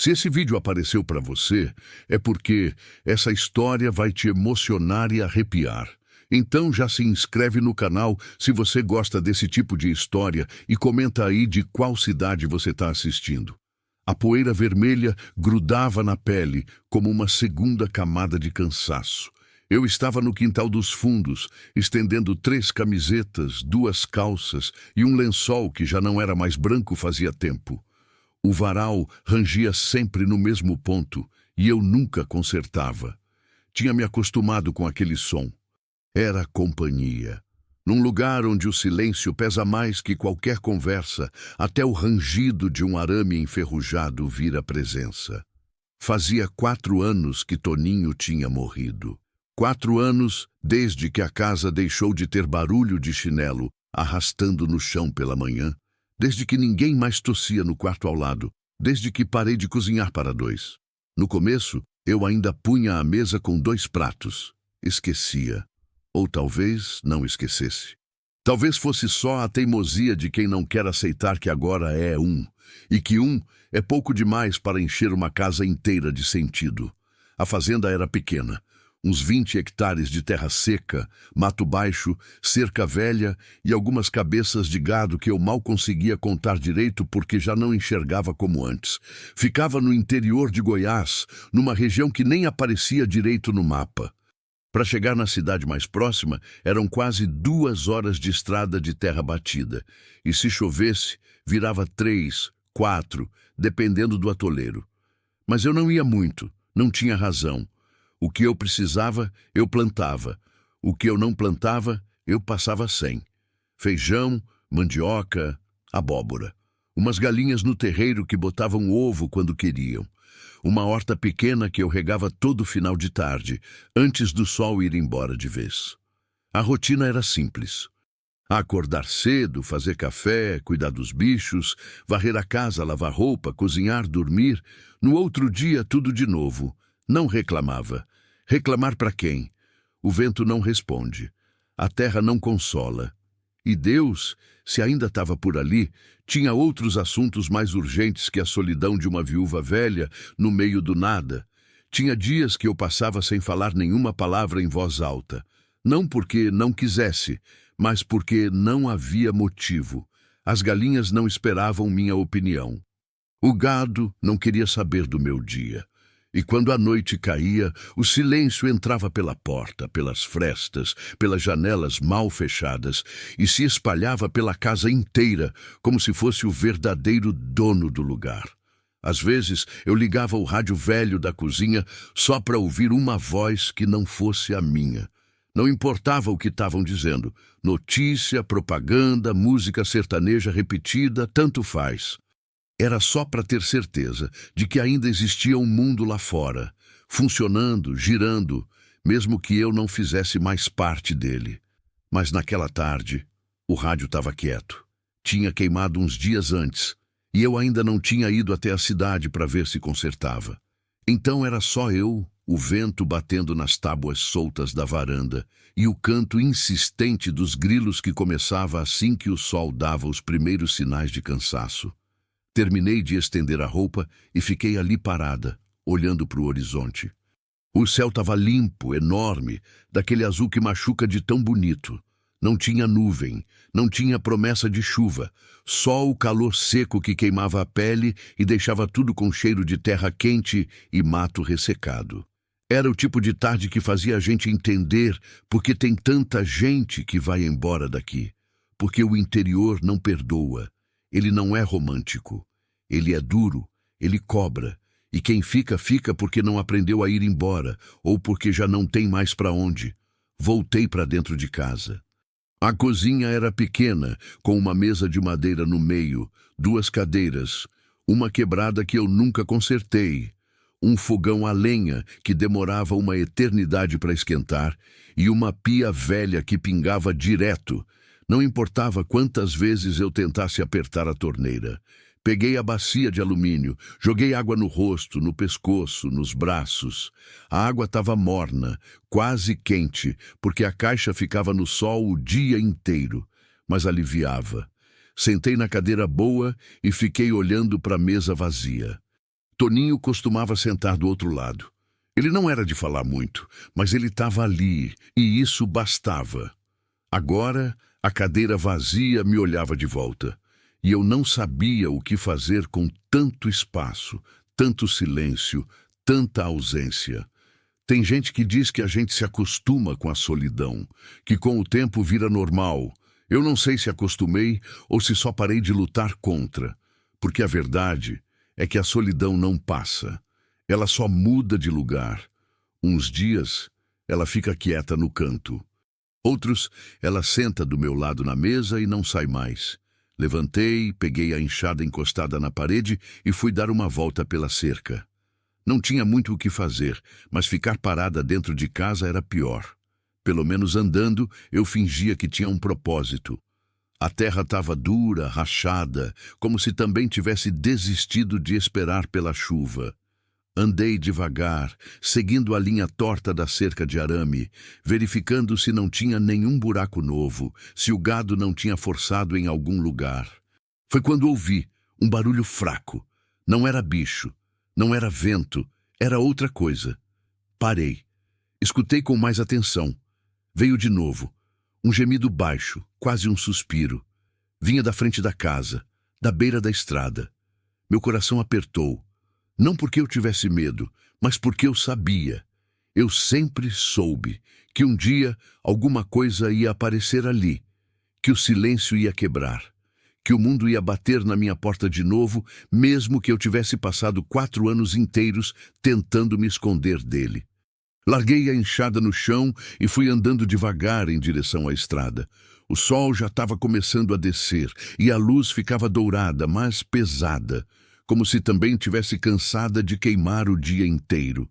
Se esse vídeo apareceu para você, é porque essa história vai te emocionar e arrepiar. Então já se inscreve no canal se você gosta desse tipo de história e comenta aí de qual cidade você está assistindo. A poeira vermelha grudava na pele como uma segunda camada de cansaço. Eu estava no quintal dos fundos, estendendo 3 camisetas, 2 calças e um lençol que já não era mais branco fazia tempo. O varal rangia sempre no mesmo ponto e eu nunca consertava. Tinha me acostumado com aquele som. Era companhia. Num lugar onde o silêncio pesa mais que qualquer conversa, até o rangido de um arame enferrujado vira presença. Fazia 4 anos que Toninho tinha morrido. 4 anos desde que a casa deixou de ter barulho de chinelo arrastando no chão pela manhã, desde que ninguém mais tossia no quarto ao lado, desde que parei de cozinhar para 2. No começo, eu ainda punha a mesa com 2 pratos. Esquecia. Ou talvez não esquecesse. Talvez fosse só a teimosia de quem não quer aceitar que agora é e que é pouco demais para encher uma casa inteira de sentido. A fazenda era pequena. Uns 20 hectares de terra seca, mato baixo, cerca velha e algumas cabeças de gado que eu mal conseguia contar direito porque já não enxergava como antes. Ficava no interior de Goiás, numa região que nem aparecia direito no mapa. Para chegar na cidade mais próxima, eram quase 2 horas de estrada de terra batida. E se chovesse, virava 3, 4, dependendo do atoleiro. Mas eu não ia muito, não tinha razão. O que eu precisava, eu plantava. O que eu não plantava, eu passava sem. Feijão, mandioca, abóbora. Umas galinhas no terreiro que botavam ovo quando queriam. Uma horta pequena que eu regava todo final de tarde, antes do sol ir embora de vez. A rotina era simples. Acordar cedo, fazer café, cuidar dos bichos, varrer a casa, lavar roupa, cozinhar, dormir. No outro dia, tudo de novo. Não reclamava. Reclamar para quem? O vento não responde. A terra não consola. E Deus, se ainda estava por ali, tinha outros assuntos mais urgentes que a solidão de uma viúva velha no meio do nada. Tinha dias que eu passava sem falar nenhuma palavra em voz alta. Não porque não quisesse, mas porque não havia motivo. As galinhas não esperavam minha opinião. O gado não queria saber do meu dia. E quando a noite caía, o silêncio entrava pela porta, pelas frestas, pelas janelas mal fechadas e se espalhava pela casa inteira, como se fosse o verdadeiro dono do lugar. Às vezes, eu ligava o rádio velho da cozinha só para ouvir uma voz que não fosse a minha. Não importava o que estavam dizendo. Notícia, propaganda, música sertaneja repetida, tanto faz. Era só para ter certeza de que ainda existia um mundo lá fora, funcionando, girando, mesmo que eu não fizesse mais parte dele. Mas naquela tarde, o rádio estava quieto. Tinha queimado uns dias antes, e eu ainda não tinha ido até a cidade para ver se consertava. Então era só eu, o vento batendo nas tábuas soltas da varanda e o canto insistente dos grilos que começava assim que o sol dava os primeiros sinais de cansaço. Terminei de estender a roupa e fiquei ali parada, olhando para o horizonte. O céu estava limpo, enorme, daquele azul que machuca de tão bonito. Não tinha nuvem, não tinha promessa de chuva, só o calor seco que queimava a pele e deixava tudo com cheiro de terra quente e mato ressecado. Era o tipo de tarde que fazia a gente entender por que tem tanta gente que vai embora daqui. Porque o interior não perdoa. Ele não é romântico. Ele é duro, ele cobra. E quem fica, fica porque não aprendeu a ir embora, ou porque já não tem mais para onde. Voltei para dentro de casa. A cozinha era pequena, com uma mesa de madeira no meio, 2 cadeiras, uma quebrada que eu nunca consertei, um fogão a lenha que demorava uma eternidade para esquentar e uma pia velha que pingava direto. Não importava quantas vezes eu tentasse apertar a torneira. Peguei a bacia de alumínio, joguei água no rosto, no pescoço, nos braços. A água estava morna, quase quente, porque a caixa ficava no sol o dia inteiro, mas aliviava. Sentei na cadeira boa e fiquei olhando para a mesa vazia. Toninho costumava sentar do outro lado. Ele não era de falar muito, mas ele estava ali, e isso bastava. Agora, a cadeira vazia me olhava de volta, e eu não sabia o que fazer com tanto espaço, tanto silêncio, tanta ausência. Tem gente que diz que a gente se acostuma com a solidão, que com o tempo vira normal. Eu não sei se acostumei ou se só parei de lutar contra, porque a verdade é que a solidão não passa. Ela só muda de lugar. Uns dias, ela fica quieta no canto. Outros, ela senta do meu lado na mesa e não sai mais. Levantei, peguei a enxada encostada na parede e fui dar uma volta pela cerca. Não tinha muito o que fazer, mas ficar parada dentro de casa era pior. Pelo menos andando, eu fingia que tinha um propósito. A terra estava dura, rachada, como se também tivesse desistido de esperar pela chuva. Andei devagar, seguindo a linha torta da cerca de arame, verificando se não tinha nenhum buraco novo, se o gado não tinha forçado em algum lugar. Foi quando ouvi um barulho fraco. Não era bicho, não era vento, era outra coisa. Parei. Escutei com mais atenção. Veio de novo. Um gemido baixo, quase um suspiro. Vinha da frente da casa, da beira da estrada. Meu coração apertou. Não porque eu tivesse medo, mas porque eu sabia. Eu sempre soube que um dia alguma coisa ia aparecer ali, que o silêncio ia quebrar, que o mundo ia bater na minha porta de novo, mesmo que eu tivesse passado 4 anos inteiros tentando me esconder dele. Larguei a enxada no chão e fui andando devagar em direção à estrada. O sol já estava começando a descer e a luz ficava dourada, mas pesada, como se também tivesse cansada de queimar o dia inteiro.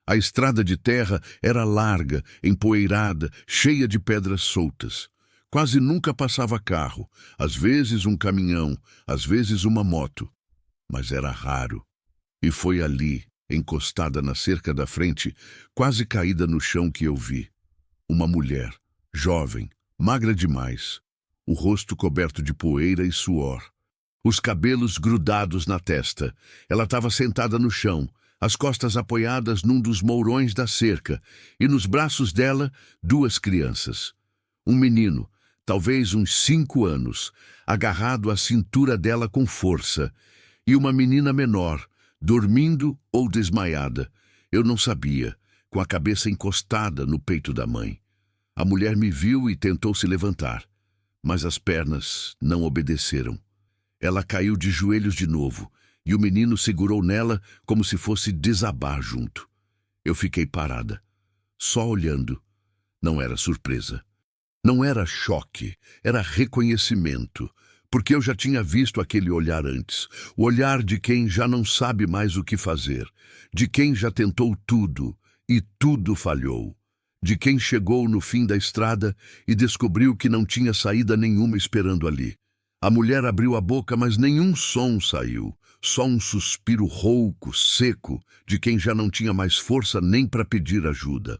A estrada de terra era larga, empoeirada, cheia de pedras soltas. Quase nunca passava carro, às vezes um caminhão, às vezes uma moto. Mas era raro. E foi ali, encostada na cerca da frente, quase caída no chão, que eu vi. Uma mulher, jovem, magra demais, o rosto coberto de poeira e suor. Os cabelos grudados na testa. Ela estava sentada no chão, as costas apoiadas num dos mourões da cerca, e nos braços dela 2 crianças. Um menino, talvez uns 5 anos, agarrado à cintura dela com força, e uma menina menor, dormindo ou desmaiada. Eu não sabia, com a cabeça encostada no peito da mãe. A mulher me viu e tentou se levantar, mas as pernas não obedeceram. Ela caiu de joelhos de novo, e o menino segurou nela como se fosse desabar junto. Eu fiquei parada, só olhando. Não era surpresa. Não era choque, era reconhecimento, porque eu já tinha visto aquele olhar antes, o olhar de quem já não sabe mais o que fazer, de quem já tentou tudo e tudo falhou, de quem chegou no fim da estrada e descobriu que não tinha saída nenhuma esperando ali. A mulher abriu a boca, mas nenhum som saiu, só um suspiro rouco, seco, de quem já não tinha mais força nem para pedir ajuda.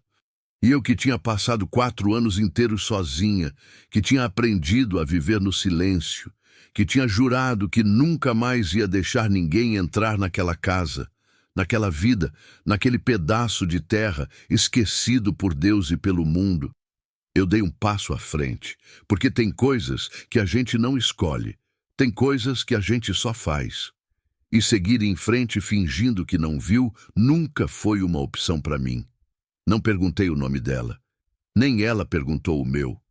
E eu, que tinha passado 4 anos inteiros sozinha, que tinha aprendido a viver no silêncio, que tinha jurado que nunca mais ia deixar ninguém entrar naquela casa, naquela vida, naquele pedaço de terra esquecido por Deus e pelo mundo. Eu dei um passo à frente, porque tem coisas que a gente não escolhe, tem coisas que a gente só faz. E seguir em frente fingindo que não viu nunca foi uma opção para mim. Não perguntei o nome dela, nem ela perguntou o meu.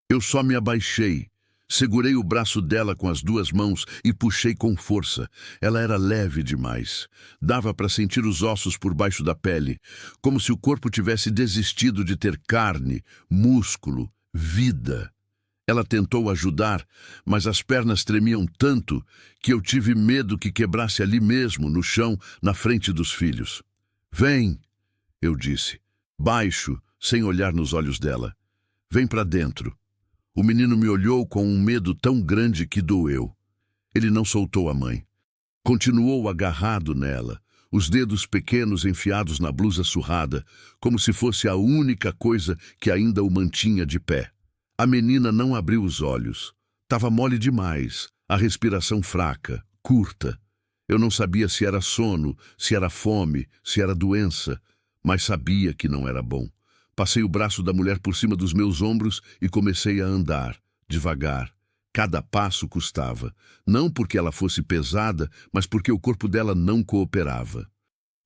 Eu só me abaixei, segurei o braço dela com as 2 mãos e puxei com força. Ela era leve demais. Dava para sentir os ossos por baixo da pele, como se o corpo tivesse desistido de ter carne, músculo, vida. Ela tentou ajudar, mas as pernas tremiam tanto que eu tive medo que quebrasse ali mesmo, no chão, na frente dos filhos. "Vem", eu disse, baixo, sem olhar nos olhos dela. "Vem para dentro." O menino me olhou com um medo tão grande que doeu. Ele não soltou a mãe. Continuou agarrado nela, os dedos pequenos enfiados na blusa surrada, como se fosse a única coisa que ainda o mantinha de pé. A menina não abriu os olhos. Estava mole demais, a respiração fraca, curta. Eu não sabia se era sono, se era fome, se era doença, mas sabia que não era bom. Passei o braço da mulher por cima dos meus ombros e comecei a andar, devagar. Cada passo custava, não porque ela fosse pesada, mas porque o corpo dela não cooperava.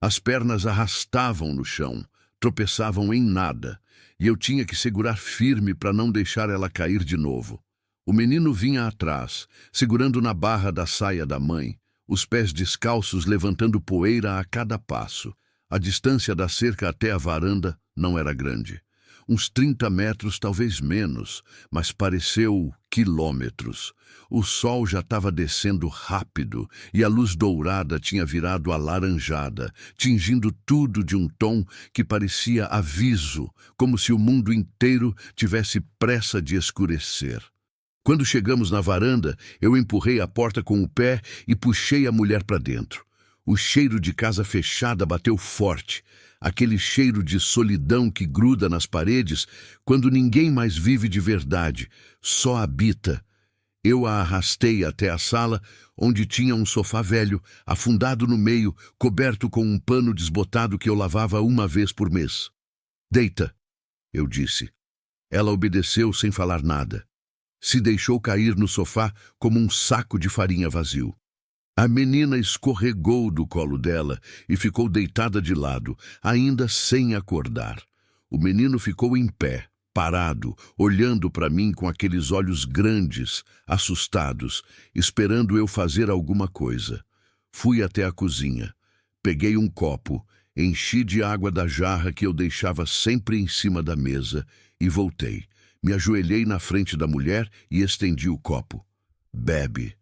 As pernas arrastavam no chão, tropeçavam em nada, e eu tinha que segurar firme para não deixar ela cair de novo. O menino vinha atrás, segurando na barra da saia da mãe, os pés descalços levantando poeira a cada passo. A distância da cerca até a varanda não era grande. Uns 30 metros, talvez menos, mas pareceu quilômetros. O sol já estava descendo rápido e a luz dourada tinha virado alaranjada, tingindo tudo de um tom que parecia aviso, como se o mundo inteiro tivesse pressa de escurecer. Quando chegamos na varanda, eu empurrei a porta com o pé e puxei a mulher para dentro. O cheiro de casa fechada bateu forte, aquele cheiro de solidão que gruda nas paredes quando ninguém mais vive de verdade, só habita. Eu a arrastei até a sala, onde tinha um sofá velho, afundado no meio, coberto com um pano desbotado que eu lavava uma vez por mês. "Deita", eu disse. Ela obedeceu sem falar nada. Se deixou cair no sofá como um saco de farinha vazio. A menina escorregou do colo dela e ficou deitada de lado, ainda sem acordar. O menino ficou em pé, parado, olhando para mim com aqueles olhos grandes, assustados, esperando eu fazer alguma coisa. Fui até a cozinha. Peguei um copo, enchi de água da jarra que eu deixava sempre em cima da mesa e voltei. Me ajoelhei na frente da mulher e estendi o copo. "Bebe."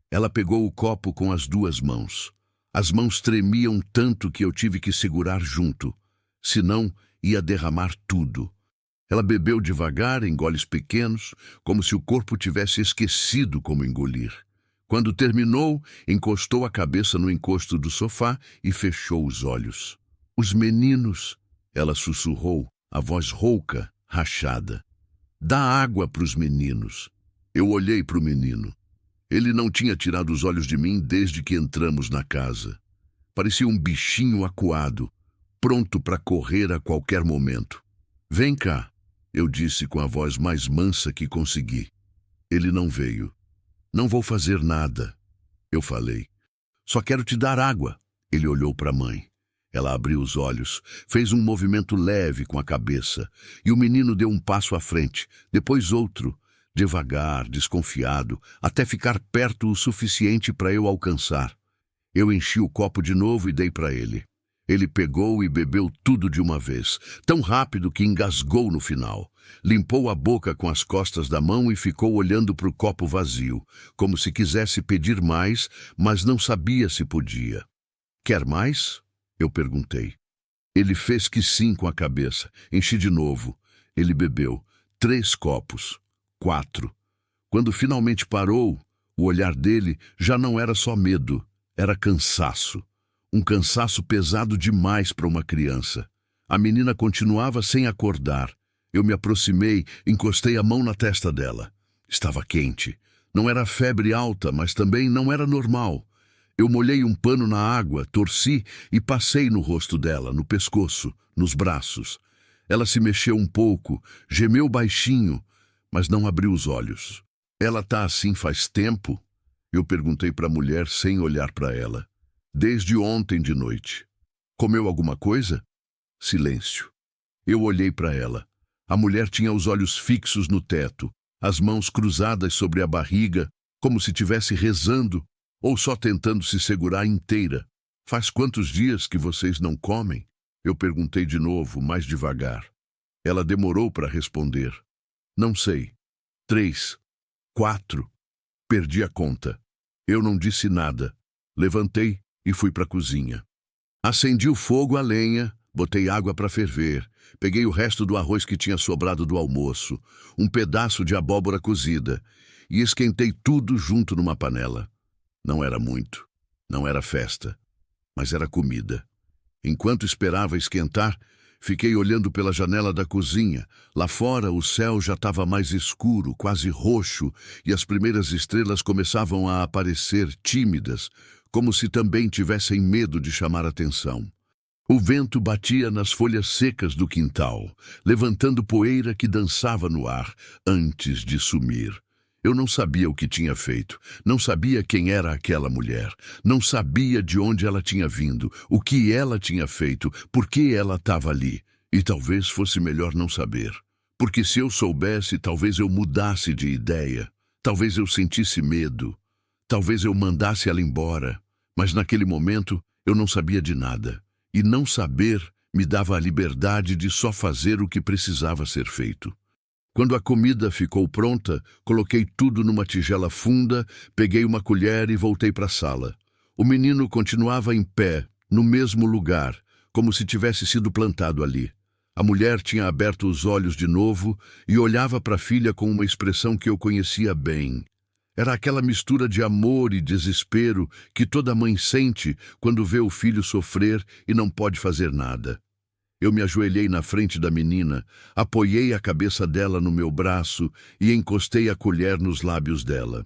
Ela pegou o copo com as 2 mãos. As mãos tremiam tanto que eu tive que segurar junto, senão ia derramar tudo. Ela bebeu devagar, em goles pequenos, como se o corpo tivesse esquecido como engolir. Quando terminou, encostou a cabeça no encosto do sofá e fechou os olhos. "Os meninos", ela sussurrou, a voz rouca, rachada. "Dá água para os meninos." Eu olhei para o menino. Ele não tinha tirado os olhos de mim desde que entramos na casa. Parecia um bichinho acuado, pronto para correr a qualquer momento. "Vem cá", eu disse com a voz mais mansa que consegui. Ele não veio. "Não vou fazer nada", eu falei. "Só quero te dar água." Ele olhou para a mãe. Ela abriu os olhos, fez um movimento leve com a cabeça, e o menino deu um passo à frente, depois outro, devagar, desconfiado, até ficar perto o suficiente para eu alcançar. Eu enchi o copo de novo e dei para ele. Ele pegou e bebeu tudo de uma vez, tão rápido que engasgou no final. Limpou a boca com as costas da mão e ficou olhando para o copo vazio, como se quisesse pedir mais, mas não sabia se podia. "Quer mais?" eu perguntei. Ele fez que sim com a cabeça. Enchi de novo. Ele bebeu 3 copos, 4. Quando finalmente parou, o olhar dele já não era só medo, era cansaço. Um cansaço pesado demais para uma criança. A menina continuava sem acordar. Eu me aproximei, encostei a mão na testa dela. Estava quente. Não era febre alta, mas também não era normal. Eu molhei um pano na água, torci e passei no rosto dela, no pescoço, nos braços. Ela se mexeu um pouco, gemeu baixinho, mas não abriu os olhos. "Ela tá assim faz tempo?" Eu perguntei para a mulher sem olhar para ela. "Desde ontem de noite." "Comeu alguma coisa?" Silêncio. Eu olhei para ela. A mulher tinha os olhos fixos no teto, as mãos cruzadas sobre a barriga, como se estivesse rezando, ou só tentando se segurar inteira. "Faz quantos dias que vocês não comem?" Eu perguntei de novo, mais devagar. Ela demorou para responder. "Não sei. 3, 4. Perdi a conta." Eu não disse nada. Levantei e fui para a cozinha. Acendi o fogo a lenha, botei água para ferver, peguei o resto do arroz que tinha sobrado do almoço, um pedaço de abóbora cozida, e esquentei tudo junto numa panela. Não era muito, não era festa, mas era comida. Enquanto esperava esquentar, fiquei olhando pela janela da cozinha. Lá fora o céu já estava mais escuro, quase roxo, e as primeiras estrelas começavam a aparecer tímidas, como se também tivessem medo de chamar atenção. O vento batia nas folhas secas do quintal, levantando poeira que dançava no ar antes de sumir. Eu não sabia o que tinha feito, não sabia quem era aquela mulher, não sabia de onde ela tinha vindo, o que ela tinha feito, por que ela estava ali. E talvez fosse melhor não saber, porque se eu soubesse, talvez eu mudasse de ideia, talvez eu sentisse medo, talvez eu mandasse ela embora, mas naquele momento eu não sabia de nada. E não saber me dava a liberdade de só fazer o que precisava ser feito. Quando a comida ficou pronta, coloquei tudo numa tigela funda, peguei uma colher e voltei para a sala. O menino continuava em pé, no mesmo lugar, como se tivesse sido plantado ali. A mulher tinha aberto os olhos de novo e olhava para a filha com uma expressão que eu conhecia bem. Era aquela mistura de amor e desespero que toda mãe sente quando vê o filho sofrer e não pode fazer nada. Eu me ajoelhei na frente da menina, apoiei a cabeça dela no meu braço e encostei a colher nos lábios dela.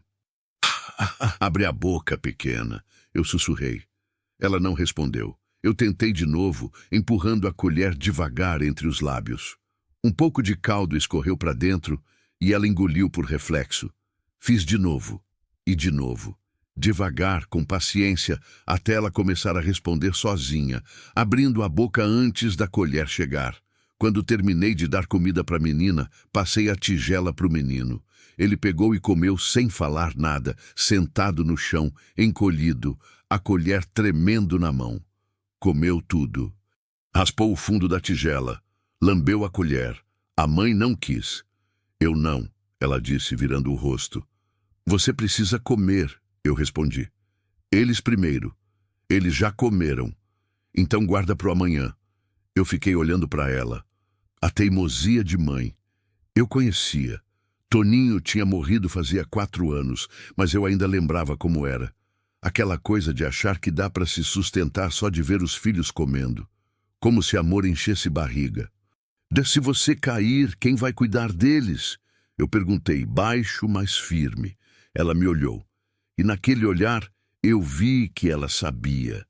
Abre a boca, pequena, eu sussurrei. Ela não respondeu. Eu tentei de novo, empurrando a colher devagar entre os lábios. Um pouco de caldo escorreu para dentro e ela engoliu por reflexo. Fiz de novo, e de novo, devagar, com paciência, até ela começar a responder sozinha, abrindo a boca antes da colher chegar. Quando terminei de dar comida para a menina, passei a tigela para o menino. Ele pegou e comeu sem falar nada, sentado no chão, encolhido, a colher tremendo na mão. Comeu tudo. Raspou o fundo da tigela, lambeu a colher. A mãe não quis. Eu não, ela disse, virando o rosto. Você precisa comer, eu respondi. Eles primeiro. Eles já comeram. Então guarda para o amanhã. Eu fiquei olhando para ela. A teimosia de mãe. Eu conhecia. Toninho tinha morrido fazia 4 anos, mas eu ainda lembrava como era. Aquela coisa de achar que dá para se sustentar só de ver os filhos comendo. Como se amor enchesse barriga. Se você cair, quem vai cuidar deles? Eu perguntei, baixo, mas firme. Ela me olhou. E naquele olhar, eu vi que ela sabia.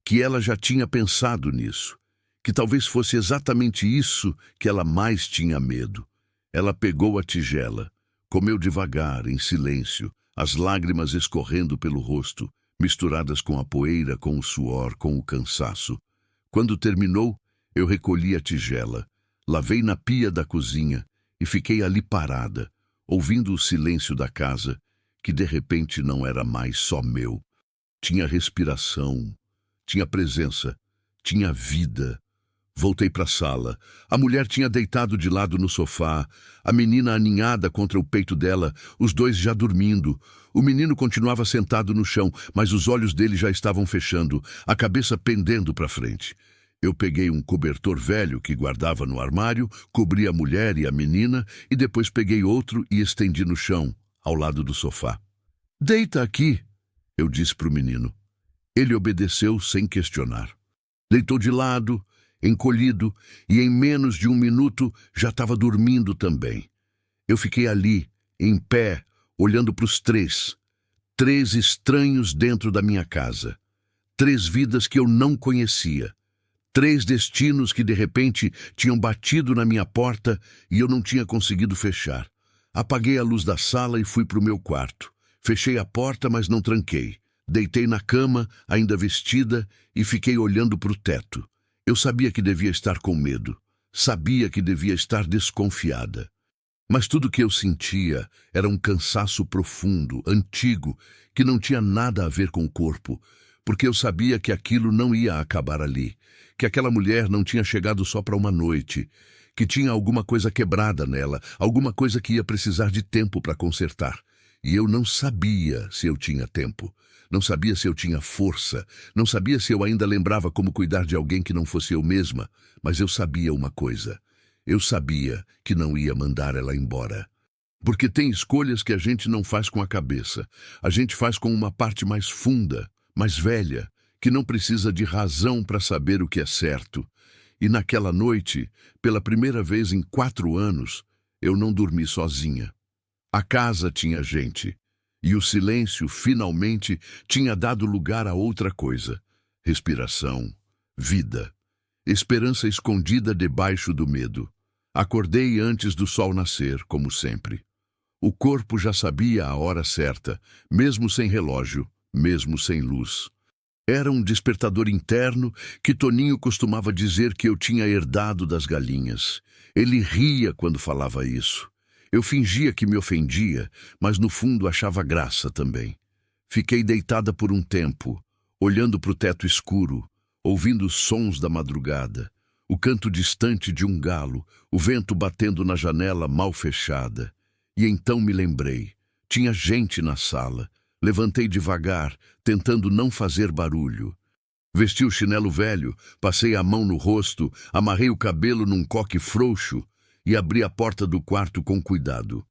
Que ela já tinha pensado nisso. Que talvez fosse exatamente isso que ela mais tinha medo. Ela pegou a tigela. Comeu devagar, em silêncio, as lágrimas escorrendo pelo rosto, misturadas com a poeira, com o suor, com o cansaço. Quando terminou, eu recolhi a tigela, lavei na pia da cozinha e fiquei ali parada, ouvindo o silêncio da casa, que de repente não era mais só meu. Tinha respiração, tinha presença, tinha vida. Voltei para a sala. A mulher tinha deitado de lado no sofá, a menina aninhada contra o peito dela, os dois já dormindo. O menino continuava sentado no chão, mas os olhos dele já estavam fechando, a cabeça pendendo para frente. Eu peguei um cobertor velho que guardava no armário, cobri a mulher e a menina, e depois peguei outro e estendi no chão, ao lado do sofá. Deita aqui, eu disse para o menino. Ele obedeceu sem questionar. Deitou de lado, encolhido, e em menos de 1 minuto já estava dormindo também. Eu fiquei ali, em pé, olhando para os 3. 3 estranhos dentro da minha casa. 3 vidas que eu não conhecia. 3 destinos que de repente tinham batido na minha porta e eu não tinha conseguido fechar. Apaguei a luz da sala e fui para o meu quarto. Fechei a porta, mas não tranquei. Deitei na cama, ainda vestida, e fiquei olhando para o teto. Eu sabia que devia estar com medo. Sabia que devia estar desconfiada. Mas tudo que eu sentia era um cansaço profundo, antigo, que não tinha nada a ver com o corpo, porque eu sabia que aquilo não ia acabar ali, que aquela mulher não tinha chegado só para uma noite, que tinha alguma coisa quebrada nela, alguma coisa que ia precisar de tempo para consertar. E eu não sabia se eu tinha tempo. Não sabia se eu tinha força, não sabia se eu ainda lembrava como cuidar de alguém que não fosse eu mesma, mas eu sabia uma coisa. Eu sabia que não ia mandar ela embora. Porque tem escolhas que a gente não faz com a cabeça. A gente faz com uma parte mais funda, mais velha, que não precisa de razão para saber o que é certo. E naquela noite, pela primeira vez em 4 anos, eu não dormi sozinha. A casa tinha gente. E o silêncio, finalmente, tinha dado lugar a outra coisa: respiração, vida, esperança escondida debaixo do medo. Acordei antes do sol nascer, como sempre. O corpo já sabia a hora certa, mesmo sem relógio, mesmo sem luz. Era um despertador interno que Toninho costumava dizer que eu tinha herdado das galinhas. Ele ria quando falava isso. Eu fingia que me ofendia, mas no fundo achava graça também. Fiquei deitada por um tempo, olhando para o teto escuro, ouvindo os sons da madrugada, o canto distante de um galo, o vento batendo na janela mal fechada. E então me lembrei. Tinha gente na sala. Levantei devagar, tentando não fazer barulho. Vesti o chinelo velho, passei a mão no rosto, amarrei o cabelo num coque frouxo e abri a porta do quarto com cuidado.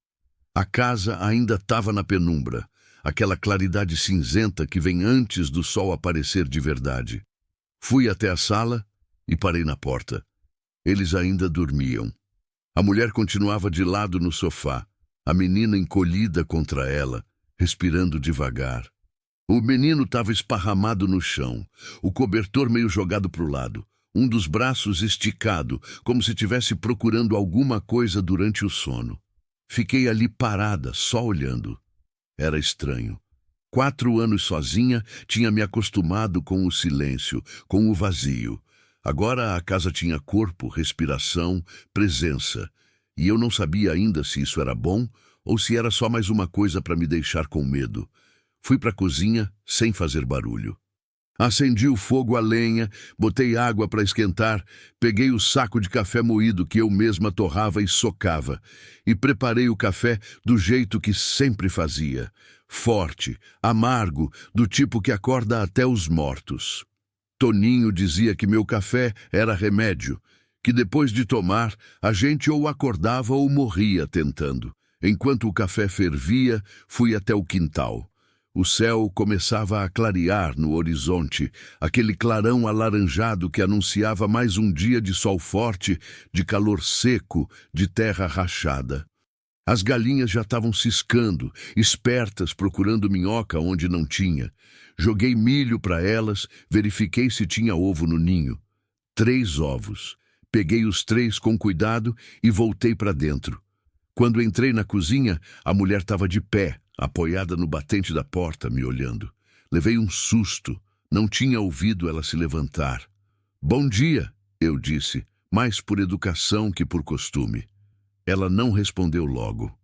A casa ainda estava na penumbra, aquela claridade cinzenta que vem antes do sol aparecer de verdade. Fui até a sala e parei na porta. Eles ainda dormiam. A mulher continuava de lado no sofá, a menina encolhida contra ela, respirando devagar. O menino estava esparramado no chão, o cobertor meio jogado para o lado, um dos braços esticado, como se estivesse procurando alguma coisa durante o sono. Fiquei ali parada, só olhando. Era estranho. 4 anos sozinha, tinha me acostumado com o silêncio, com o vazio. Agora a casa tinha corpo, respiração, presença. E eu não sabia ainda se isso era bom ou se era só mais uma coisa para me deixar com medo. Fui para a cozinha sem fazer barulho. Acendi o fogo a lenha, botei água para esquentar, peguei o saco de café moído que eu mesma torrava e socava, e preparei o café do jeito que sempre fazia, forte, amargo, do tipo que acorda até os mortos. Toninho dizia que meu café era remédio, que depois de tomar, a gente ou acordava ou morria tentando. Enquanto o café fervia, fui até o quintal. O céu começava a clarear no horizonte, aquele clarão alaranjado que anunciava mais um dia de sol forte, de calor seco, de terra rachada. As galinhas já estavam ciscando, espertas, procurando minhoca onde não tinha. Joguei milho para elas, verifiquei se tinha ovo no ninho. 3 ovos. Peguei os 3 com cuidado e voltei para dentro. Quando entrei na cozinha, a mulher estava de pé, apoiada no batente da porta, me olhando. Levei um susto. Não tinha ouvido ela se levantar. "Bom dia", eu disse, mais por educação que por costume. Ela não respondeu logo.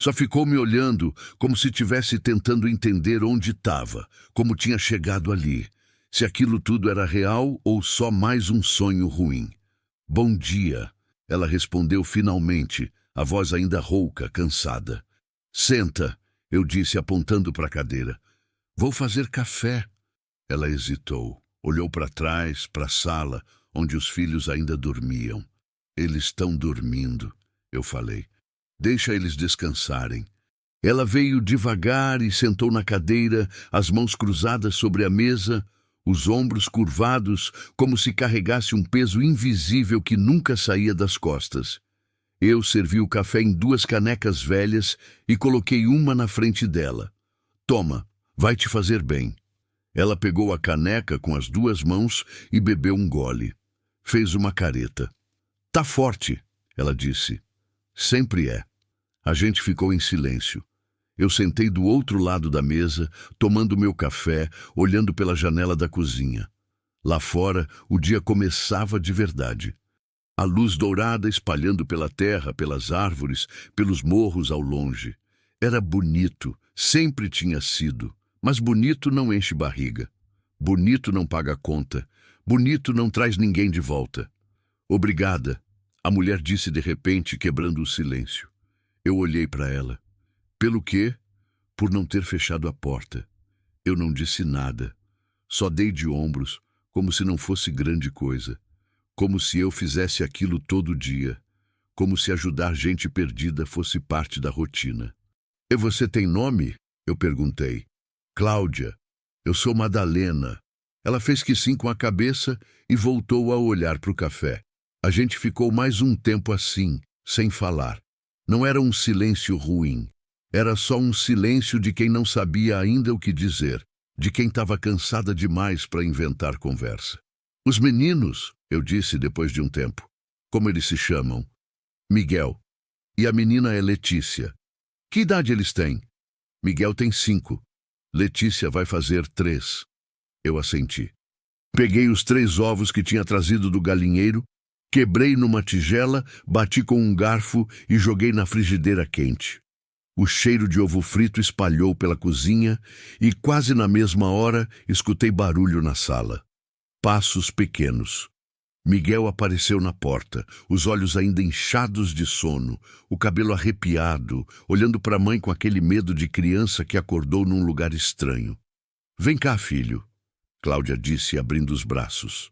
Só ficou me olhando, como se estivesse tentando entender onde estava, como tinha chegado ali, se aquilo tudo era real ou só mais um sonho ruim. "Bom dia", ela respondeu finalmente, a voz ainda rouca, cansada. "Senta", eu disse apontando para a cadeira. "Vou fazer café." Ela hesitou, olhou para trás, para a sala, onde os filhos ainda dormiam. "Eles estão dormindo", eu falei. "Deixa eles descansarem." Ela veio devagar e sentou na cadeira, as mãos cruzadas sobre a mesa, os ombros curvados, como se carregasse um peso invisível que nunca saía das costas. Eu servi o café em 2 canecas velhas e coloquei uma na frente dela. "Toma, vai te fazer bem." Ela pegou a caneca com as 2 mãos e bebeu um gole. Fez uma careta. "Tá forte", ela disse. "Sempre é." A gente ficou em silêncio. Eu sentei do outro lado da mesa, tomando meu café, olhando pela janela da cozinha. Lá fora, o dia começava de verdade. A luz dourada espalhando pela terra, pelas árvores, pelos morros ao longe. Era bonito, sempre tinha sido. Mas bonito não enche barriga. Bonito não paga conta. Bonito não traz ninguém de volta. "Obrigada", a mulher disse de repente, quebrando o silêncio. Eu olhei para ela. "Pelo quê?" "Por não ter fechado a porta." Eu não disse nada. Só dei de ombros, como se não fosse grande coisa. Como se eu fizesse aquilo todo dia. Como se ajudar gente perdida fosse parte da rotina. "E você tem nome?" eu perguntei. "Cláudia." "Eu sou Madalena." Ela fez que sim com a cabeça e voltou a olhar para o café. A gente ficou mais um tempo assim, sem falar. Não era um silêncio ruim. Era só um silêncio de quem não sabia ainda o que dizer, de quem estava cansada demais para inventar conversa. Os meninos, eu disse depois de um tempo. Como eles se chamam? Miguel. E a menina é Letícia. Que idade eles têm? Miguel tem 5. Letícia vai fazer 3. Eu assenti. Peguei os 3 ovos que tinha trazido do galinheiro, quebrei numa tigela, bati com um garfo e joguei na frigideira quente. O cheiro de ovo frito espalhou pela cozinha e quase na mesma hora escutei barulho na sala. Passos pequenos. Miguel apareceu na porta, os olhos ainda inchados de sono, o cabelo arrepiado, olhando para a mãe com aquele medo de criança que acordou num lugar estranho. "Vem cá, filho", Cláudia disse, abrindo os braços.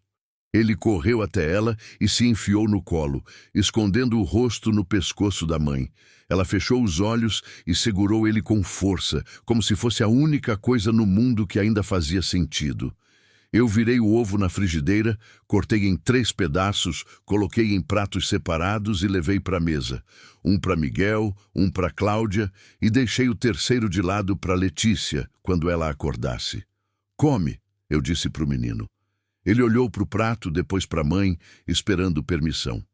Ele correu até ela e se enfiou no colo, escondendo o rosto no pescoço da mãe. Ela fechou os olhos e segurou ele com força, como se fosse a única coisa no mundo que ainda fazia sentido. Eu virei o ovo na frigideira, cortei em 3 pedaços, coloquei em pratos separados e levei para a mesa. Um para Miguel, um para Cláudia e deixei o terceiro de lado para Letícia, quando ela acordasse. "Come", eu disse para o menino. Ele olhou para o prato, depois para a mãe, esperando permissão.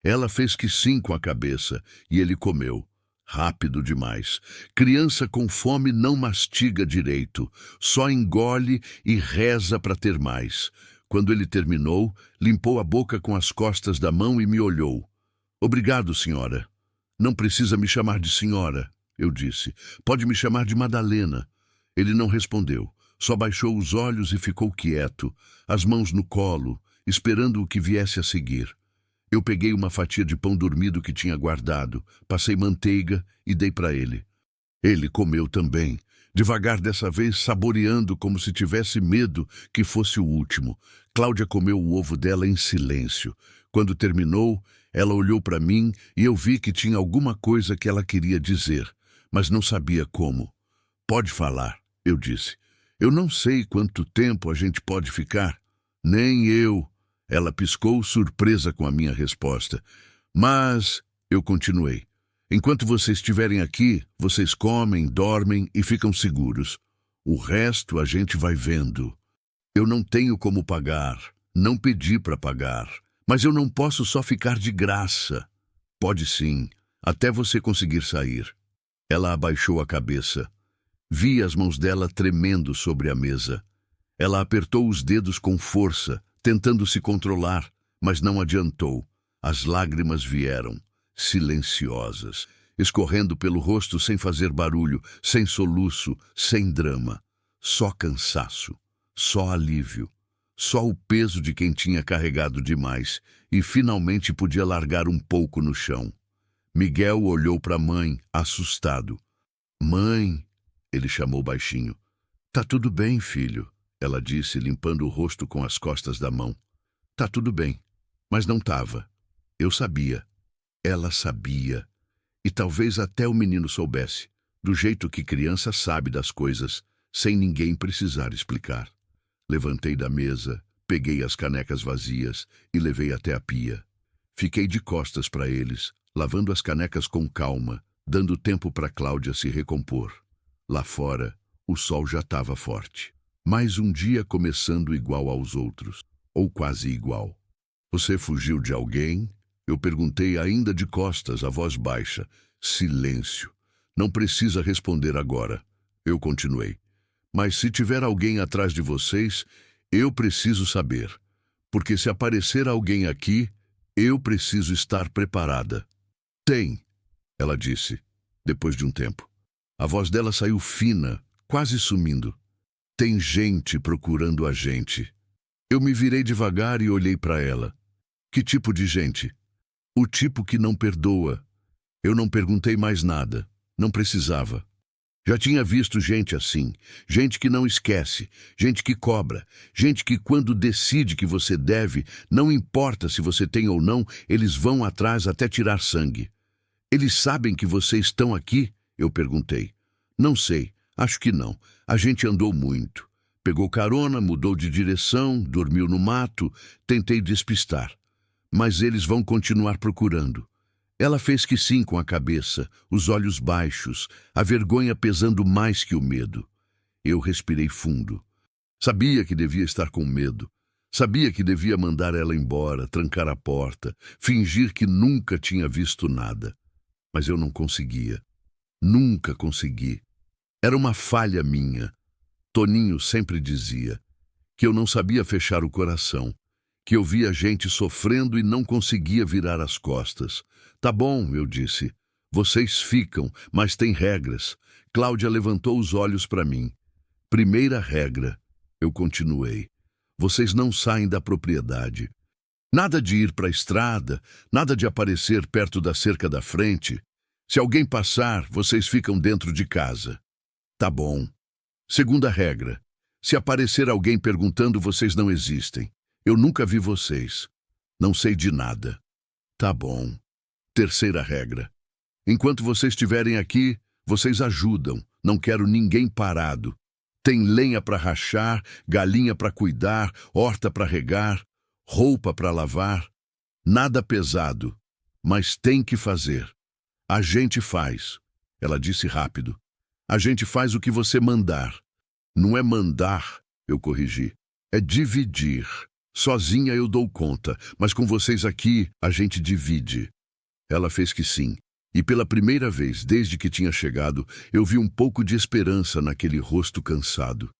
Ela fez que sim com a cabeça e ele comeu. Rápido demais. Criança com fome não mastiga direito, só engole e reza para ter mais. Quando ele terminou, limpou a boca com as costas da mão e me olhou. "Obrigado, senhora." "Não precisa me chamar de senhora", eu disse. "Pode me chamar de Madalena." Ele não respondeu, só baixou os olhos e ficou quieto, as mãos no colo, esperando o que viesse a seguir. Eu peguei uma fatia de pão dormido que tinha guardado, passei manteiga e dei para ele. Ele comeu também, devagar dessa vez, saboreando como se tivesse medo que fosse o último. Cláudia comeu o ovo dela em silêncio. Quando terminou, ela olhou para mim e eu vi que tinha alguma coisa que ela queria dizer, mas não sabia como. "Pode falar", eu disse. "Eu não sei quanto tempo a gente pode ficar." "Nem eu." Ela piscou, surpresa com a minha resposta. "Mas", eu continuei, "enquanto vocês estiverem aqui, vocês comem, dormem e ficam seguros. O resto a gente vai vendo. Eu não tenho como pagar, não pedi para pagar, mas eu não posso só ficar de graça." "Pode sim, até você conseguir sair." Ela abaixou a cabeça. Vi as mãos dela tremendo sobre a mesa. Ela apertou os dedos com força, tentando se controlar, mas não adiantou. As lágrimas vieram, silenciosas, escorrendo pelo rosto sem fazer barulho, sem soluço, sem drama. Só cansaço, só alívio, só o peso de quem tinha carregado demais e finalmente podia largar um pouco no chão. Miguel olhou para a mãe, assustado. "Mãe", ele chamou baixinho. "Tá tudo bem, filho", ela disse, limpando o rosto com as costas da mão. "Tá tudo bem." Mas não tava. Eu sabia. Ela sabia. E talvez até o menino soubesse, do jeito que criança sabe das coisas, sem ninguém precisar explicar. Levantei da mesa, peguei as canecas vazias e levei até a pia. Fiquei de costas para eles, lavando as canecas com calma, dando tempo para Cláudia se recompor. Lá fora, o sol já estava forte. Mais um dia começando igual aos outros, ou quase igual. "Você fugiu de alguém?" Eu perguntei ainda de costas, a voz baixa. Silêncio. "Não precisa responder agora." Eu continuei. "Mas se tiver alguém atrás de vocês, eu preciso saber. Porque se aparecer alguém aqui, eu preciso estar preparada." "Tem", ela disse, depois de um tempo. A voz dela saiu fina, quase sumindo. "Tem gente procurando a gente." Eu me virei devagar e olhei para ela. "Que tipo de gente?" "O tipo que não perdoa." Eu não perguntei mais nada. Não precisava. Já tinha visto gente assim, gente que não esquece, gente que cobra, gente que quando decide que você deve, não importa se você tem ou não, eles vão atrás até tirar sangue. "Eles sabem que vocês estão aqui?" eu perguntei. "Não sei, acho que não. A gente andou muito. Pegou carona, mudou de direção, dormiu no mato, tentei despistar. Mas eles vão continuar procurando." Ela fez que sim com a cabeça, os olhos baixos, a vergonha pesando mais que o medo. Eu respirei fundo. Sabia que devia estar com medo. Sabia que devia mandar ela embora, trancar a porta, fingir que nunca tinha visto nada. Mas eu não conseguia. Nunca consegui. Era uma falha minha. Toninho sempre dizia que eu não sabia fechar o coração, que eu via gente sofrendo e não conseguia virar as costas. Tá bom, eu disse. Vocês ficam, mas tem regras. Cláudia levantou os olhos para mim. Primeira regra, eu continuei. Vocês não saem da propriedade. Nada de ir para a estrada, nada de aparecer perto da cerca da frente. Se alguém passar, vocês ficam dentro de casa. Tá bom. Segunda regra. Se aparecer alguém perguntando, vocês não existem. Eu nunca vi vocês. Não sei de nada. Tá bom. Terceira regra. Enquanto vocês estiverem aqui, vocês ajudam. Não quero ninguém parado. Tem lenha para rachar, galinha para cuidar, horta para regar, roupa para lavar. Nada pesado, mas tem que fazer. A gente faz. Ela disse rápido. A gente faz o que você mandar. Não é mandar, eu corrigi. É dividir. Sozinha eu dou conta, mas com vocês aqui, a gente divide. Ela fez que sim. E pela primeira vez, desde que tinha chegado, eu vi um pouco de esperança naquele rosto cansado.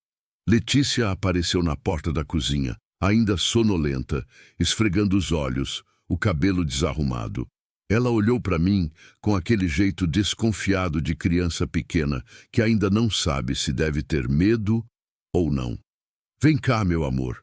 Letícia apareceu na porta da cozinha, ainda sonolenta, esfregando os olhos, o cabelo desarrumado. Ela olhou para mim com aquele jeito desconfiado de criança pequena que ainda não sabe se deve ter medo ou não. Vem cá, meu amor,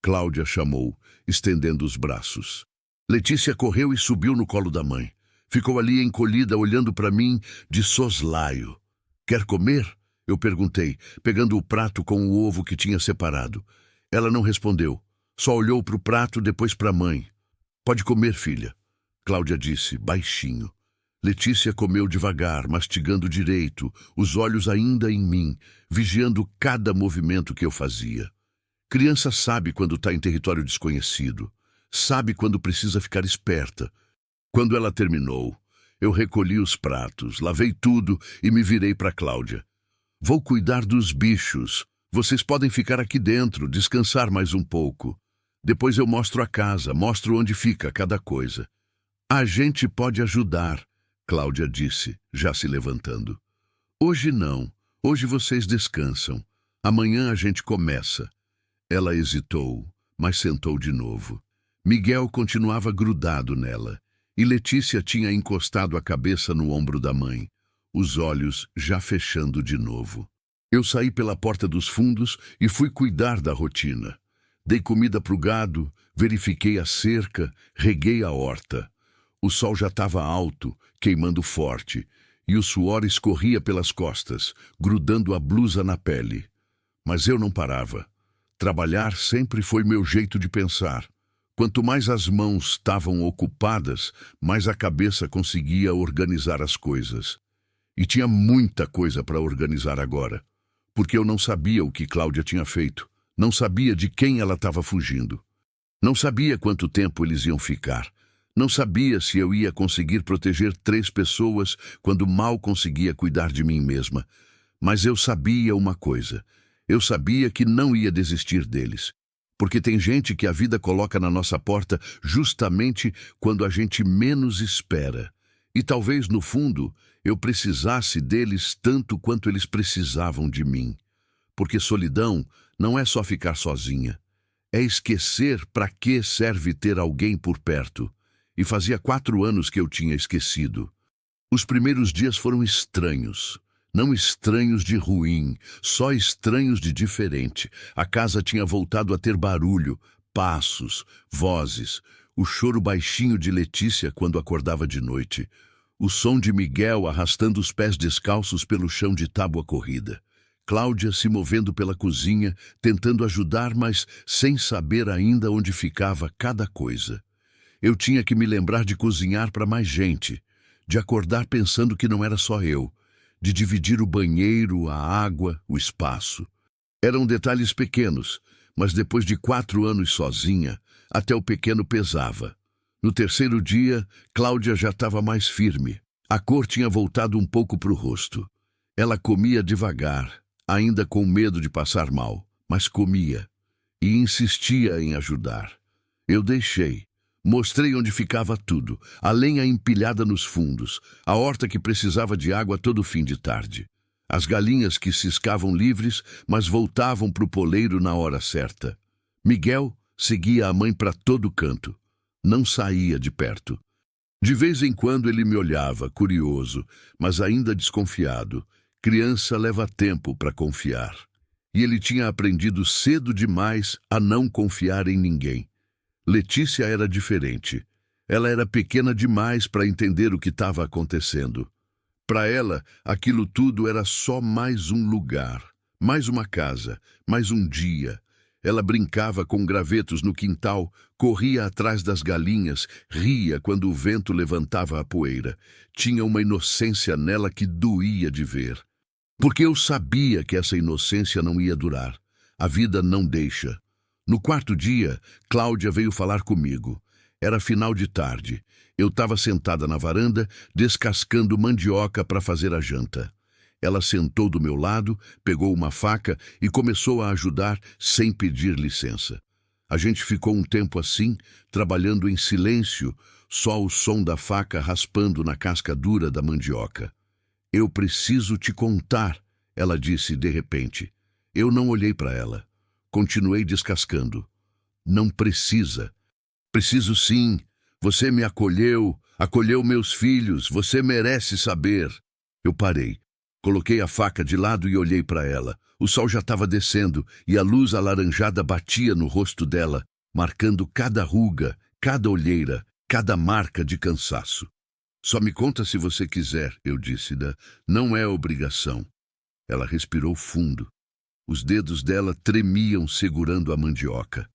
Cláudia chamou, estendendo os braços. Letícia correu e subiu no colo da mãe. Ficou ali encolhida, olhando para mim de soslaio. Quer comer? Eu perguntei, pegando o prato com o ovo que tinha separado. Ela não respondeu, só olhou para o prato, depois para a mãe. Pode comer, filha, Cláudia disse, baixinho. Letícia comeu devagar, mastigando direito, os olhos ainda em mim, vigiando cada movimento que eu fazia. Criança sabe quando está em território desconhecido, sabe quando precisa ficar esperta. Quando ela terminou, eu recolhi os pratos, lavei tudo e me virei para Cláudia. Vou cuidar dos bichos. Vocês podem ficar aqui dentro, descansar mais um pouco. Depois eu mostro a casa, mostro onde fica cada coisa. A gente pode ajudar, Cláudia disse, já se levantando. Hoje não. Hoje vocês descansam. Amanhã a gente começa. Ela hesitou, mas sentou de novo. Miguel continuava grudado nela. E Letícia tinha encostado a cabeça no ombro da mãe, os olhos já fechando de novo. Eu saí pela porta dos fundos e fui cuidar da rotina. Dei comida para o gado, verifiquei a cerca, reguei a horta. O sol já estava alto, queimando forte, e o suor escorria pelas costas, grudando a blusa na pele. Mas eu não parava. Trabalhar sempre foi meu jeito de pensar. Quanto mais as mãos estavam ocupadas, mais a cabeça conseguia organizar as coisas. E tinha muita coisa para organizar agora, porque eu não sabia o que Cláudia tinha feito, não sabia de quem ela estava fugindo. Não sabia quanto tempo eles iam ficar, não sabia se eu ia conseguir proteger 3 pessoas quando mal conseguia cuidar de mim mesma. Mas eu sabia uma coisa, eu sabia que não ia desistir deles. Porque tem gente que a vida coloca na nossa porta justamente quando a gente menos espera. E talvez, no fundo, eu precisasse deles tanto quanto eles precisavam de mim. Porque solidão não é só ficar sozinha. É esquecer para que serve ter alguém por perto. E fazia 4 anos que eu tinha esquecido. Os primeiros dias foram estranhos. Não estranhos de ruim, só estranhos de diferente. A casa tinha voltado a ter barulho, passos, vozes, o choro baixinho de Letícia quando acordava de noite, o som de Miguel arrastando os pés descalços pelo chão de tábua corrida. Cláudia se movendo pela cozinha, tentando ajudar, mas sem saber ainda onde ficava cada coisa. Eu tinha que me lembrar de cozinhar para mais gente, de acordar pensando que não era só eu, de dividir o banheiro, a água, o espaço. Eram detalhes pequenos, mas depois de 4 anos sozinha, até o pequeno pesava. No terceiro dia, Cláudia já estava mais firme. A cor tinha voltado um pouco para o rosto. Ela comia devagar, ainda com medo de passar mal, mas comia. E insistia em ajudar. Eu deixei. Mostrei onde ficava tudo, a lenha empilhada nos fundos, a horta que precisava de água todo fim de tarde. As galinhas que ciscavam livres, mas voltavam para o poleiro na hora certa. Miguel seguia a mãe para todo canto. Não saía de perto. De vez em quando ele me olhava, curioso, mas ainda desconfiado. Criança leva tempo para confiar. E ele tinha aprendido cedo demais a não confiar em ninguém. Letícia era diferente. Ela era pequena demais para entender o que estava acontecendo. Para ela, aquilo tudo era só mais um lugar, mais uma casa, mais um dia. Ela brincava com gravetos no quintal, corria atrás das galinhas, ria quando o vento levantava a poeira. Tinha uma inocência nela que doía de ver. Porque eu sabia que essa inocência não ia durar. A vida não deixa. No quarto dia, Cláudia veio falar comigo. Era final de tarde. Eu estava sentada na varanda, descascando mandioca para fazer a janta. Ela sentou do meu lado, pegou uma faca e começou a ajudar sem pedir licença. A gente ficou um tempo assim, trabalhando em silêncio, só o som da faca raspando na casca dura da mandioca. Eu preciso te contar, ela disse de repente. Eu não olhei para ela. Continuei descascando. Não precisa. Preciso sim. Você me acolheu, acolheu meus filhos, você merece saber. Eu parei. Coloquei a faca de lado e olhei para ela. O sol já estava descendo e a luz alaranjada batia no rosto dela, marcando cada ruga, cada olheira, cada marca de cansaço. Só me conta se você quiser, eu disse, não é obrigação. Ela respirou fundo. Os dedos dela tremiam segurando a mandioca.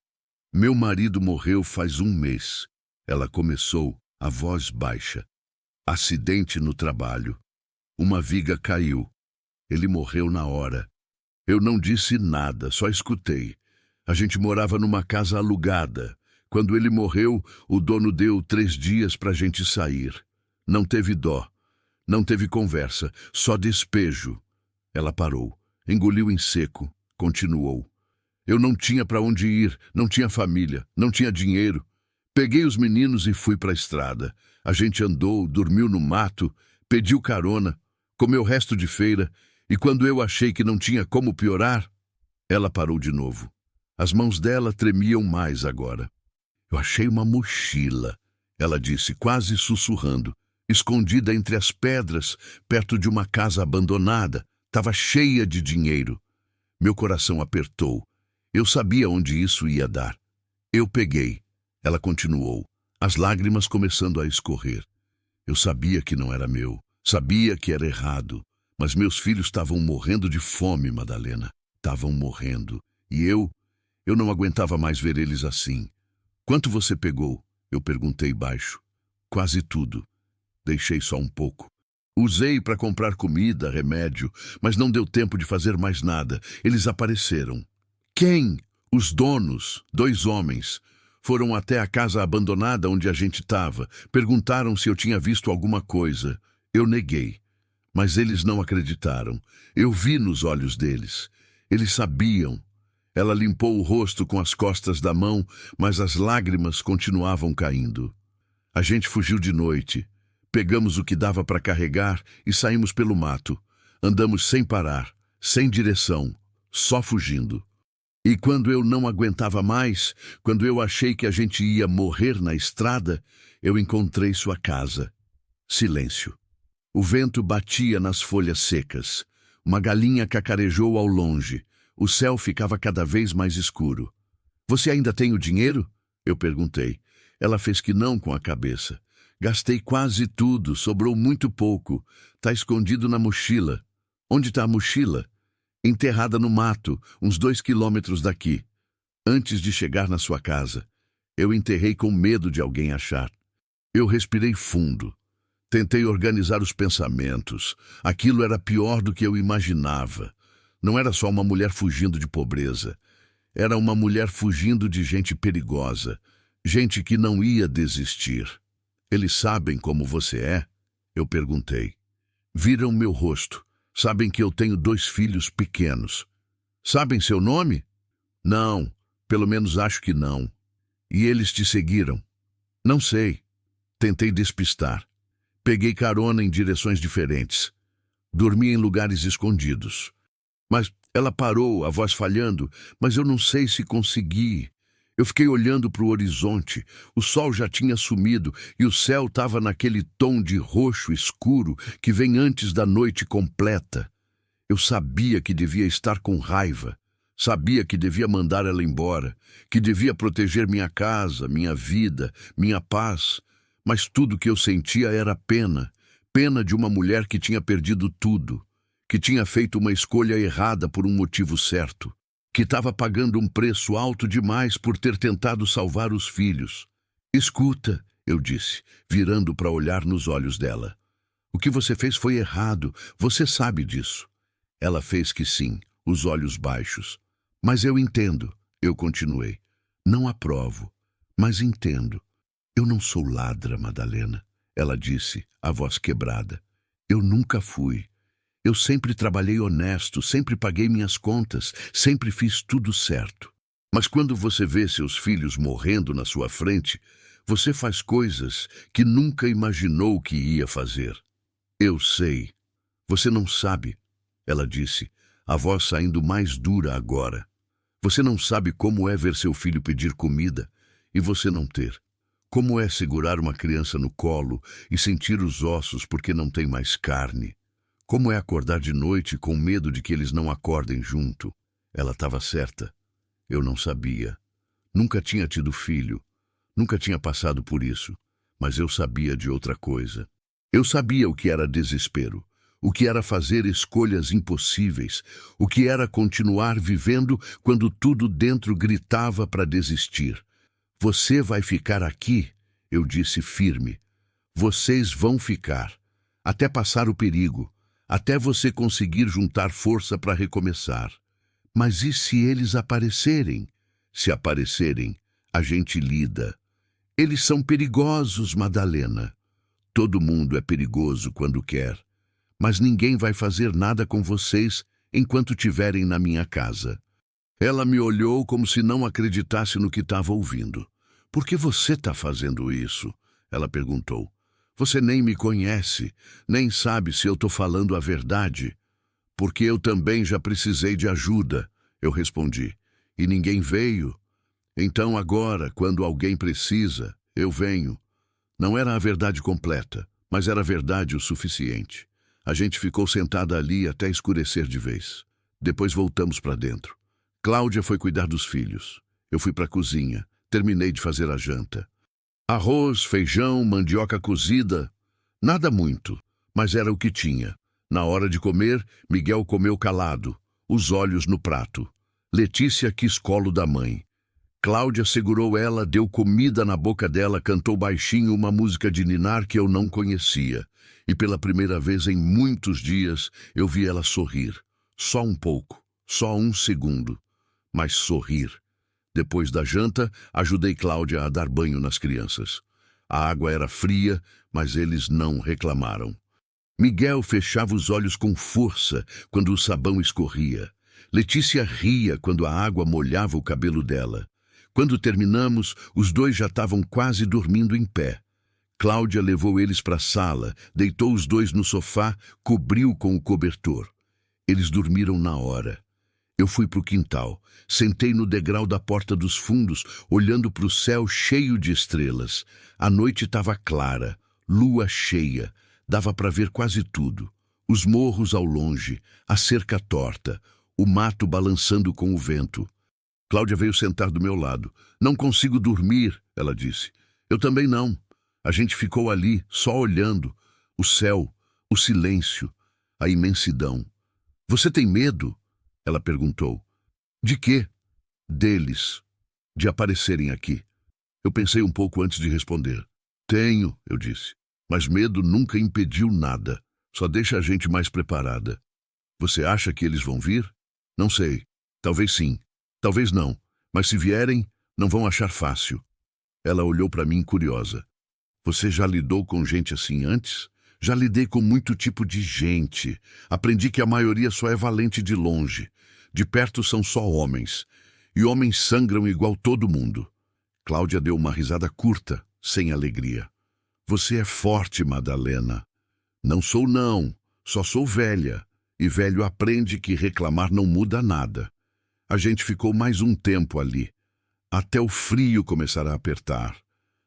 Meu marido morreu faz um mês. Ela começou, a voz baixa. Acidente no trabalho. Uma viga caiu. Ele morreu na hora. Eu não disse nada, só escutei. A gente morava numa casa alugada. Quando ele morreu, o dono deu 3 dias para a gente sair. Não teve dó. Não teve conversa, só despejo. Ela parou. Engoliu em seco, continuou. Eu não tinha para onde ir, não tinha família, não tinha dinheiro. Peguei os meninos e fui para a estrada. A gente andou, dormiu no mato, pediu carona, comeu resto de feira, e quando eu achei que não tinha como piorar, ela parou de novo. As mãos dela tremiam mais agora. Eu achei uma mochila, ela disse, quase sussurrando, escondida entre as pedras, perto de uma casa abandonada. Estava cheia de dinheiro. Meu coração apertou. Eu sabia onde isso ia dar. Eu peguei. Ela continuou, as lágrimas começando a escorrer. Eu sabia que não era meu. Sabia que era errado. Mas meus filhos estavam morrendo de fome, Madalena. Estavam morrendo. E eu não aguentava mais ver eles assim. Quanto você pegou? Eu perguntei baixo. Quase tudo. Deixei só um pouco. Usei para comprar comida, remédio, mas não deu tempo de fazer mais nada. Eles apareceram. Quem? Os donos, 2 homens. Foram até a casa abandonada onde a gente estava. Perguntaram se eu tinha visto alguma coisa. Eu neguei. Mas eles não acreditaram. Eu vi nos olhos deles. Eles sabiam. Ela limpou o rosto com as costas da mão, mas as lágrimas continuavam caindo. A gente fugiu de noite. Pegamos o que dava para carregar e saímos pelo mato. Andamos sem parar, sem direção, só fugindo. E quando eu não aguentava mais, quando eu achei que a gente ia morrer na estrada, eu encontrei sua casa. Silêncio. O vento batia nas folhas secas. Uma galinha cacarejou ao longe. O céu ficava cada vez mais escuro. Você ainda tem o dinheiro? Eu perguntei. Ela fez que não com a cabeça. Gastei quase tudo, sobrou muito pouco. Tá escondido na mochila. Onde está a mochila? Enterrada no mato, uns 2 quilômetros daqui. Antes de chegar na sua casa, eu enterrei com medo de alguém achar. Eu respirei fundo. Tentei organizar os pensamentos. Aquilo era pior do que eu imaginava. Não era só uma mulher fugindo de pobreza. Era uma mulher fugindo de gente perigosa. Gente que não ia desistir. Eles sabem como você é? Eu perguntei. Viram meu rosto. Sabem que eu tenho 2 filhos pequenos. Sabem seu nome? Não, pelo menos acho que não. E eles te seguiram? Não sei. Tentei despistar. Peguei carona em direções diferentes. Dormi em lugares escondidos. Mas ela parou, a voz falhando, mas eu não sei se consegui. Eu fiquei olhando para o horizonte. O sol já tinha sumido e o céu estava naquele tom de roxo escuro que vem antes da noite completa. Eu sabia que devia estar com raiva. Sabia que devia mandar ela embora, que devia proteger minha casa, minha vida, minha paz. Mas tudo que eu sentia era pena. Pena de uma mulher que tinha perdido tudo, que tinha feito uma escolha errada por um motivo certo, que estava pagando um preço alto demais por ter tentado salvar os filhos. Escuta, eu disse, virando para olhar nos olhos dela. O que você fez foi errado, você sabe disso. Ela fez que sim, os olhos baixos. Mas eu entendo, eu continuei. Não aprovo, mas entendo. Eu não sou ladra, Madalena, ela disse, a voz quebrada. Eu nunca fui. Eu sempre trabalhei honesto, sempre paguei minhas contas, sempre fiz tudo certo. Mas quando você vê seus filhos morrendo na sua frente, você faz coisas que nunca imaginou que ia fazer. Eu sei. Você não sabe, ela disse, a voz saindo mais dura agora. Você não sabe como é ver seu filho pedir comida e você não ter. Como é segurar uma criança no colo e sentir os ossos porque não tem mais carne. Como é acordar de noite com medo de que eles não acordem junto. Ela estava certa. Eu não sabia. Nunca tinha tido filho. Nunca tinha passado por isso. Mas eu sabia de outra coisa. Eu sabia o que era desespero. O que era fazer escolhas impossíveis, o que era continuar vivendo quando tudo dentro gritava para desistir. Você vai ficar aqui, eu disse firme. Vocês vão ficar, até passar o perigo, até você conseguir juntar força para recomeçar. Mas e se eles aparecerem? Se aparecerem, a gente lida. Eles são perigosos, Madalena. Todo mundo é perigoso quando quer. Mas ninguém vai fazer nada com vocês enquanto estiverem na minha casa. Ela me olhou como se não acreditasse no que estava ouvindo. Por que você está fazendo isso? Ela perguntou. Você nem me conhece, nem sabe se eu estou falando a verdade. Porque eu também já precisei de ajuda, eu respondi. E ninguém veio. Então agora, quando alguém precisa, eu venho. Não era a verdade completa, mas era verdade o suficiente. A gente ficou sentada ali até escurecer de vez. Depois voltamos para dentro. Cláudia foi cuidar dos filhos. Eu fui para a cozinha. Terminei de fazer a janta. Arroz, feijão, mandioca cozida. Nada muito, mas era o que tinha. Na hora de comer, Miguel comeu calado, os olhos no prato. Letícia quis colo da mãe. Cláudia segurou ela, deu comida na boca dela, cantou baixinho uma música de ninar que eu não conhecia. E pela primeira vez em muitos dias eu vi ela sorrir. Só um pouco, só um segundo, mas sorrir. Depois da janta, ajudei Cláudia a dar banho nas crianças. A água era fria, mas eles não reclamaram. Miguel fechava os olhos com força quando o sabão escorria. Letícia ria quando a água molhava o cabelo dela. Quando terminamos, os dois já estavam quase dormindo em pé. Cláudia levou eles para a sala, deitou os dois no sofá, cobriu com o cobertor. Eles dormiram na hora. Eu fui para o quintal, sentei no degrau da porta dos fundos, olhando para o céu cheio de estrelas. A noite estava clara, lua cheia, dava para ver quase tudo. Os morros ao longe, a cerca torta, o mato balançando com o vento. Cláudia veio sentar do meu lado. Não consigo dormir, ela disse. Eu também não. A gente ficou ali, só olhando. O céu, o silêncio, a imensidão. Você tem medo? Ela perguntou. De quê? Deles. De aparecerem aqui. Eu pensei um pouco antes de responder. Tenho, eu disse. Mas medo nunca impediu nada. Só deixa a gente mais preparada. Você acha que eles vão vir? Não sei. Talvez sim. Talvez não. Mas se vierem, não vão achar fácil. Ela olhou para mim curiosa. Você já lidou com gente assim antes? Já lidei com muito tipo de gente. Aprendi que a maioria só é valente de longe. De perto são só homens. E homens sangram igual todo mundo. Cláudia deu uma risada curta, sem alegria. Você é forte, Madalena. Não sou não, só sou velha. E velho aprende que reclamar não muda nada. A gente ficou mais um tempo ali, até o frio começar a apertar,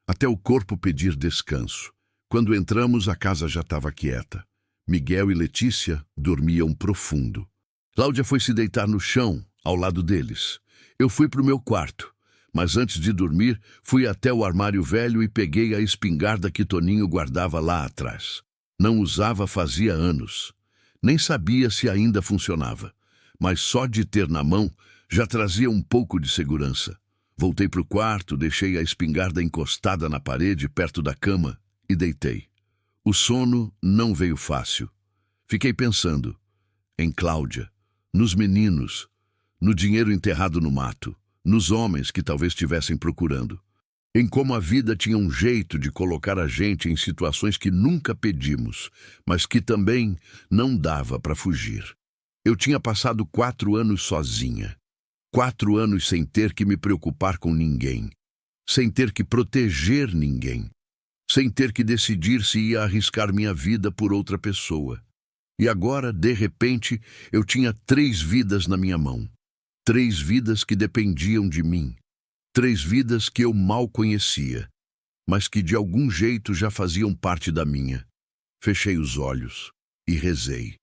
até o corpo pedir descanso. Quando entramos, a casa já estava quieta. Miguel e Letícia dormiam profundo. Cláudia foi se deitar no chão, ao lado deles. Eu fui para o meu quarto, mas antes de dormir, fui até o armário velho e peguei a espingarda que Toninho guardava lá atrás. Não usava fazia anos. Nem sabia se ainda funcionava, mas só de ter na mão já trazia um pouco de segurança. Voltei para o quarto, deixei a espingarda encostada na parede perto da cama e deitei. O sono não veio fácil. Fiquei pensando em Cláudia, nos meninos, no dinheiro enterrado no mato, nos homens que talvez estivessem procurando, em como a vida tinha um jeito de colocar a gente em situações que nunca pedimos, mas que também não dava para fugir. Eu tinha passado 4 anos sozinha. 4 anos sem ter que me preocupar com ninguém, sem ter que proteger ninguém, sem ter que decidir se ia arriscar minha vida por outra pessoa. E agora, de repente, eu tinha 3 vidas na minha mão. 3 vidas que dependiam de mim. 3 vidas que eu mal conhecia, mas que de algum jeito já faziam parte da minha. Fechei os olhos e rezei.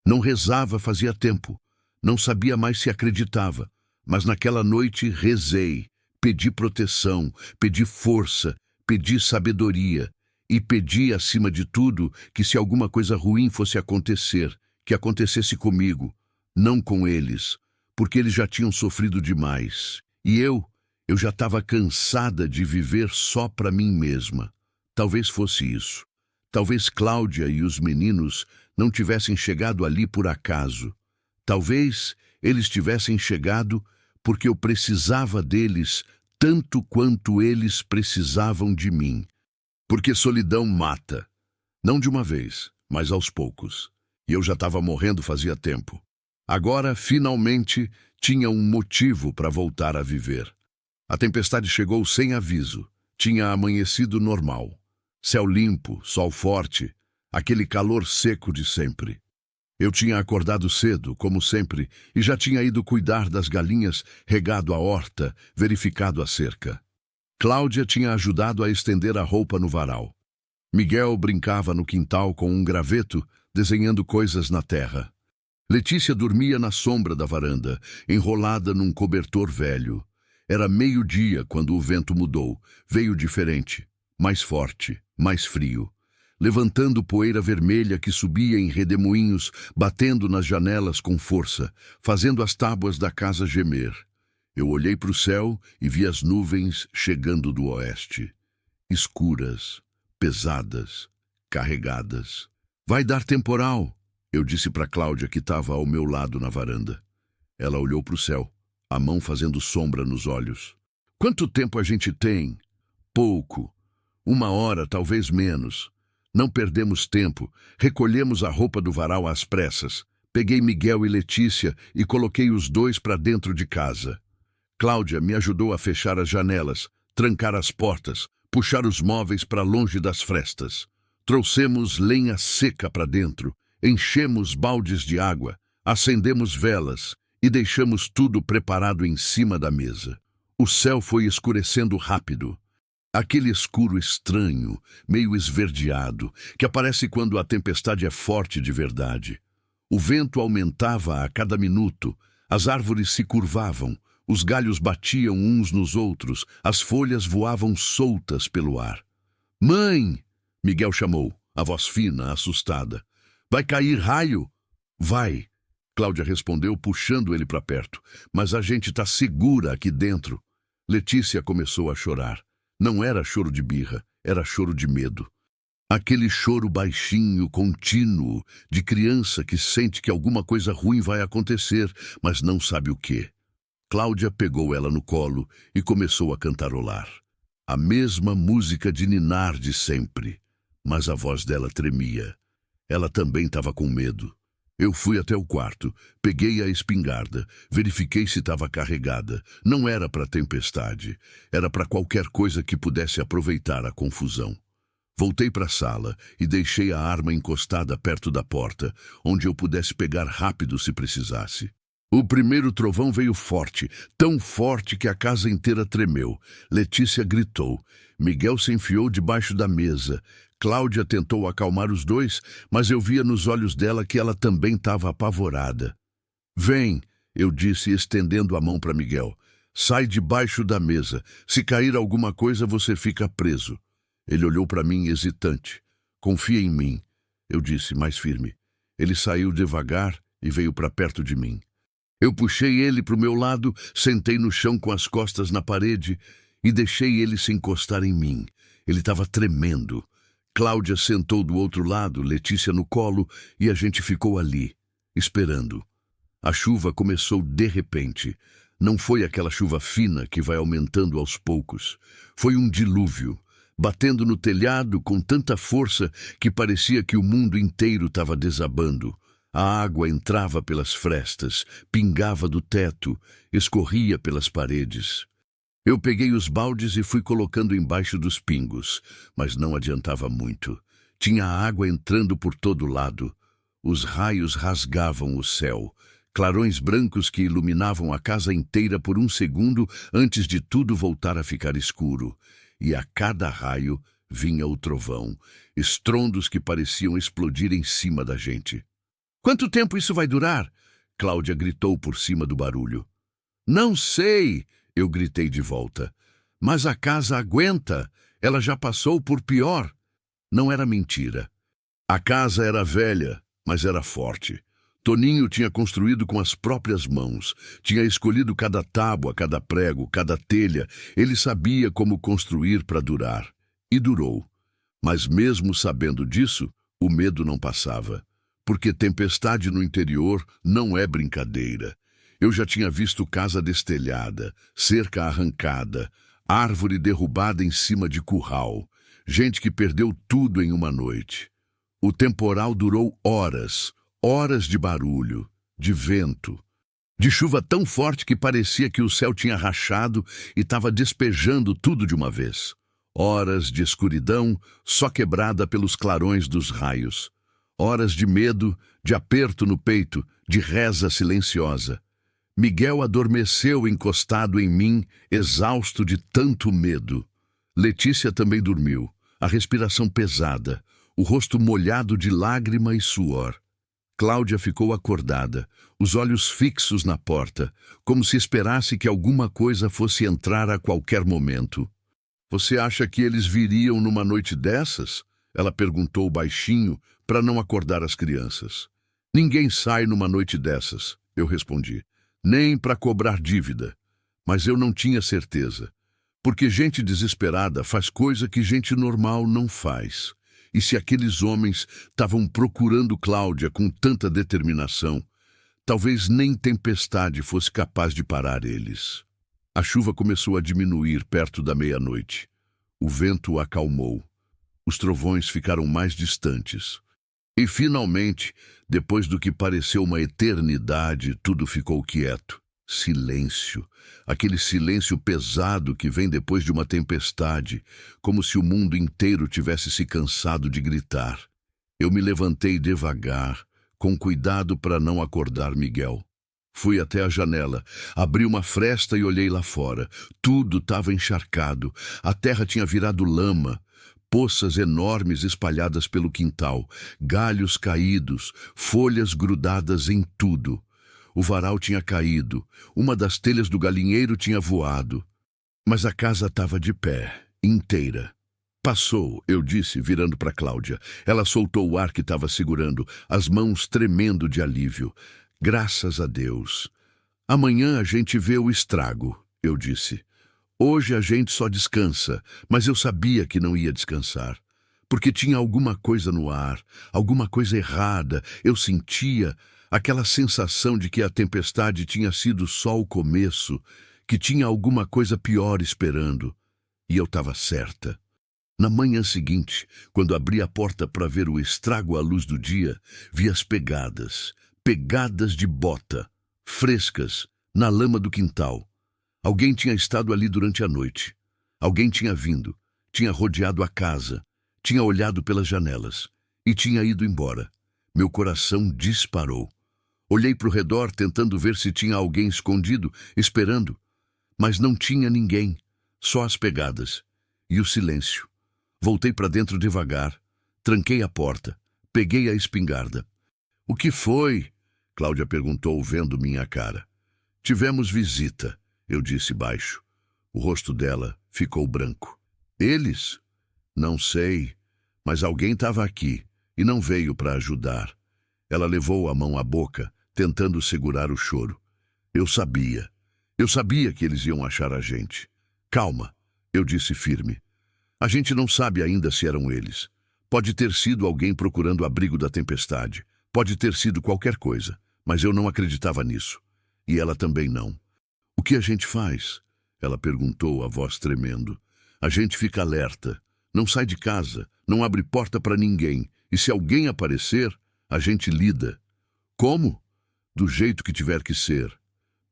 Não rezava fazia tempo, não sabia mais se acreditava, mas naquela noite rezei, pedi proteção, pedi força, pedi sabedoria e pedi, acima de tudo, que se alguma coisa ruim fosse acontecer, que acontecesse comigo, não com eles, porque eles já tinham sofrido demais. E eu já estava cansada de viver só para mim mesma. Talvez fosse isso. Talvez Cláudia e os meninos não tivessem chegado ali por acaso. Talvez eles tivessem chegado porque eu precisava deles tanto quanto eles precisavam de mim. Porque solidão mata. Não de uma vez, mas aos poucos. E eu já estava morrendo fazia tempo. Agora, finalmente, tinha um motivo para voltar a viver. A tempestade chegou sem aviso. Tinha amanhecido normal. Céu limpo, sol forte, aquele calor seco de sempre. Eu tinha acordado cedo, como sempre, e já tinha ido cuidar das galinhas, regado a horta, verificado a cerca. Cláudia tinha ajudado a estender a roupa no varal. Miguel brincava no quintal com um graveto, desenhando coisas na terra. Letícia dormia na sombra da varanda, enrolada num cobertor velho. Era meio-dia quando o vento mudou. Veio diferente, mais forte, mais frio, levantando poeira vermelha que subia em redemoinhos, batendo nas janelas com força, fazendo as tábuas da casa gemer. Eu olhei para o céu e vi as nuvens chegando do oeste, escuras, pesadas, carregadas. Vai dar temporal, eu disse para Cláudia, que estava ao meu lado na varanda. Ela olhou para o céu, a mão fazendo sombra nos olhos. Quanto tempo a gente tem? Pouco. 1 hora, talvez menos. Não perdemos tempo. Recolhemos a roupa do varal às pressas. Peguei Miguel e Letícia e coloquei os 2 para dentro de casa. Cláudia me ajudou a fechar as janelas, trancar as portas, puxar os móveis para longe das frestas. Trouxemos lenha seca para dentro, enchemos baldes de água, acendemos velas e deixamos tudo preparado em cima da mesa. O céu foi escurecendo rápido. Aquele escuro estranho, meio esverdeado, que aparece quando a tempestade é forte de verdade. O vento aumentava a cada minuto, as árvores se curvavam, os galhos batiam uns nos outros, as folhas voavam soltas pelo ar. "Mãe!" Miguel chamou, a voz fina, assustada. "Vai cair raio?" "Vai," Cláudia respondeu, puxando ele para perto. "Mas a gente está segura aqui dentro." Letícia começou a chorar. Não era choro de birra, era choro de medo. Aquele choro baixinho, contínuo, de criança que sente que alguma coisa ruim vai acontecer, mas não sabe o quê. Cláudia pegou ela no colo e começou a cantarolar. A mesma música de ninar de sempre, mas a voz dela tremia. Ela também estava com medo. Eu fui até o quarto, peguei a espingarda, verifiquei se estava carregada. Não era para tempestade, era para qualquer coisa que pudesse aproveitar a confusão. Voltei para a sala e deixei a arma encostada perto da porta, onde eu pudesse pegar rápido se precisasse. O primeiro trovão veio forte, tão forte que a casa inteira tremeu. Letícia gritou. Miguel se enfiou debaixo da mesa. Cláudia tentou acalmar os dois, mas eu via nos olhos dela que ela também estava apavorada. Vem, eu disse, estendendo a mão para Miguel. Sai debaixo da mesa. Se cair alguma coisa, você fica preso. Ele olhou para mim hesitante. Confia em mim, eu disse, mais firme. Ele saiu devagar e veio para perto de mim. Eu puxei ele para o meu lado, sentei no chão com as costas na parede e deixei ele se encostar em mim. Ele estava tremendo. Cláudia sentou do outro lado, Letícia no colo, e a gente ficou ali, esperando. A chuva começou de repente. Não foi aquela chuva fina que vai aumentando aos poucos. Foi um dilúvio, batendo no telhado com tanta força que parecia que o mundo inteiro estava desabando. A água entrava pelas frestas, pingava do teto, escorria pelas paredes. Eu peguei os baldes e fui colocando embaixo dos pingos, mas não adiantava muito. Tinha água entrando por todo lado. Os raios rasgavam o céu, clarões brancos que iluminavam a casa inteira por um segundo antes de tudo voltar a ficar escuro. E a cada raio vinha o trovão, estrondos que pareciam explodir em cima da gente. Quanto tempo isso vai durar? Cláudia gritou por cima do barulho. Não sei, eu gritei de volta. Mas a casa aguenta. Ela já passou por pior. Não era mentira. A casa era velha, mas era forte. Toninho tinha construído com as próprias mãos. Tinha escolhido cada tábua, cada prego, cada telha. Ele sabia como construir para durar. E durou. Mas mesmo sabendo disso, o medo não passava. Porque tempestade no interior não é brincadeira. Eu já tinha visto casa destelhada, cerca arrancada, árvore derrubada em cima de curral, gente que perdeu tudo em uma noite. O temporal durou horas, horas de barulho, de vento, de chuva tão forte que parecia que o céu tinha rachado e estava despejando tudo de uma vez. Horas de escuridão, só quebrada pelos clarões dos raios. Horas de medo, de aperto no peito, de reza silenciosa. Miguel adormeceu encostado em mim, exausto de tanto medo. Letícia também dormiu, a respiração pesada, o rosto molhado de lágrima e suor. Cláudia ficou acordada, os olhos fixos na porta, como se esperasse que alguma coisa fosse entrar a qualquer momento. Você acha que eles viriam numa noite dessas? Ela perguntou baixinho, para não acordar as crianças. Ninguém sai numa noite dessas, eu respondi. Nem para cobrar dívida. Mas eu não tinha certeza. Porque gente desesperada faz coisa que gente normal não faz. E se aqueles homens estavam procurando Cláudia com tanta determinação, talvez nem tempestade fosse capaz de parar eles. A chuva começou a diminuir perto da meia-noite. O vento acalmou. Os trovões ficaram mais distantes. E, finalmente, depois do que pareceu uma eternidade, tudo ficou quieto. Silêncio. Aquele silêncio pesado que vem depois de uma tempestade, como se o mundo inteiro tivesse se cansado de gritar. Eu me levantei devagar, com cuidado para não acordar Miguel. Fui até a janela, abri uma fresta e olhei lá fora. Tudo estava encharcado, a terra tinha virado lama. Poças enormes espalhadas pelo quintal, galhos caídos, folhas grudadas em tudo. O varal tinha caído, uma das telhas do galinheiro tinha voado. Mas a casa estava de pé, inteira. Passou, eu disse, virando para Cláudia. Ela soltou o ar que estava segurando, as mãos tremendo de alívio. Graças a Deus. Amanhã a gente vê o estrago, eu disse. Hoje a gente só descansa, mas eu sabia que não ia descansar. Porque tinha alguma coisa no ar, alguma coisa errada. Eu sentia aquela sensação de que a tempestade tinha sido só o começo, que tinha alguma coisa pior esperando. E eu estava certa. Na manhã seguinte, quando abri a porta para ver o estrago à luz do dia, vi as pegadas, pegadas de bota, frescas, na lama do quintal. Alguém tinha estado ali durante a noite. Alguém tinha vindo, tinha rodeado a casa, tinha olhado pelas janelas e tinha ido embora. Meu coração disparou. Olhei para o redor tentando ver se tinha alguém escondido, esperando, mas não tinha ninguém, só as pegadas e o silêncio. Voltei para dentro devagar, tranquei a porta, peguei a espingarda. "O que foi?" Cláudia perguntou, vendo minha cara. "Tivemos visita", eu disse baixo. O rosto dela ficou branco. "Eles? Não sei, mas alguém estava aqui e não veio para ajudar." Ela levou a mão à boca, tentando segurar o choro. Eu sabia que eles iam achar a gente. "Calma", eu disse firme. "A gente não sabe ainda se eram eles. Pode ter sido alguém procurando abrigo da tempestade. Pode ter sido qualquer coisa, mas eu não acreditava nisso. E ela também não." "O que a gente faz?" ela perguntou, a voz tremendo. "A gente fica alerta. Não sai de casa, não abre porta para ninguém. E se alguém aparecer, a gente lida." "Como?" "Do jeito que tiver que ser."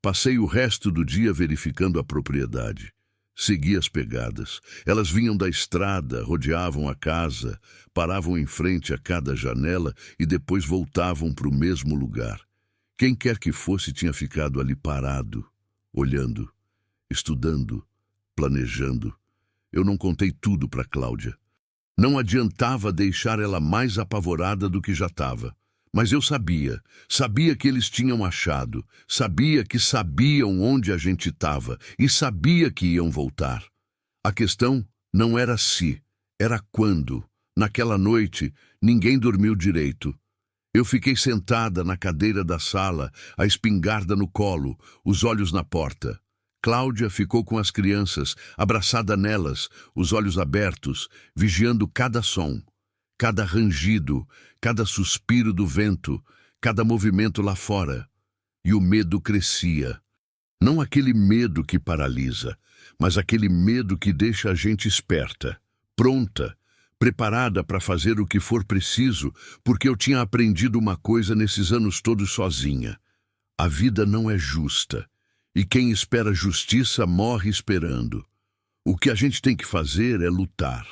Passei o resto do dia verificando a propriedade. Segui as pegadas. Elas vinham da estrada, rodeavam a casa, paravam em frente a cada janela e depois voltavam para o mesmo lugar. Quem quer que fosse tinha ficado ali parado, olhando, estudando, planejando. Eu não contei tudo para Cláudia. Não adiantava deixar ela mais apavorada do que já estava. Mas eu sabia que eles tinham achado, sabia que sabiam onde a gente estava e sabia que iam voltar. A questão não era se, era quando. Naquela noite, ninguém dormiu direito. Eu fiquei sentada na cadeira da sala, a espingarda no colo, os olhos na porta. Cláudia ficou com as crianças, abraçada nelas, os olhos abertos, vigiando cada som. Cada rangido, cada suspiro do vento, cada movimento lá fora. E o medo crescia. Não aquele medo que paralisa, mas aquele medo que deixa a gente esperta, pronta, preparada para fazer o que for preciso, porque eu tinha aprendido uma coisa nesses anos todos sozinha. A vida não é justa, e quem espera justiça morre esperando. O que a gente tem que fazer é lutar.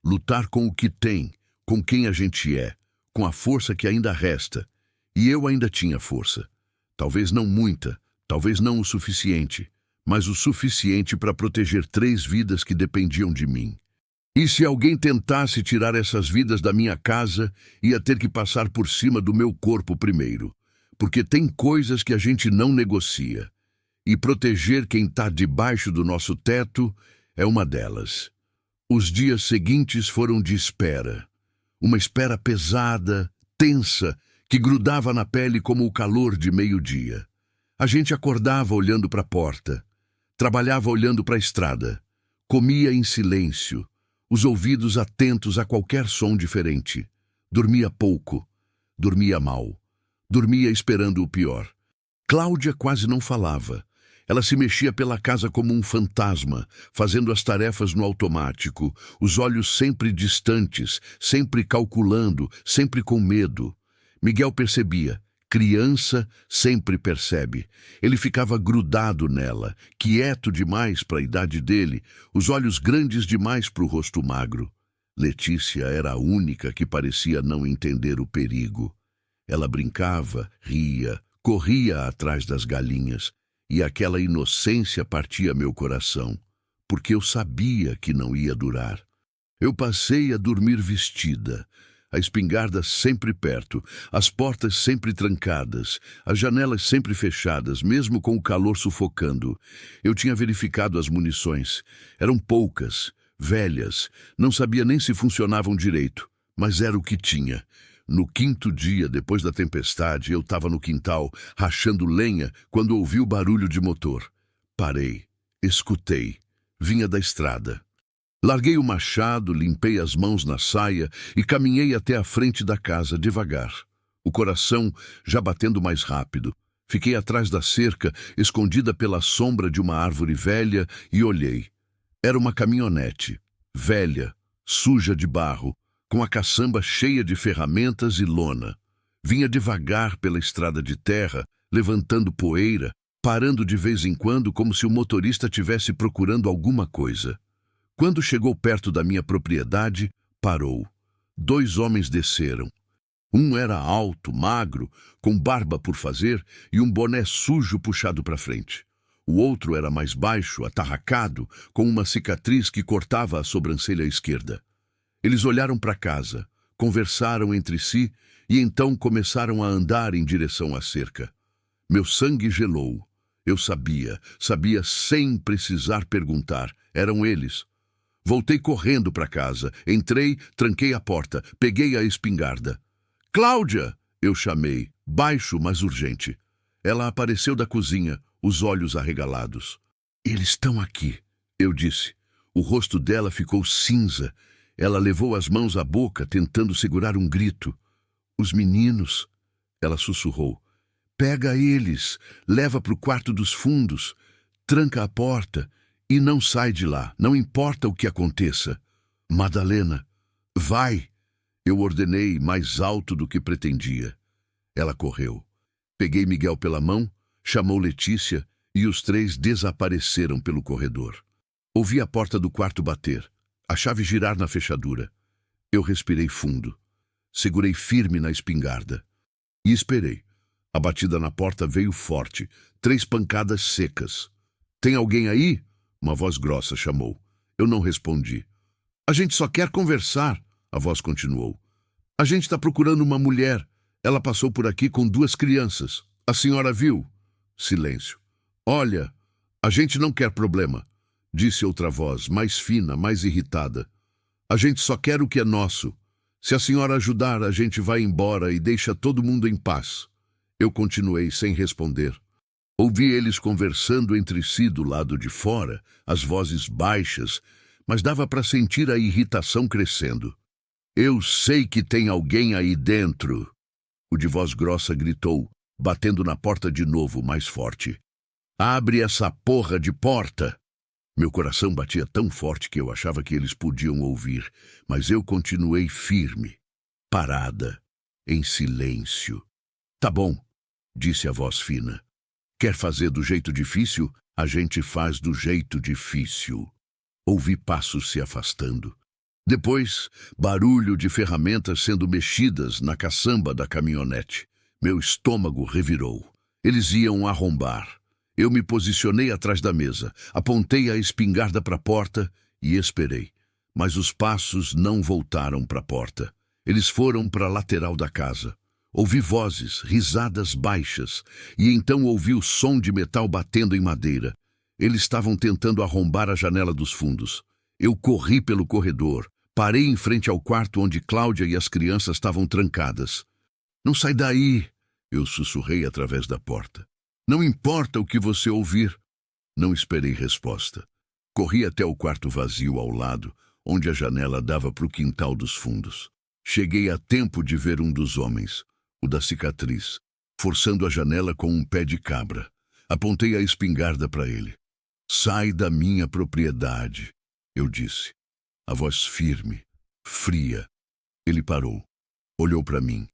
Lutar com o que tem, com quem a gente é, com a força que ainda resta. E eu ainda tinha força. Talvez não muita, talvez não o suficiente, mas o suficiente para proteger 3 vidas que dependiam de mim. E se alguém tentasse tirar essas vidas da minha casa, ia ter que passar por cima do meu corpo primeiro. Porque tem coisas que a gente não negocia. E proteger quem está debaixo do nosso teto é uma delas. Os dias seguintes foram de espera. Uma espera pesada, tensa, que grudava na pele como o calor de meio-dia. A gente acordava olhando para a porta, trabalhava olhando para a estrada, comia em silêncio, os ouvidos atentos a qualquer som diferente. Dormia pouco, dormia mal, dormia esperando o pior. Cláudia quase não falava. Ela se mexia pela casa como um fantasma, fazendo as tarefas no automático, os olhos sempre distantes, sempre calculando, sempre com medo. Miguel percebia. Criança sempre percebe. Ele ficava grudado nela, quieto demais para a idade dele, os olhos grandes demais para o rosto magro. Letícia era a única que parecia não entender o perigo. Ela brincava, ria, corria atrás das galinhas, e aquela inocência partia meu coração, porque eu sabia que não ia durar. Eu passei a dormir vestida, a espingarda sempre perto, as portas sempre trancadas, as janelas sempre fechadas, mesmo com o calor sufocando. Eu tinha verificado as munições. Eram poucas, velhas, não sabia nem se funcionavam direito, mas era o que tinha. No 5º dia, depois da tempestade, eu estava no quintal, rachando lenha, quando ouvi o barulho de motor. Parei, escutei. Vinha da estrada. Larguei o machado, limpei as mãos na saia e caminhei até a frente da casa, devagar. O coração já batendo mais rápido. Fiquei atrás da cerca, escondida pela sombra de uma árvore velha, e olhei. Era uma caminhonete, velha, suja de barro, com a caçamba cheia de ferramentas e lona. Vinha devagar pela estrada de terra, levantando poeira, parando de vez em quando como se o motorista tivesse procurando alguma coisa. Quando chegou perto da minha propriedade, parou. 2 homens desceram. Um era alto, magro, com barba por fazer e um boné sujo puxado para frente. O outro era mais baixo, atarracado, com uma cicatriz que cortava a sobrancelha esquerda. Eles olharam para casa, conversaram entre si e então começaram a andar em direção à cerca. Meu sangue gelou. Eu sabia sem precisar perguntar. Eram eles. Voltei correndo para casa, entrei, tranquei a porta, peguei a espingarda. Cláudia! Eu chamei, baixo, mas urgente. Ela apareceu da cozinha, os olhos arregalados. Eles estão aqui, eu disse. O rosto dela ficou cinza. Ela levou as mãos à boca, tentando segurar um grito. Os meninos, ela sussurrou. Pega eles, leva para o quarto dos fundos, tranca a porta e não sai de lá, não importa o que aconteça. Madalena, vai! Eu ordenei mais alto do que pretendia. Ela correu. Peguei Miguel pela mão, chamou Letícia e os 3 desapareceram pelo corredor. Ouvi a porta do quarto bater, a chave girar na fechadura. Eu respirei fundo. Segurei firme na espingarda. E esperei. A batida na porta veio forte, 3 pancadas secas. Tem alguém aí? Uma voz grossa chamou. Eu não respondi. A gente só quer conversar, a voz continuou. A gente está procurando uma mulher. Ela passou por aqui com 2 crianças. A senhora viu? Silêncio. Olha, a gente não quer problema, disse outra voz, mais fina, mais irritada. A gente só quer o que é nosso. Se a senhora ajudar, a gente vai embora e deixa todo mundo em paz. Eu continuei sem responder. Ouvi eles conversando entre si do lado de fora, as vozes baixas, mas dava para sentir a irritação crescendo. Eu sei que tem alguém aí dentro. O de voz grossa gritou, batendo na porta de novo, mais forte. Abre essa porra de porta! Meu coração batia tão forte que eu achava que eles podiam ouvir, mas eu continuei firme, parada, em silêncio. Tá bom, disse a voz fina. Quer fazer do jeito difícil? A gente faz do jeito difícil. Ouvi passos se afastando. Depois, barulho de ferramentas sendo mexidas na caçamba da caminhonete. Meu estômago revirou. Eles iam arrombar. Eu me posicionei atrás da mesa, apontei a espingarda para a porta e esperei. Mas os passos não voltaram para a porta. Eles foram para a lateral da casa. Ouvi vozes, risadas baixas, e então ouvi o som de metal batendo em madeira. Eles estavam tentando arrombar a janela dos fundos. Eu corri pelo corredor, parei em frente ao quarto onde Cláudia e as crianças estavam trancadas. Não sai daí, eu sussurrei através da porta. Não importa o que você ouvir. Não esperei resposta. Corri até o quarto vazio ao lado, onde a janela dava para o quintal dos fundos. Cheguei a tempo de ver um dos homens, o da cicatriz, forçando a janela com um pé de cabra. Apontei a espingarda para ele. Sai da minha propriedade, eu disse. A voz firme, fria. Ele parou, olhou para mim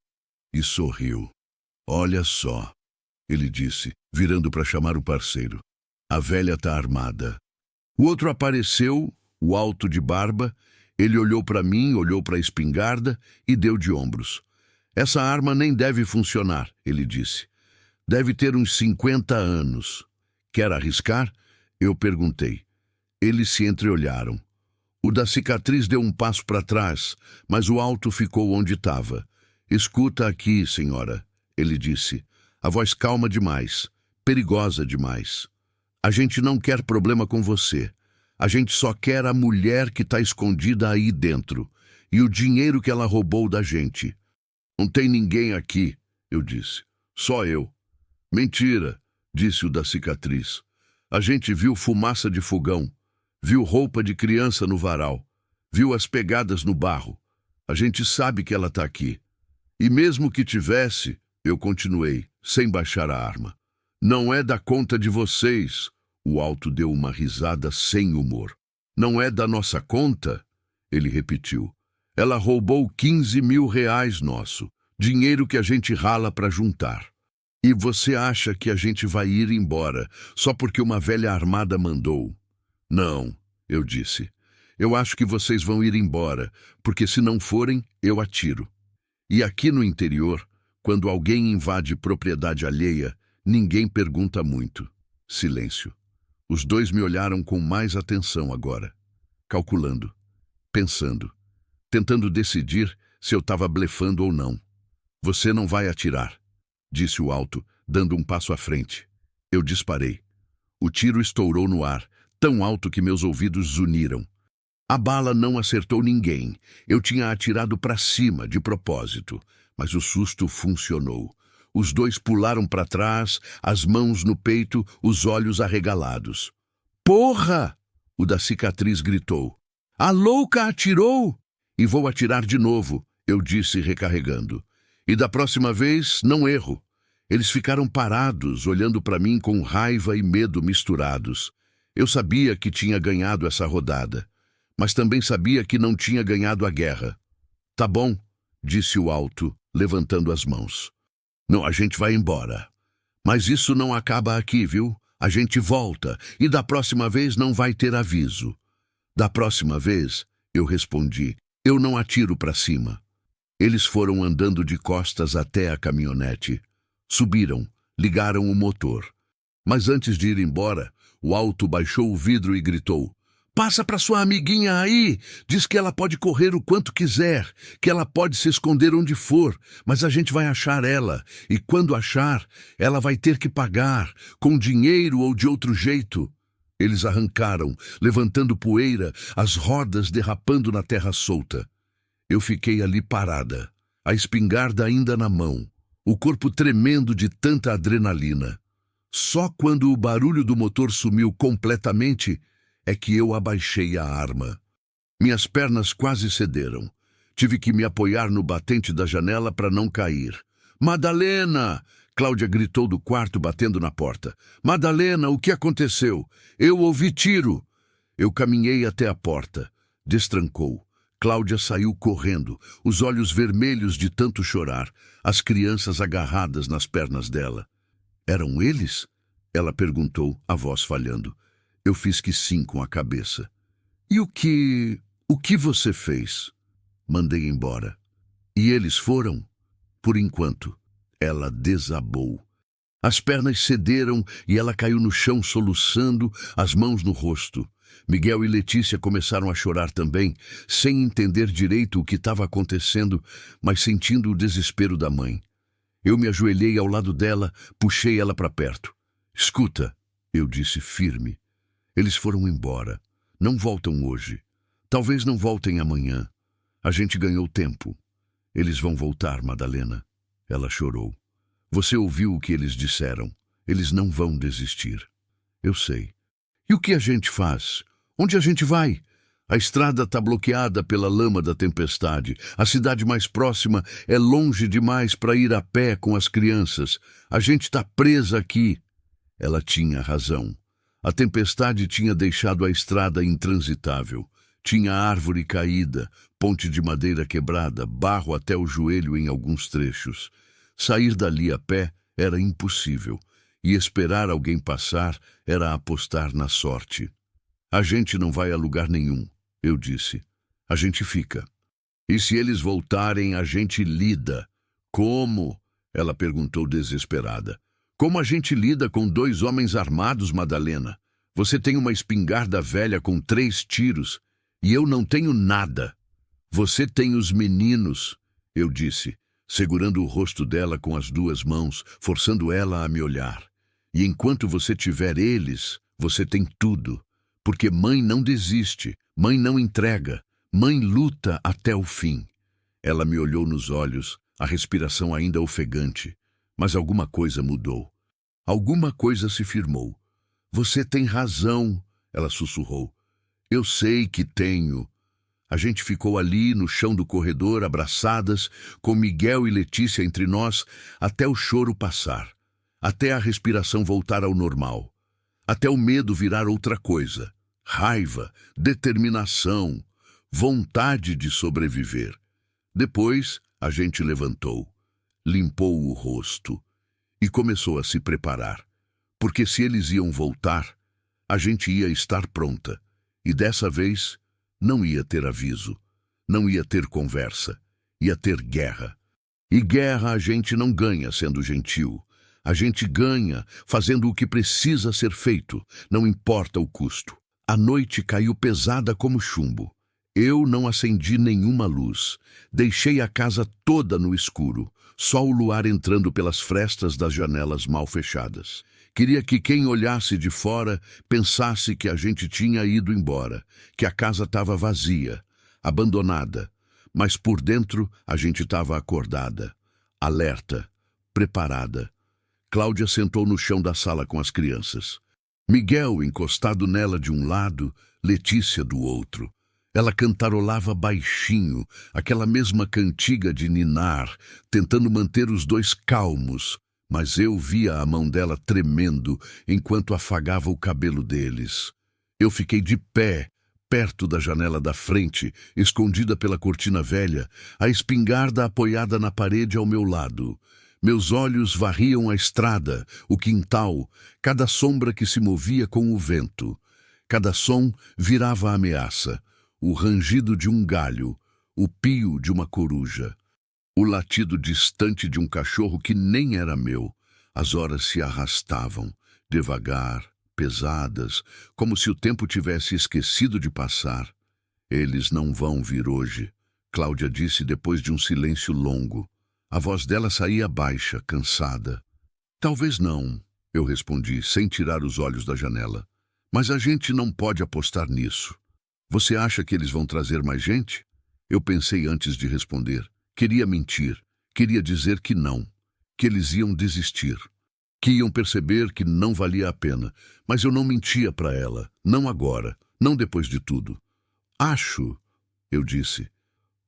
e sorriu. Olha só, ele disse, virando para chamar o parceiro. A velha está armada. O outro apareceu, o alto de barba. Ele olhou para mim, olhou para a espingarda e deu de ombros. Essa arma nem deve funcionar, ele disse. Deve ter uns 50 anos. Quer arriscar? Eu perguntei. Eles se entreolharam. O da cicatriz deu um passo para trás, mas o alto ficou onde estava. Escuta aqui, senhora, ele disse. A voz calma demais, perigosa demais. A gente não quer problema com você. A gente só quer a mulher que está escondida aí dentro e o dinheiro que ela roubou da gente. Não tem ninguém aqui, eu disse. Só eu. Mentira, disse o da cicatriz. A gente viu fumaça de fogão, viu roupa de criança no varal, viu as pegadas no barro. A gente sabe que ela está aqui. E mesmo que tivesse, eu continuei, sem baixar a arma. Não é da conta de vocês. O alto deu uma risada sem humor. Não é da nossa conta? Ele repetiu. Ela roubou 15 mil reais nosso, dinheiro que a gente rala para juntar. E você acha que a gente vai ir embora só porque uma velha armada mandou? Não, eu disse. Eu acho que vocês vão ir embora, porque se não forem, eu atiro. E aqui no interior, quando alguém invade propriedade alheia, ninguém pergunta muito. Silêncio. Os dois me olharam com mais atenção agora, calculando, pensando, tentando decidir se eu estava blefando ou não. Você não vai atirar, disse o alto, dando um passo à frente. Eu disparei. O tiro estourou no ar, tão alto que meus ouvidos zuniram. A bala não acertou ninguém. Eu tinha atirado para cima, de propósito, mas o susto funcionou. Os dois pularam para trás, as mãos no peito, os olhos arregalados. Porra! O da cicatriz gritou. A louca atirou! E vou atirar de novo, eu disse recarregando. E da próxima vez, não erro. Eles ficaram parados, olhando para mim com raiva e medo misturados. Eu sabia que tinha ganhado essa rodada, mas também sabia que não tinha ganhado a guerra. Tá bom, disse o alto, levantando as mãos. Não, a gente vai embora. Mas isso não acaba aqui, viu? A gente volta, e da próxima vez não vai ter aviso. Da próxima vez, eu respondi, eu não atiro para cima. Eles foram andando de costas até a caminhonete. Subiram, ligaram o motor. Mas antes de ir embora, o alto baixou o vidro e gritou. Passa para sua amiguinha aí, diz que ela pode correr o quanto quiser, que ela pode se esconder onde for, mas a gente vai achar ela, e quando achar, ela vai ter que pagar, com dinheiro ou de outro jeito. Eles arrancaram, levantando poeira, as rodas derrapando na terra solta. Eu fiquei ali parada, a espingarda ainda na mão, o corpo tremendo de tanta adrenalina. Só quando o barulho do motor sumiu completamente é que eu abaixei a arma. Minhas pernas quase cederam. Tive que me apoiar no batente da janela para não cair. Madalena! Cláudia gritou do quarto, batendo na porta. Madalena, o que aconteceu? Eu ouvi tiro. Eu caminhei até a porta. Destrancou. Cláudia saiu correndo, os olhos vermelhos de tanto chorar, as crianças agarradas nas pernas dela. Eram eles? Ela perguntou, a voz falhando. Eu fiz que sim com a cabeça. E o que você fez? Mandei embora. E eles foram? Por enquanto. Ela desabou. As pernas cederam e ela caiu no chão soluçando, as mãos no rosto. Miguel e Letícia começaram a chorar também, sem entender direito o que estava acontecendo, mas sentindo o desespero da mãe. Eu me ajoelhei ao lado dela, puxei ela para perto. Escuta, eu disse firme. Eles foram embora. Não voltam hoje. Talvez não voltem amanhã. A gente ganhou tempo. Eles vão voltar, Madalena. Ela chorou. Você ouviu o que eles disseram. Eles não vão desistir. Eu sei. E o que a gente faz? Onde a gente vai? A estrada está bloqueada pela lama da tempestade. A cidade mais próxima é longe demais para ir a pé com as crianças. A gente está presa aqui. Ela tinha razão. A tempestade tinha deixado a estrada intransitável. Tinha árvore caída, ponte de madeira quebrada, barro até o joelho em alguns trechos. Sair dali a pé era impossível, e esperar alguém passar era apostar na sorte. A gente não vai a lugar nenhum, eu disse. A gente fica. E se eles voltarem, a gente lida. Como? Ela perguntou desesperada. Como a gente lida com 2 homens armados, Madalena? Você tem uma espingarda velha com 3 tiros, e eu não tenho nada. Você tem os meninos, eu disse, segurando o rosto dela com as 2 mãos, forçando ela a me olhar. E enquanto você tiver eles, você tem tudo. Porque mãe não desiste, mãe não entrega, mãe luta até o fim. Ela me olhou nos olhos, a respiração ainda ofegante. Mas alguma coisa mudou. Alguma coisa se firmou. Você tem razão, ela sussurrou. Eu sei que tenho. A gente ficou ali no chão do corredor, abraçadas, com Miguel e Letícia entre nós, até o choro passar, até a respiração voltar ao normal, até o medo virar outra coisa, raiva, determinação, vontade de sobreviver. Depois, a gente levantou, limpou o rosto e começou a se preparar, porque se eles iam voltar, a gente ia estar pronta, e dessa vez não ia ter aviso, não ia ter conversa, ia ter guerra. E guerra a gente não ganha sendo gentil. A gente ganha fazendo o que precisa ser feito, não importa o custo. A noite caiu pesada como chumbo. Eu não acendi nenhuma luz. Deixei a casa toda no escuro, só o luar entrando pelas frestas das janelas mal fechadas. Queria que quem olhasse de fora pensasse que a gente tinha ido embora, que a casa estava vazia, abandonada. Mas por dentro a gente estava acordada, alerta, preparada. Cláudia sentou no chão da sala com as crianças. Miguel encostado nela de um lado, Letícia do outro. Ela cantarolava baixinho, aquela mesma cantiga de ninar, tentando manter os dois calmos, mas eu via a mão dela tremendo enquanto afagava o cabelo deles. Eu fiquei de pé, perto da janela da frente, escondida pela cortina velha, a espingarda apoiada na parede ao meu lado. Meus olhos varriam a estrada, o quintal, cada sombra que se movia com o vento. Cada som virava ameaça, o rangido de um galho, o pio de uma coruja, o latido distante de um cachorro que nem era meu. As horas se arrastavam, devagar, pesadas, como se o tempo tivesse esquecido de passar. Eles não vão vir hoje, Cláudia disse depois de um silêncio longo. A voz dela saía baixa, cansada. Talvez não, eu respondi, sem tirar os olhos da janela. Mas a gente não pode apostar nisso. Você acha que eles vão trazer mais gente? Eu pensei antes de responder. Queria mentir, queria dizer que não, que eles iam desistir, que iam perceber que não valia a pena. Mas eu não mentia para ela, não agora, não depois de tudo. Acho, eu disse.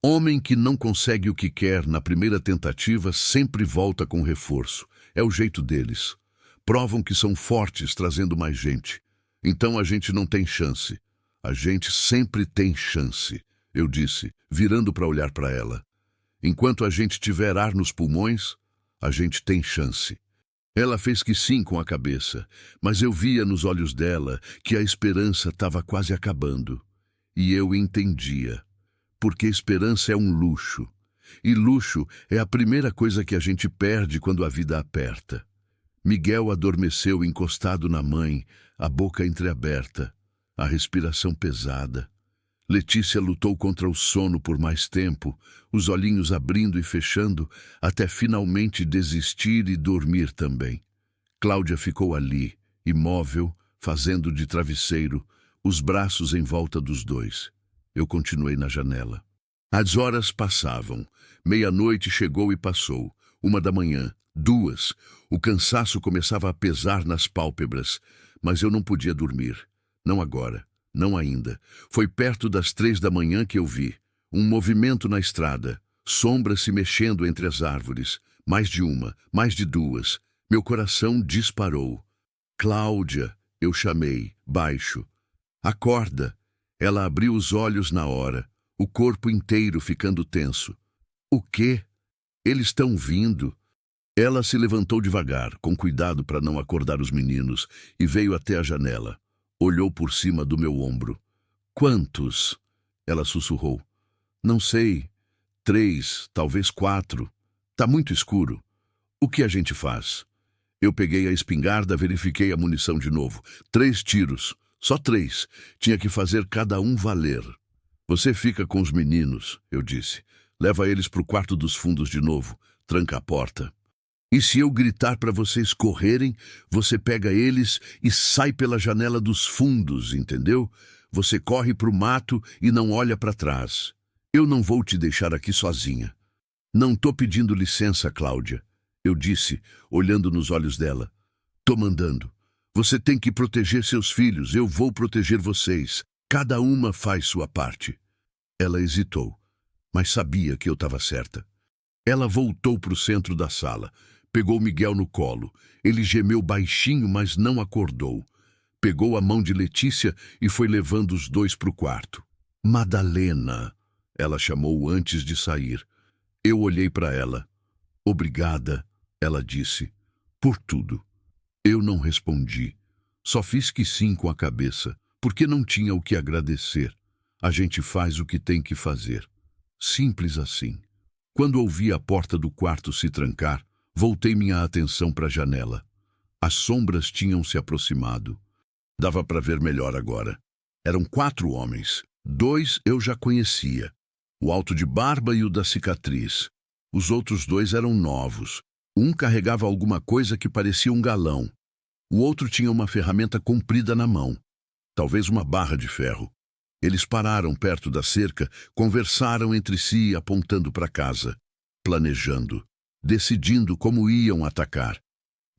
Homem que não consegue o que quer na primeira tentativa sempre volta com reforço. É o jeito deles. Provam que são fortes trazendo mais gente. Então a gente não tem chance. A gente sempre tem chance, eu disse, virando para olhar para ela. Enquanto a gente tiver ar nos pulmões, a gente tem chance. Ela fez que sim com a cabeça, mas eu via nos olhos dela que a esperança estava quase acabando. E eu entendia. Porque esperança é um luxo. E luxo é a primeira coisa que a gente perde quando a vida aperta. Miguel adormeceu encostado na mãe, a boca entreaberta, a respiração pesada. Letícia lutou contra o sono por mais tempo, os olhinhos abrindo e fechando, até finalmente desistir e dormir também. Cláudia ficou ali, imóvel, fazendo de travesseiro, os braços em volta dos dois. Eu continuei na janela. As horas passavam. Meia-noite chegou e passou. 1 da manhã, 2. O cansaço começava a pesar nas pálpebras, mas eu não podia dormir. Não agora, não ainda. Foi perto das 3 da manhã que eu vi. Um movimento na estrada, sombras se mexendo entre as árvores. Mais de uma, mais de duas. Meu coração disparou. Cláudia, eu chamei, baixo. Acorda. Ela abriu os olhos na hora, o corpo inteiro ficando tenso. O quê? Eles estão vindo. Ela se levantou devagar, com cuidado para não acordar os meninos, e veio até a janela. Olhou por cima do meu ombro. Quantos? Ela sussurrou. Não sei. 3, talvez 4. Tá muito escuro. O que a gente faz? Eu peguei a espingarda, verifiquei a munição de novo. 3 tiros. Só 3. Tinha que fazer cada um valer. Você fica com os meninos, eu disse. Leva eles para o quarto dos fundos de novo. Tranca a porta. E se eu gritar para vocês correrem, você pega eles e sai pela janela dos fundos, entendeu? Você corre para o mato e não olha para trás. Eu não vou te deixar aqui sozinha. Não tô pedindo licença, Cláudia, eu disse, olhando nos olhos dela. Tô mandando. Você tem que proteger seus filhos, eu vou proteger vocês. Cada uma faz sua parte. Ela hesitou, mas sabia que eu estava certa. Ela voltou para o centro da sala, pegou Miguel no colo. Ele gemeu baixinho, mas não acordou. Pegou a mão de Letícia e foi levando os dois para o quarto. Madalena, ela chamou antes de sair. Eu olhei para ela. Obrigada, ela disse, por tudo. Eu não respondi. Só fiz que sim com a cabeça, porque não tinha o que agradecer. A gente faz o que tem que fazer. Simples assim. Quando ouvi a porta do quarto se trancar, voltei minha atenção para a janela. As sombras tinham se aproximado. Dava para ver melhor agora. Eram 4 homens. 2 eu já conhecia. O alto de barba e o da cicatriz. Os outros 2 eram novos. Um carregava alguma coisa que parecia um galão. O outro tinha uma ferramenta comprida na mão. Talvez uma barra de ferro. Eles pararam perto da cerca, conversaram entre si apontando para casa. Planejando. Decidindo como iam atacar.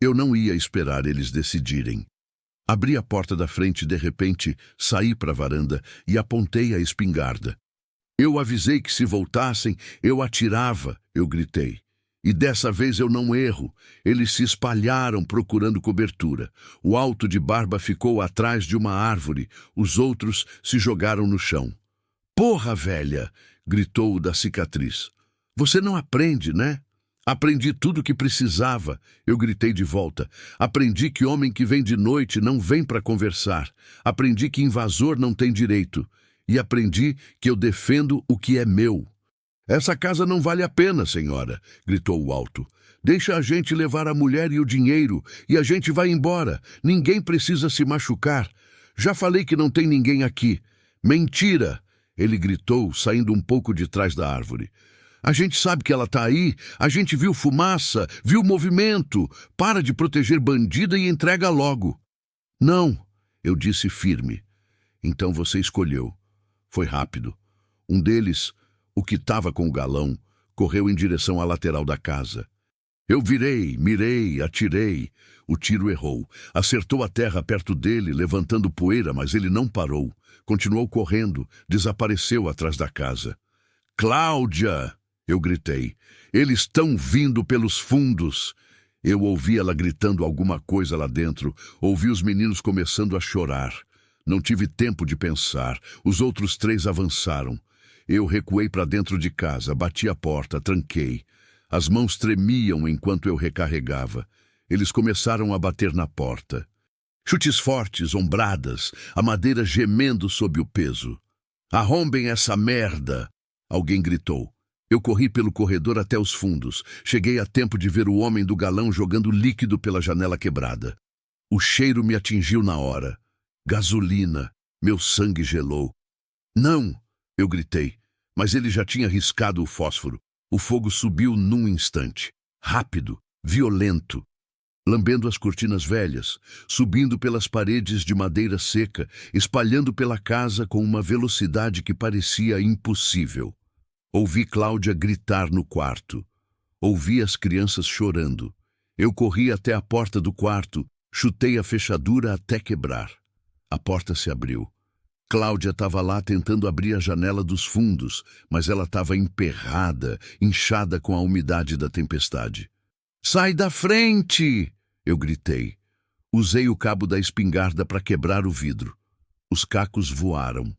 Eu não ia esperar eles decidirem. Abri a porta da frente e, de repente, saí para a varanda e apontei a espingarda. Eu avisei que se voltassem, eu atirava, eu gritei. E dessa vez eu não erro. Eles se espalharam procurando cobertura. O alto de barba ficou atrás de uma árvore. Os outros se jogaram no chão. Porra, velha! Gritou o da cicatriz. Você não aprende, né? Aprendi tudo o que precisava, eu gritei de volta. Aprendi que homem que vem de noite não vem para conversar. Aprendi que invasor não tem direito. E aprendi que eu defendo o que é meu. Essa casa não vale a pena, senhora, gritou o alto. Deixa a gente levar a mulher e o dinheiro, e a gente vai embora. Ninguém precisa se machucar. Já falei que não tem ninguém aqui. Mentira! Ele gritou, saindo um pouco de trás da árvore. A gente sabe que ela tá aí, a gente viu fumaça, viu movimento. Para de proteger bandida e entrega logo. Não, eu disse firme. Então você escolheu. Foi rápido. Um deles, o que estava com o galão, correu em direção à lateral da casa. Eu virei, mirei, atirei. O tiro errou. Acertou a terra perto dele, levantando poeira, mas ele não parou. Continuou correndo, desapareceu atrás da casa. Cláudia! Eu gritei. Eles estão vindo pelos fundos. Eu ouvi ela gritando alguma coisa lá dentro. Ouvi os meninos começando a chorar. Não tive tempo de pensar. Os outros 3 avançaram. Eu recuei para dentro de casa, bati a porta, tranquei. As mãos tremiam enquanto eu recarregava. Eles começaram a bater na porta. Chutes fortes, ombradas, a madeira gemendo sob o peso. Arrombem essa merda! Alguém gritou. Eu corri pelo corredor até os fundos. Cheguei a tempo de ver o homem do galão jogando líquido pela janela quebrada. O cheiro me atingiu na hora. Gasolina. Meu sangue gelou. Não! Eu gritei. Mas ele já tinha riscado o fósforo. O fogo subiu num instante. Rápido. Violento. Lambendo as cortinas velhas. Subindo pelas paredes de madeira seca. Espalhando pela casa com uma velocidade que parecia impossível. Ouvi Cláudia gritar no quarto. Ouvi as crianças chorando. Eu corri até a porta do quarto, chutei a fechadura até quebrar. A porta se abriu. Cláudia estava lá tentando abrir a janela dos fundos, mas ela estava emperrada, inchada com a umidade da tempestade. Sai da frente! Eu gritei. Usei o cabo da espingarda para quebrar o vidro. Os cacos voaram.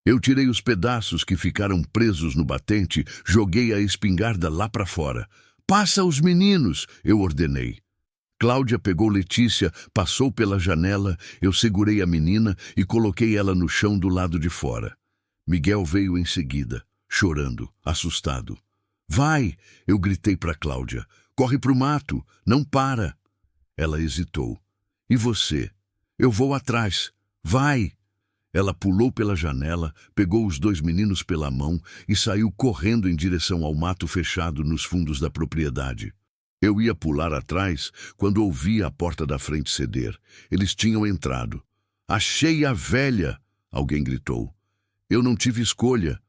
Eu tirei os pedaços que ficaram presos no batente, joguei a espingarda lá para fora. Passa os meninos, eu ordenei. Cláudia pegou Letícia, passou pela janela, eu segurei a menina e coloquei ela no chão do lado de fora. Miguel veio em seguida, chorando, assustado. Vai, eu gritei para Cláudia. Corre pro mato, não para. Ela hesitou. E você? Eu vou atrás. Vai. Ela pulou pela janela, pegou os 2 meninos pela mão e saiu correndo em direção ao mato fechado nos fundos da propriedade. Eu ia pular atrás quando ouvi a porta da frente ceder. Eles tinham entrado. Achei a velha! Alguém gritou. Eu não tive escolha.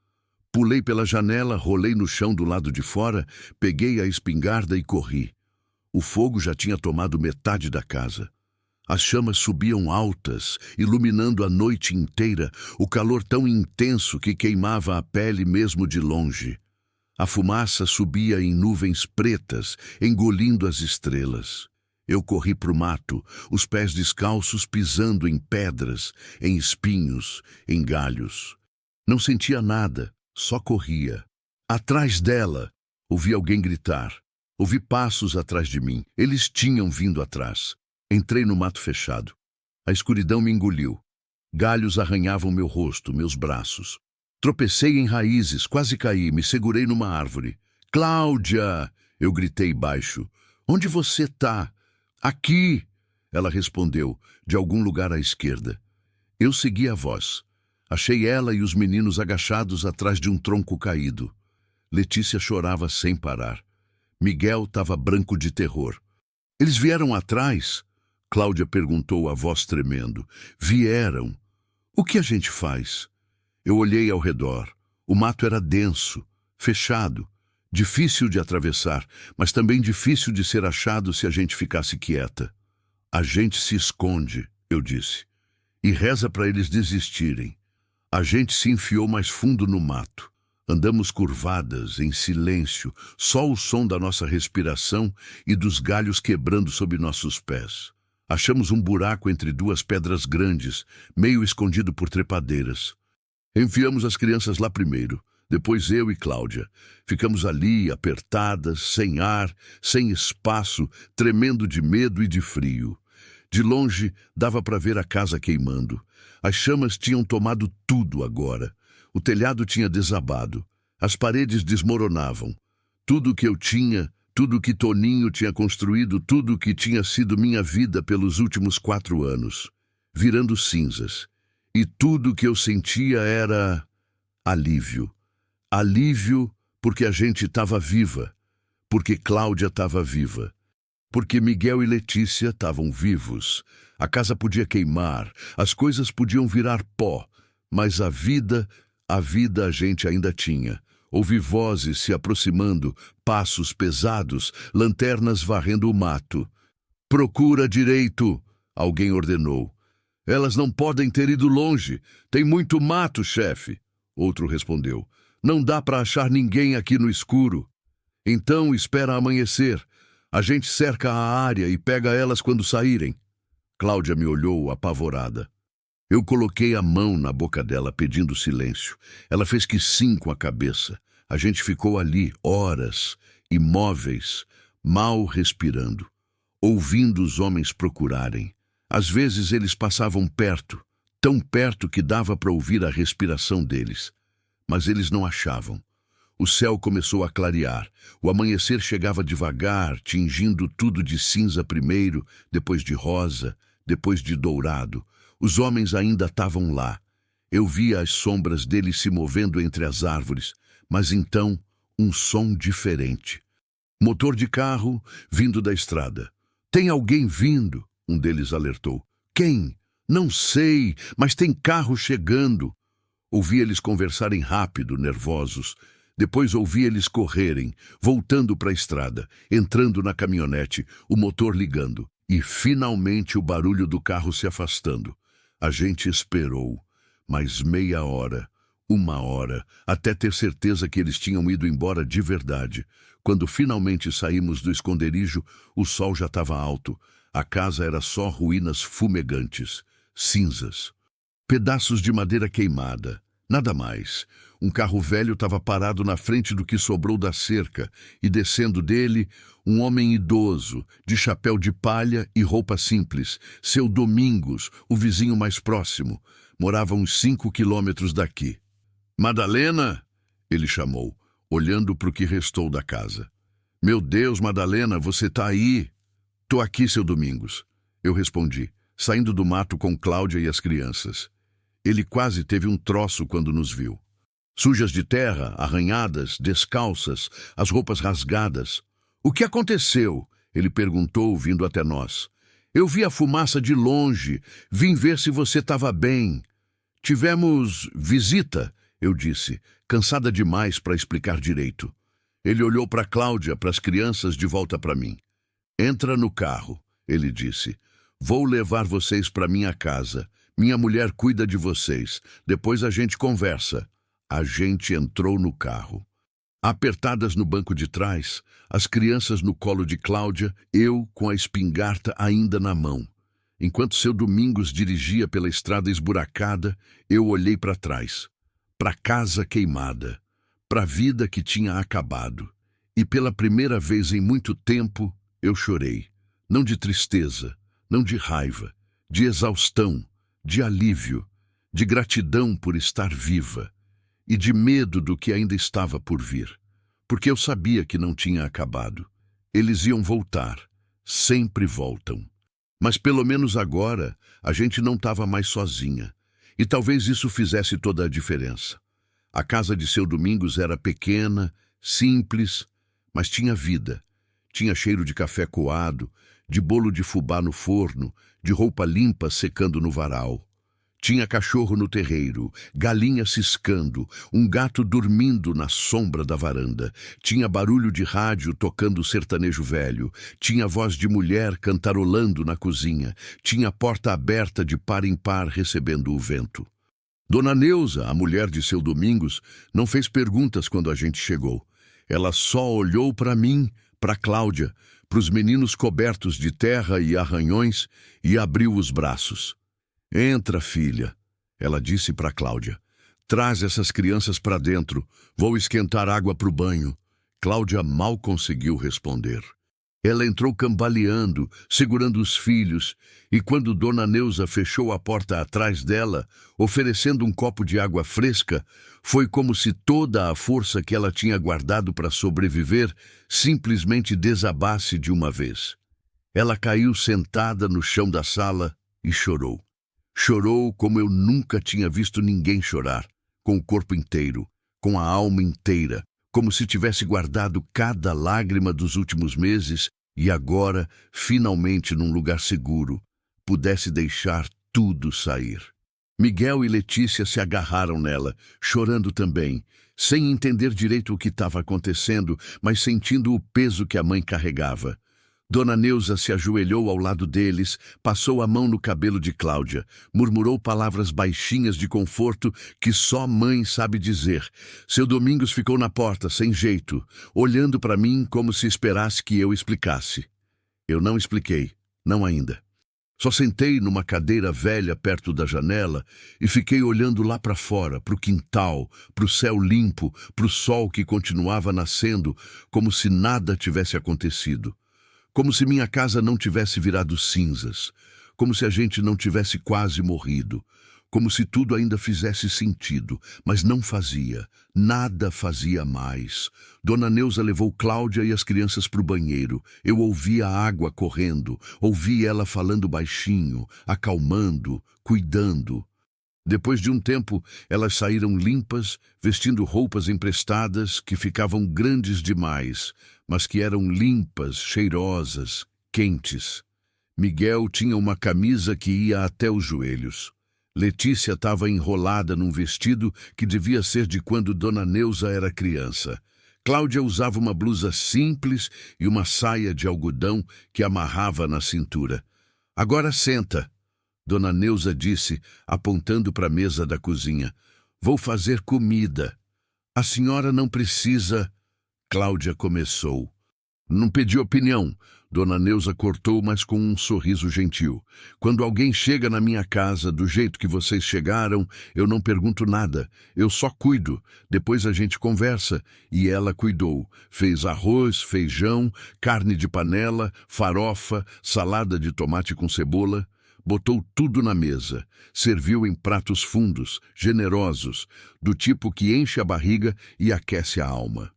Pulei pela janela, rolei no chão do lado de fora, peguei a espingarda e corri. O fogo já tinha tomado metade da casa. As chamas subiam altas, iluminando a noite inteira, o calor tão intenso que queimava a pele mesmo de longe. A fumaça subia em nuvens pretas, engolindo as estrelas. Eu corri para o mato, os pés descalços pisando em pedras, em espinhos, em galhos. Não sentia nada, só corria. Atrás dela, ouvi alguém gritar. Ouvi passos atrás de mim. Eles tinham vindo atrás. Entrei no mato fechado. A escuridão me engoliu. Galhos arranhavam meu rosto, meus braços. Tropecei em raízes, quase caí, me segurei numa árvore. Cláudia! Eu gritei baixo. Onde você tá? Aqui! Ela respondeu, de algum lugar à esquerda. Eu segui a voz. Achei ela e os meninos agachados atrás de um tronco caído. Letícia chorava sem parar. Miguel estava branco de terror. Eles vieram atrás? Cláudia perguntou, a voz tremendo. Vieram. O que a gente faz? Eu olhei ao redor. O mato era denso, fechado, difícil de atravessar, mas também difícil de ser achado se a gente ficasse quieta. A gente se esconde, eu disse, e reza para eles desistirem. A gente se enfiou mais fundo no mato. Andamos curvadas, em silêncio, só o som da nossa respiração e dos galhos quebrando sob nossos pés. Achamos um buraco entre duas pedras grandes, meio escondido por trepadeiras. Enfiamos as crianças lá primeiro, depois eu e Cláudia. Ficamos ali, apertadas, sem ar, sem espaço, tremendo de medo e de frio. De longe, dava para ver a casa queimando. As chamas tinham tomado tudo agora. O telhado tinha desabado. As paredes desmoronavam. Tudo o que eu tinha, tudo o que Toninho tinha construído, tudo o que tinha sido minha vida pelos últimos 4 anos, virando cinzas. E tudo o que eu sentia era alívio. Alívio porque a gente estava viva, porque Cláudia estava viva, porque Miguel e Letícia estavam vivos. A casa podia queimar, as coisas podiam virar pó, mas a vida a gente ainda tinha. Ouvi vozes se aproximando, passos pesados, lanternas varrendo o mato. Procura direito, alguém ordenou. Elas não podem ter ido longe. Tem muito mato, chefe. Outro respondeu. Não dá para achar ninguém aqui no escuro. Então espera amanhecer. A gente cerca a área e pega elas quando saírem. Cláudia me olhou apavorada. Eu coloquei a mão na boca dela, pedindo silêncio. Ela fez que sim com a cabeça. A gente ficou ali, horas, imóveis, mal respirando, ouvindo os homens procurarem. Às vezes eles passavam perto, tão perto que dava para ouvir a respiração deles. Mas eles não achavam. O céu começou a clarear. O amanhecer chegava devagar, tingindo tudo de cinza primeiro, depois de rosa, depois de dourado. Os homens ainda estavam lá. Eu via as sombras deles se movendo entre as árvores, mas então um som diferente. Motor de carro vindo da estrada. Tem alguém vindo, um deles alertou. Quem? Não sei, mas tem carro chegando. Ouvi eles conversarem rápido, nervosos. Depois ouvi eles correrem, voltando para a estrada, entrando na caminhonete, o motor ligando. E finalmente o barulho do carro se afastando. A gente esperou, mais meia hora, 1 hora, até ter certeza que eles tinham ido embora de verdade. Quando finalmente saímos do esconderijo, o sol já estava alto. A casa era só ruínas fumegantes, cinzas. Pedaços de madeira queimada, nada mais. Um carro velho estava parado na frente do que sobrou da cerca, e descendo dele, um homem idoso, de chapéu de palha e roupa simples, seu Domingos, o vizinho mais próximo. Morava uns 5 quilômetros daqui. Madalena? Ele chamou, olhando para o que restou da casa. Meu Deus, Madalena, você tá aí? Tô aqui, seu Domingos. Eu respondi, saindo do mato com Cláudia e as crianças. Ele quase teve um troço quando nos viu. Sujas de terra, arranhadas, descalças, as roupas rasgadas. O que aconteceu? Ele perguntou, vindo até nós. Eu vi a fumaça de longe, vim ver se você estava bem. Tivemos visita, eu disse, cansada demais para explicar direito. Ele olhou para Cláudia, para as crianças, de volta para mim. Entra no carro, ele disse. Vou levar vocês para minha casa. Minha mulher cuida de vocês. Depois a gente conversa. A gente entrou no carro. Apertadas no banco de trás, as crianças no colo de Cláudia, eu com a espingarda ainda na mão. Enquanto seu Domingos dirigia pela estrada esburacada, eu olhei para trás, para a casa queimada, para a vida que tinha acabado. E pela primeira vez em muito tempo, eu chorei. Não de tristeza, não de raiva, de exaustão, de alívio, de gratidão por estar viva e de medo do que ainda estava por vir. Porque eu sabia que não tinha acabado. Eles iam voltar, sempre voltam. Mas pelo menos agora a gente não estava mais sozinha. E talvez isso fizesse toda a diferença. A casa de seu Domingos era pequena, simples, mas tinha vida. Tinha cheiro de café coado, de bolo de fubá no forno, de roupa limpa secando no varal. Tinha cachorro no terreiro, galinha ciscando, um gato dormindo na sombra da varanda. Tinha barulho de rádio tocando sertanejo velho. Tinha voz de mulher cantarolando na cozinha. Tinha porta aberta de par em par recebendo o vento. Dona Neuza, a mulher de seu Domingos, não fez perguntas quando a gente chegou. Ela só olhou para mim, para Cláudia, para os meninos cobertos de terra e arranhões e abriu os braços. Entra, filha, ela disse para Cláudia. Traz essas crianças para dentro. Vou esquentar água para o banho. Cláudia mal conseguiu responder. Ela entrou cambaleando, segurando os filhos, e quando Dona Neuza fechou a porta atrás dela, oferecendo um copo de água fresca, foi como se toda a força que ela tinha guardado para sobreviver simplesmente desabasse de uma vez. Ela caiu sentada no chão da sala e chorou. Chorou como eu nunca tinha visto ninguém chorar, com o corpo inteiro, com a alma inteira, como se tivesse guardado cada lágrima dos últimos meses e agora, finalmente num lugar seguro, pudesse deixar tudo sair. Miguel e Letícia se agarraram nela, chorando também, sem entender direito o que estava acontecendo, mas sentindo o peso que a mãe carregava. Dona Neuza se ajoelhou ao lado deles, passou a mão no cabelo de Cláudia, murmurou palavras baixinhas de conforto que só mãe sabe dizer. Seu Domingos ficou na porta, sem jeito, olhando para mim como se esperasse que eu explicasse. Eu não expliquei, não ainda. Só sentei numa cadeira velha perto da janela e fiquei olhando lá para fora, para o quintal, para o céu limpo, para o sol que continuava nascendo, como se nada tivesse acontecido. Como se minha casa não tivesse virado cinzas, como se a gente não tivesse quase morrido, como se tudo ainda fizesse sentido, mas não fazia, nada fazia mais. Dona Neuza levou Cláudia e as crianças para o banheiro. Eu ouvia a água correndo, ouvi ela falando baixinho, acalmando, cuidando. Depois de um tempo, elas saíram limpas, vestindo roupas emprestadas que ficavam grandes demais, mas que eram limpas, cheirosas, quentes. Miguel tinha uma camisa que ia até os joelhos. Letícia estava enrolada num vestido que devia ser de quando Dona Neuza era criança. Cláudia usava uma blusa simples e uma saia de algodão que amarrava na cintura. Agora senta, Dona Neuza disse, apontando para a mesa da cozinha. Vou fazer comida. A senhora não precisa... Cláudia começou. Não pedi opinião. Dona Neuza cortou, mas com um sorriso gentil. Quando alguém chega na minha casa do jeito que vocês chegaram, eu não pergunto nada. Eu só cuido. Depois a gente conversa. E ela cuidou. Fez arroz, feijão, carne de panela, farofa, salada de tomate com cebola. Botou tudo na mesa, serviu em pratos fundos, generosos, do tipo que enche a barriga e aquece a alma.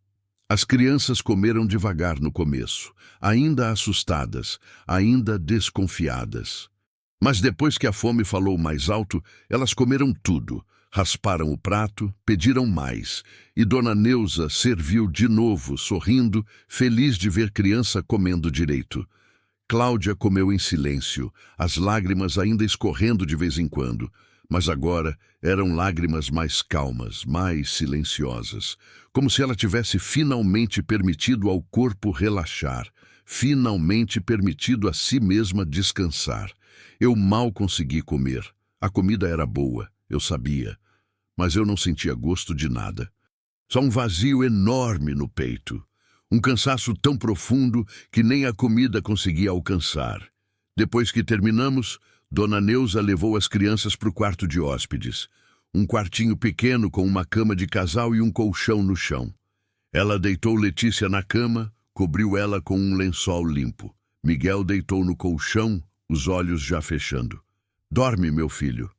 As crianças comeram devagar no começo, ainda assustadas, ainda desconfiadas. Mas depois que a fome falou mais alto, elas comeram tudo, rasparam o prato, pediram mais, e Dona Neuza serviu de novo, sorrindo, feliz de ver criança comendo direito. Cláudia comeu em silêncio, as lágrimas ainda escorrendo de vez em quando, mas agora eram lágrimas mais calmas, mais silenciosas, como se ela tivesse finalmente permitido ao corpo relaxar, finalmente permitido a si mesma descansar. Eu mal consegui comer. A comida era boa, eu sabia, mas eu não sentia gosto de nada. Só um vazio enorme no peito. Um cansaço tão profundo que nem a comida conseguia alcançar. Depois que terminamos, Dona Neuza levou as crianças para o quarto de hóspedes. Um quartinho pequeno com uma cama de casal e um colchão no chão. Ela deitou Letícia na cama, cobriu ela com um lençol limpo. Miguel deitou no colchão, os olhos já fechando. "Dorme, meu filho",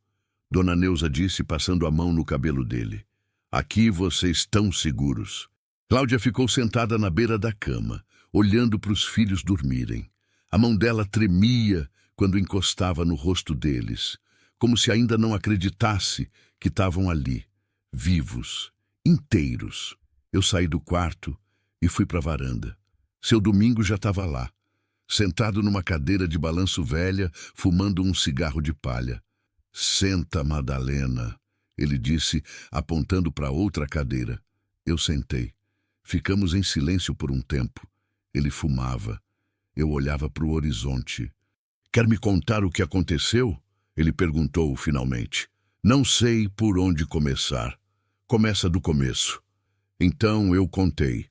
Dona Neuza disse, passando a mão no cabelo dele. "Aqui vocês estão seguros." Cláudia ficou sentada na beira da cama, olhando para os filhos dormirem. A mão dela tremia quando encostava no rosto deles, como se ainda não acreditasse que estavam ali, vivos, inteiros. Eu saí do quarto e fui para a varanda. Seu Domingos já estava lá, sentado numa cadeira de balanço velha, fumando um cigarro de palha. "Senta, Madalena", ele disse, apontando para outra cadeira. Eu sentei. Ficamos em silêncio por um tempo. Ele fumava. Eu olhava para o horizonte. "Quer me contar o que aconteceu?" Ele perguntou finalmente. "Não sei por onde começar. Começa do começo." Então eu contei.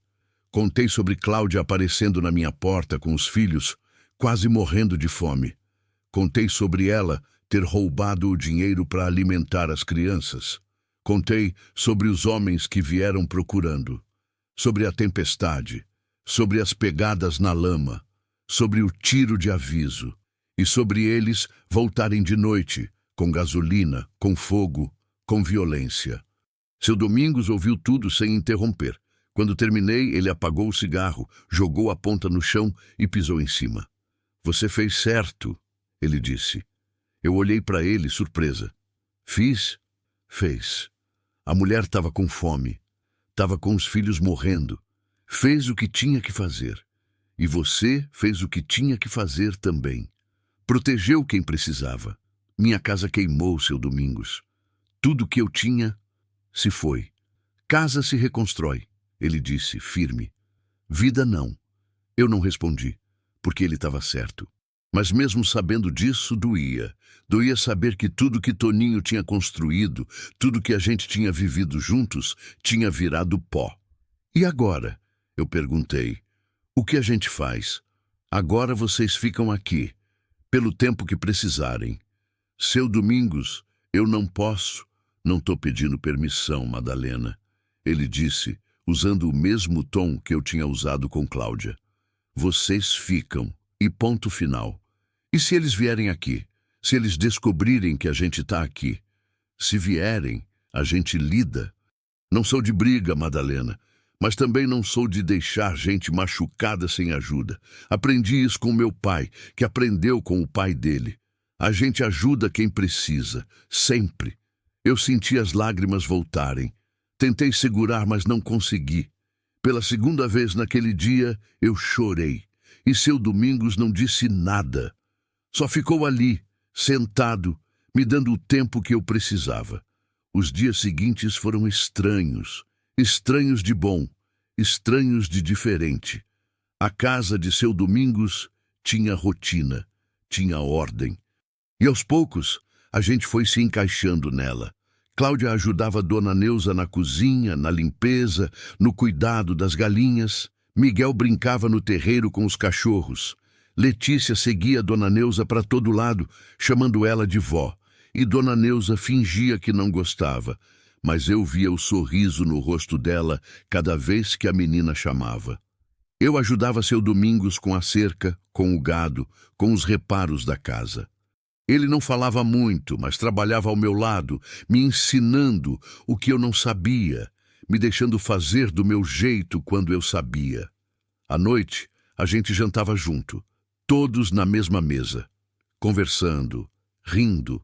Contei sobre Cláudia aparecendo na minha porta com os filhos, quase morrendo de fome. Contei sobre ela ter roubado o dinheiro para alimentar as crianças. Contei sobre os homens que vieram procurando, sobre a tempestade, sobre as pegadas na lama, sobre o tiro de aviso, e sobre eles voltarem de noite, com gasolina, com fogo, com violência. Seu Domingos ouviu tudo sem interromper. Quando terminei, ele apagou o cigarro, jogou a ponta no chão e pisou em cima. "Você fez certo", ele disse. Eu olhei para ele, surpresa. "Fiz?" "Fez. A mulher estava com fome. Estava com os filhos morrendo. Fez o que tinha que fazer. E você fez o que tinha que fazer também. Protegeu quem precisava. Minha casa queimou, seu Domingos. Tudo que eu tinha se foi. Casa se reconstrói", ele disse, firme. "Vida não." Eu não respondi, porque ele estava certo. Mas mesmo sabendo disso, doía. Doía saber que tudo que Toninho tinha construído, tudo que a gente tinha vivido juntos, tinha virado pó. "E agora?" eu perguntei. "O que a gente faz? Agora vocês ficam aqui, pelo tempo que precisarem." "Seu Domingos, eu não posso." "Não estou pedindo permissão, Madalena", ele disse, usando o mesmo tom que eu tinha usado com Cláudia. "Vocês ficam, e ponto final. E se eles vierem aqui? Se eles descobrirem que a gente está aqui? Se vierem, a gente lida. Não sou de briga, Madalena, mas também não sou de deixar gente machucada sem ajuda. Aprendi isso com meu pai, que aprendeu com o pai dele. A gente ajuda quem precisa, sempre." Eu senti as lágrimas voltarem. Tentei segurar, mas não consegui. Pela segunda vez naquele dia, eu chorei. E seu Domingos não disse nada. Só ficou ali, sentado, me dando o tempo que eu precisava. Os dias seguintes foram estranhos. Estranhos de bom, estranhos de diferente. A casa de seu Domingos tinha rotina, tinha ordem. E aos poucos, a gente foi se encaixando nela. Cláudia ajudava Dona Neuza na cozinha, na limpeza, no cuidado das galinhas. Miguel brincava no terreiro com os cachorros. Letícia seguia Dona Neuza para todo lado, chamando ela de vó. E Dona Neuza fingia que não gostava, mas eu via o sorriso no rosto dela cada vez que a menina chamava. Eu ajudava seu Domingos com a cerca, com o gado, com os reparos da casa. Ele não falava muito, mas trabalhava ao meu lado, me ensinando o que eu não sabia, me deixando fazer do meu jeito quando eu sabia. À noite, a gente jantava junto, todos na mesma mesa, conversando, rindo,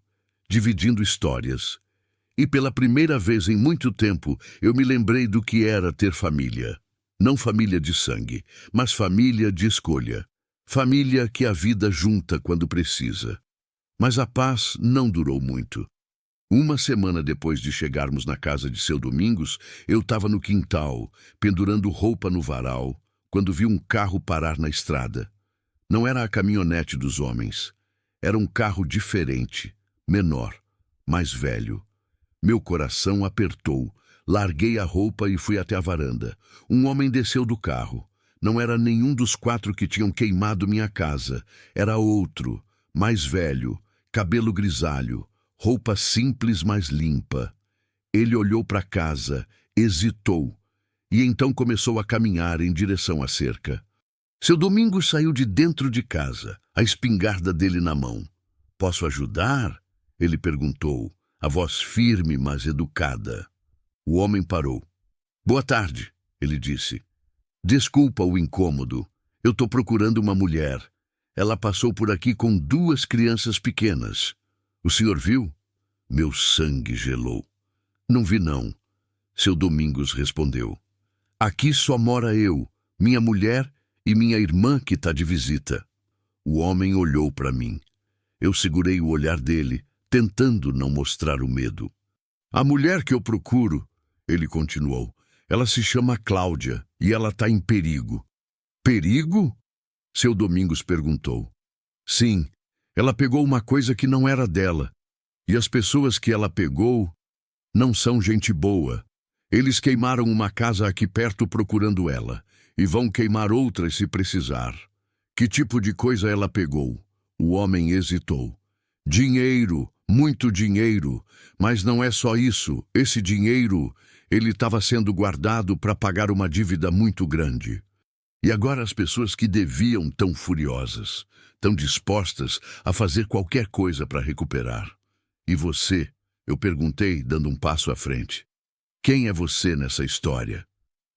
dividindo histórias. E pela primeira vez em muito tempo, eu me lembrei do que era ter família. Não família de sangue, mas família de escolha. Família que a vida junta quando precisa. Mas a paz não durou muito. Uma semana depois de chegarmos na casa de seu Domingos, eu estava no quintal, pendurando roupa no varal, quando vi um carro parar na estrada. Não era a caminhonete dos homens. Era um carro diferente, menor, mais velho. Meu coração apertou, Larguei a roupa e fui até a varanda. Um homem desceu do carro. Não era nenhum dos 4 que tinham queimado minha casa. Era outro, mais velho, cabelo grisalho, roupa simples, mas limpa. Ele olhou para a casa, hesitou, e então começou a caminhar em direção à cerca. Seu Domingos saiu de dentro de casa, a espingarda dele na mão. "Posso ajudar?" ele perguntou, a voz firme, mas educada. O homem parou. "Boa tarde", ele disse. "Desculpa o incômodo. Eu estou procurando uma mulher. Ela passou por aqui com 2 crianças pequenas. O senhor viu?" Meu sangue gelou. "Não vi, não", seu Domingos respondeu. "Aqui só mora eu, minha mulher e minha irmã que está de visita." O homem olhou para mim. Eu segurei o olhar dele, tentando não mostrar o medo. "A mulher que eu procuro", ele continuou, "ela se chama Cláudia e ela está em perigo." "Perigo?" seu Domingos perguntou. "Sim, ela pegou uma coisa que não era dela. E as pessoas que ela pegou não são gente boa. Eles queimaram uma casa aqui perto procurando ela, e vão queimar outras se precisar." "Que tipo de coisa ela pegou?" O homem hesitou. "Dinheiro, muito dinheiro. Mas não é só isso. Esse dinheiro, ele estava sendo guardado para pagar uma dívida muito grande. E agora as pessoas que deviam tão furiosas, tão dispostas a fazer qualquer coisa para recuperar. E você?" eu perguntei, dando um passo à frente. "Quem é você nessa história?"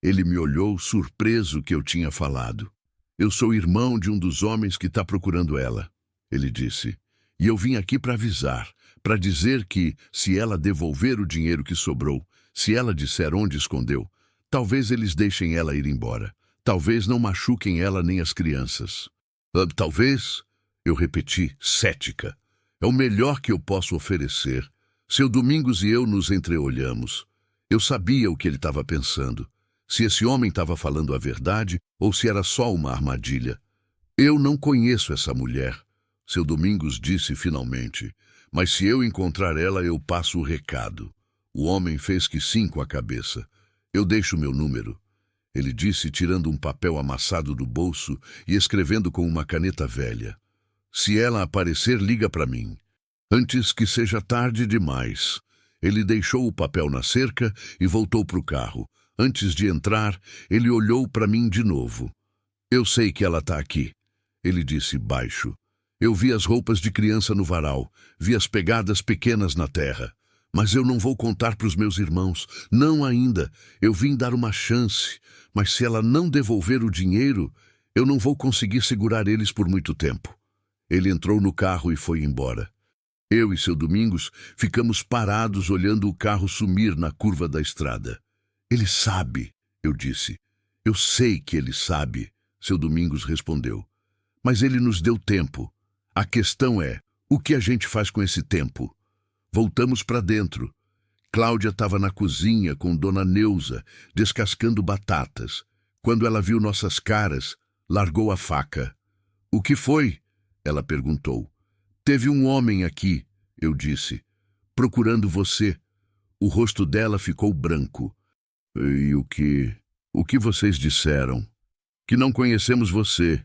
Ele me olhou, surpreso que eu tinha falado. "Eu sou irmão de um dos homens que está procurando ela", ele disse. "E eu vim aqui para avisar, para dizer que, se ela devolver o dinheiro que sobrou, se ela disser onde escondeu, talvez eles deixem ela ir embora. Talvez não machuquem ela nem as crianças." Talvez?" eu repeti, cética. "É o melhor que eu posso oferecer." Seu Domingos e eu nos entreolhamos. Eu sabia o que ele estava pensando. Se esse homem estava falando a verdade ou se era só uma armadilha. "Eu não conheço essa mulher", seu Domingos disse finalmente. "Mas se eu encontrar ela, eu passo o recado." O homem fez que sim com a cabeça. "Eu deixo meu número", ele disse, tirando um papel amassado do bolso e escrevendo com uma caneta velha. "Se ela aparecer, liga para mim. Antes que seja tarde demais." Ele deixou o papel na cerca e voltou para o carro. Antes de entrar, ele olhou para mim de novo. "Eu sei que ela está aqui", ele disse baixo. "Eu vi as roupas de criança no varal, vi as pegadas pequenas na terra. Mas eu não vou contar para os meus irmãos, não ainda. Eu vim dar uma chance, mas se ela não devolver o dinheiro, eu não vou conseguir segurar eles por muito tempo." Ele entrou no carro e foi embora. Eu e seu Domingos ficamos parados olhando o carro sumir na curva da estrada. "Ele sabe", eu disse. "Eu sei que ele sabe", seu Domingos respondeu. "Mas ele nos deu tempo. A questão é, o que a gente faz com esse tempo?" Voltamos para dentro. Cláudia estava na cozinha com Dona Neuza, descascando batatas. Quando ela viu nossas caras, largou a faca. "O que foi?" ela perguntou. "Teve um homem aqui", eu disse, "procurando você." O rosto dela ficou branco. "E o que vocês disseram?" "Que não conhecemos você",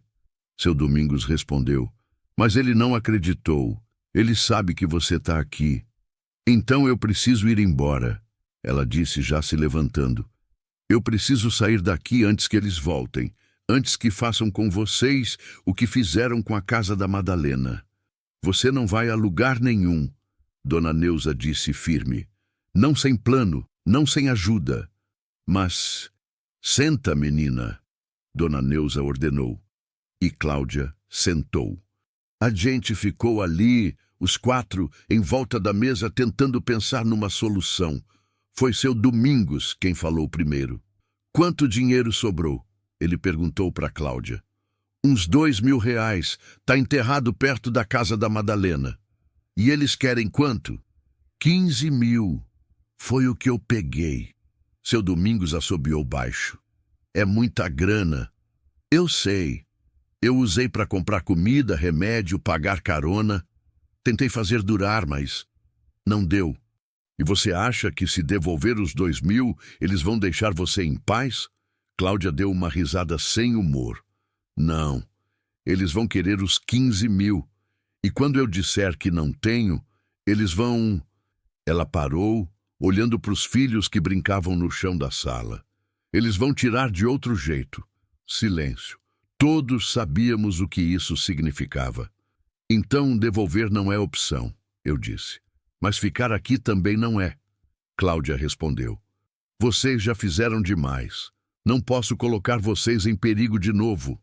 seu Domingos respondeu. "Mas ele não acreditou. Ele sabe que você está aqui." "Então eu preciso ir embora", ela disse, já se levantando. "Eu preciso sair daqui antes que eles voltem, antes que façam com vocês o que fizeram com a casa da Madalena." "Você não vai a lugar nenhum", Dona Neuza disse firme. "Não sem plano, não sem ajuda." "Mas senta, menina", Dona Neuza ordenou. E Cláudia sentou. A gente ficou ali, os 4, em volta da mesa, tentando pensar numa solução. Foi seu Domingos quem falou primeiro. "Quanto dinheiro sobrou?" ele perguntou para Cláudia. "Uns R$ 2.000. Tá enterrado perto da casa da Madalena." "E eles querem quanto?" 15.000. Foi o que eu peguei." Seu Domingos assobiou baixo. "É muita grana." "Eu sei. Eu usei para comprar comida, remédio, pagar carona. Tentei fazer durar, mas não deu." E você acha que se devolver os 2.000, eles vão deixar você em paz? Cláudia deu uma risada sem humor. Não, eles vão querer os 15.000. E quando eu disser que não tenho, eles vão... Ela parou, olhando para os filhos que brincavam no chão da sala. Eles vão tirar de outro jeito. Silêncio. Todos sabíamos o que isso significava. Então, devolver não é opção, eu disse. Mas ficar aqui também não é. Cláudia respondeu. Vocês já fizeram demais. Não posso colocar vocês em perigo de novo.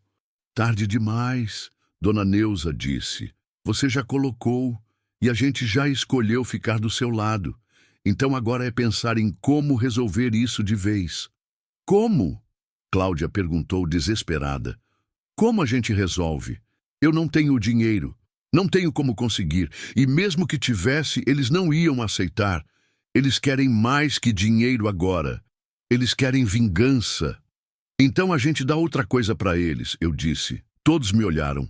Tarde demais, Dona Neuza disse. Você já colocou e a gente já escolheu ficar do seu lado. Então agora é pensar em como resolver isso de vez. Como? Cláudia perguntou desesperada. Como a gente resolve? Eu não tenho dinheiro. Não tenho como conseguir. E mesmo que tivesse, eles não iam aceitar. Eles querem mais que dinheiro agora. Eles querem vingança. Então a gente dá outra coisa para eles, eu disse. Todos me olharam.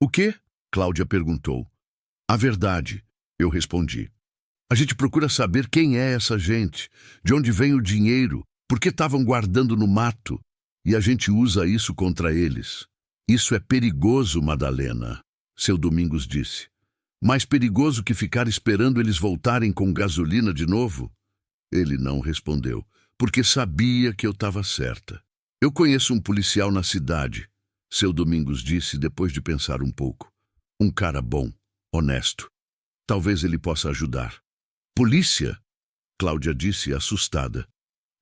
O quê? Cláudia perguntou. A verdade, eu respondi. A gente procura saber quem é essa gente, de onde vem o dinheiro, por que estavam guardando no mato, e a gente usa isso contra eles. Isso é perigoso, Madalena, seu Domingos disse. Mais perigoso que ficar esperando eles voltarem com gasolina de novo? Ele não respondeu, porque sabia que eu estava certa. Eu conheço um policial na cidade, seu Domingos disse depois de pensar um pouco. Um cara bom, honesto. Talvez ele possa ajudar. Polícia? Cláudia disse assustada.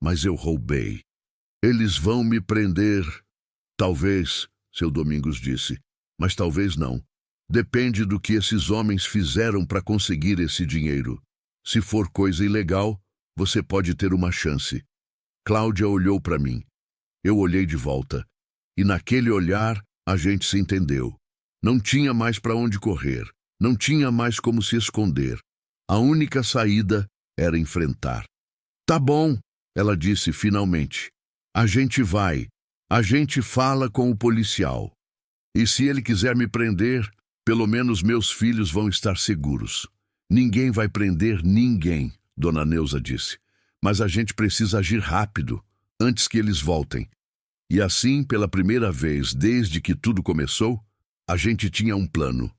Mas eu roubei. Eles vão me prender. Talvez, seu Domingos disse, mas talvez não. Depende do que esses homens fizeram para conseguir esse dinheiro. Se for coisa ilegal, você pode ter uma chance. Cláudia olhou para mim. Eu olhei de volta. E naquele olhar, a gente se entendeu. Não tinha mais para onde correr. Não tinha mais como se esconder. A única saída era enfrentar. Tá bom, ela disse finalmente. A gente vai. A gente fala com o policial. E se ele quiser me prender, pelo menos meus filhos vão estar seguros. Ninguém vai prender ninguém, Dona Neuza disse. Mas a gente precisa agir rápido, antes que eles voltem. E assim, pela primeira vez desde que tudo começou, a gente tinha um plano.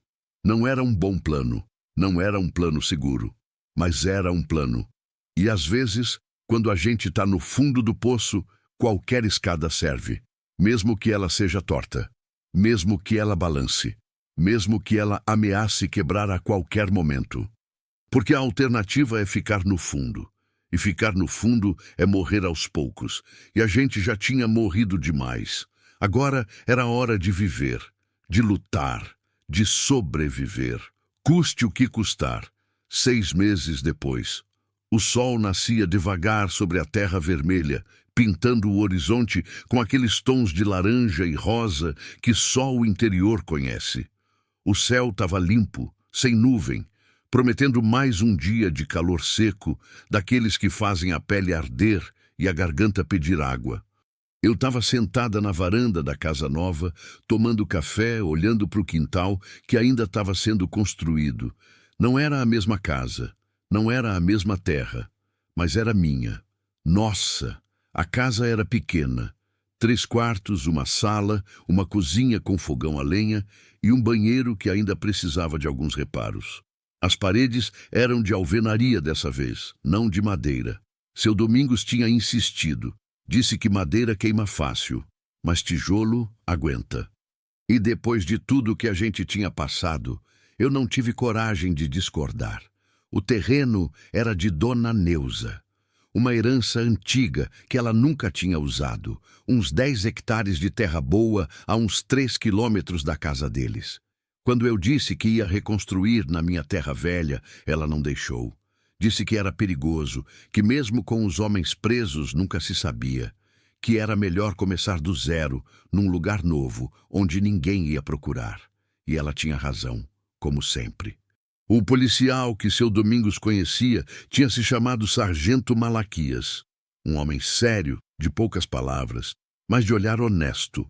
Não era um bom plano, não era um plano seguro, mas era um plano. E às vezes, quando a gente está no fundo do poço, qualquer escada serve, mesmo que ela seja torta, mesmo que ela balance, mesmo que ela ameace quebrar a qualquer momento. Porque a alternativa é ficar no fundo. E ficar no fundo é morrer aos poucos. E a gente já tinha morrido demais. Agora era hora de viver, de lutar, de sobreviver. Custe o que custar. 6 meses depois, o sol nascia devagar sobre a terra vermelha, pintando o horizonte com aqueles tons de laranja e rosa que só o interior conhece. O céu estava limpo, sem nuvem, prometendo mais um dia de calor seco, daqueles que fazem a pele arder e a garganta pedir água. Eu estava sentada na varanda da casa nova, tomando café, olhando para o quintal que ainda estava sendo construído. Não era a mesma casa, não era a mesma terra, mas era minha. Nossa! A casa era pequena. 3 quartos, uma sala, uma cozinha com fogão a lenha e um banheiro que ainda precisava de alguns reparos. As paredes eram de alvenaria dessa vez, não de madeira. Seu Domingos tinha insistido. Disse que madeira queima fácil, mas tijolo aguenta. E depois de tudo que a gente tinha passado, eu não tive coragem de discordar. O terreno era de Dona Neuza. Uma herança antiga que ela nunca tinha usado. Uns 10 hectares de terra boa a uns 3 quilômetros da casa deles. Quando eu disse que ia reconstruir na minha terra velha, ela não deixou. Disse que era perigoso, que mesmo com os homens presos nunca se sabia, que era melhor começar do zero, num lugar novo, onde ninguém ia procurar. E ela tinha razão, como sempre. O policial que seu Domingos conhecia tinha se chamado Sargento Malaquias, um homem sério, de poucas palavras, mas de olhar honesto.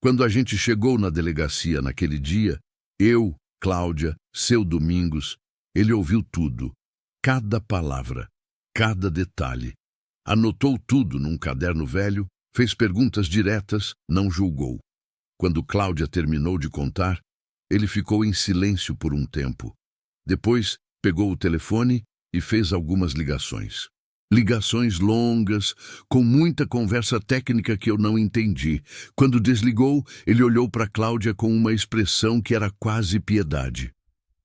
Quando a gente chegou na delegacia naquele dia, eu, Cláudia, seu Domingos, ele ouviu tudo, cada palavra, cada detalhe. Anotou tudo num caderno velho, fez perguntas diretas, não julgou. Quando Cláudia terminou de contar, ele ficou em silêncio por um tempo. Depois, pegou o telefone e fez algumas ligações. Ligações longas, com muita conversa técnica que eu não entendi. Quando desligou, ele olhou para Cláudia com uma expressão que era quase piedade.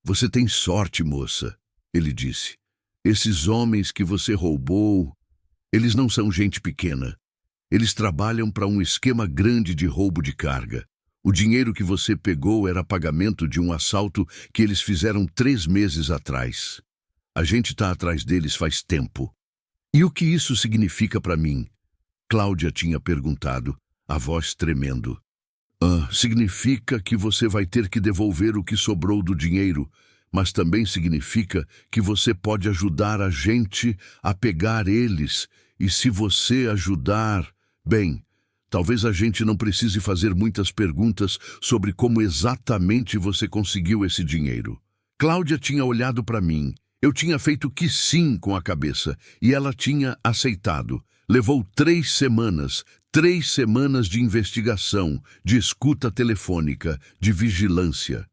"Você tem sorte, moça", ele disse. "Esses homens que você roubou, eles não são gente pequena. Eles trabalham para um esquema grande de roubo de carga. O dinheiro que você pegou era pagamento de um assalto que eles fizeram 3 meses atrás. A gente está atrás deles faz tempo." "E o que isso significa para mim?" Cláudia tinha perguntado, a voz tremendo. Significa que você vai ter que devolver o que sobrou do dinheiro, mas também significa que você pode ajudar a gente a pegar eles, e se você ajudar, bem, talvez a gente não precise fazer muitas perguntas sobre como exatamente você conseguiu esse dinheiro." Cláudia tinha olhado para mim. Eu tinha feito que sim com a cabeça, e ela tinha aceitado. Levou 3 semanas, 3 semanas de investigação, de escuta telefônica, de vigilância.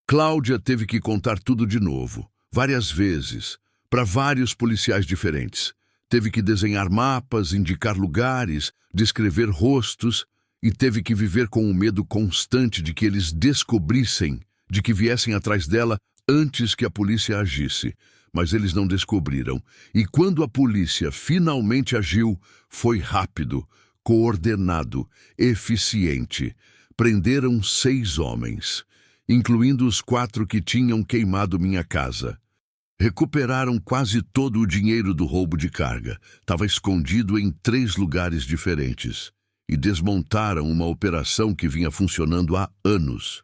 Cláudia teve que contar tudo de novo, várias vezes, para vários policiais diferentes. Teve que desenhar mapas, indicar lugares, descrever rostos, e teve que viver com o medo constante de que eles descobrissem, de que viessem atrás dela antes que a polícia agisse. Mas eles não descobriram. E quando a polícia finalmente agiu, foi rápido, coordenado, eficiente. Prenderam 6 homens, incluindo os 4 que tinham queimado minha casa. Recuperaram quase todo o dinheiro do roubo de carga. Estava escondido em 3 lugares diferentes. E desmontaram uma operação que vinha funcionando há anos.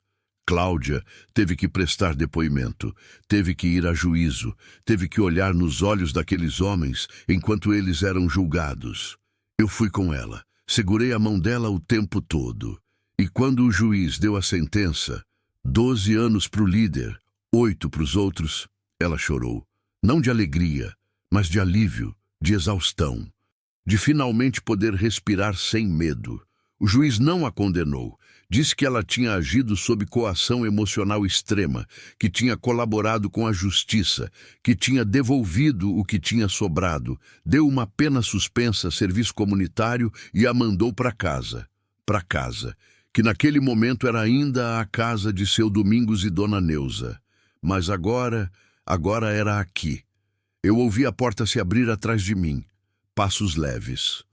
Cláudia teve que prestar depoimento, teve que ir a juízo, teve que olhar nos olhos daqueles homens enquanto eles eram julgados. Eu fui com ela, segurei a mão dela o tempo todo. E quando o juiz deu a sentença, 12 anos para o líder, 8 para os outros, ela chorou. Não de alegria, mas de alívio, de exaustão, de finalmente poder respirar sem medo. O juiz não a condenou. Disse que ela tinha agido sob coação emocional extrema, que tinha colaborado com a justiça, que tinha devolvido o que tinha sobrado, deu uma pena suspensa, serviço comunitário, e a mandou para casa. Para casa, que naquele momento era ainda a casa de seu Domingos e Dona Neuza. Mas agora era aqui. Eu ouvi a porta se abrir atrás de mim. Passos leves.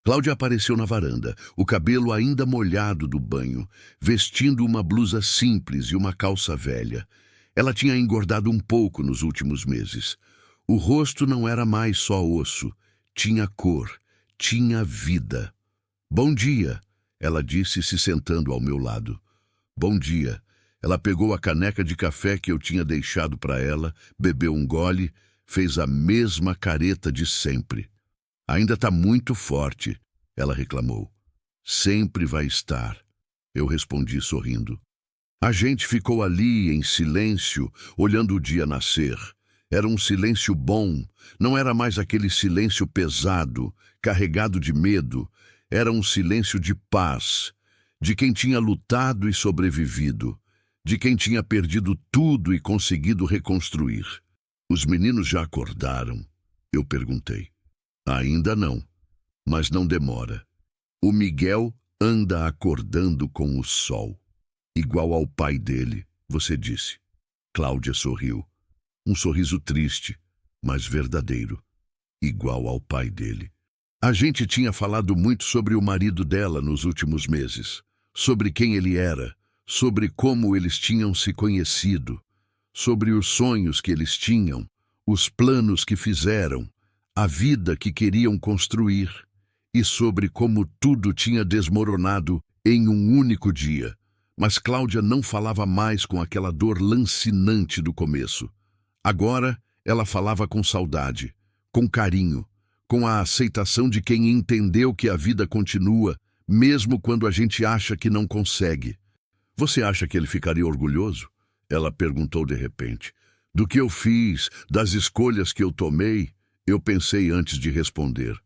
Cláudia apareceu na varanda, o cabelo ainda molhado do banho, vestindo uma blusa simples e uma calça velha. Ela tinha engordado um pouco nos últimos meses. O rosto não era mais só osso, tinha cor, tinha vida. "Bom dia", ela disse, se sentando ao meu lado. "Bom dia." Ela pegou a caneca de café que eu tinha deixado para ela, bebeu um gole, fez a mesma careta de sempre. "Ainda está muito forte", ela reclamou. "Sempre vai estar", eu respondi sorrindo. A gente ficou ali em silêncio, olhando o dia nascer. Era um silêncio bom, não era mais aquele silêncio pesado, carregado de medo. Era um silêncio de paz, de quem tinha lutado e sobrevivido, de quem tinha perdido tudo e conseguido reconstruir. "Os meninos já acordaram?", eu perguntei. "Ainda não, mas não demora. O Miguel anda acordando com o sol. Igual ao pai dele", você disse. Cláudia sorriu. Um sorriso triste, mas verdadeiro. Igual ao pai dele. A gente tinha falado muito sobre o marido dela nos últimos meses. Sobre quem ele era, sobre como eles tinham se conhecido, sobre os sonhos que eles tinham, os planos que fizeram, a vida que queriam construir, e sobre como tudo tinha desmoronado em um único dia. Mas Cláudia não falava mais com aquela dor lancinante do começo. Agora ela falava com saudade, com carinho, com a aceitação de quem entendeu que a vida continua, mesmo quando a gente acha que não consegue. "Você acha que ele ficaria orgulhoso?", ela perguntou de repente. "Do que eu fiz, das escolhas que eu tomei?" Eu pensei antes de responder.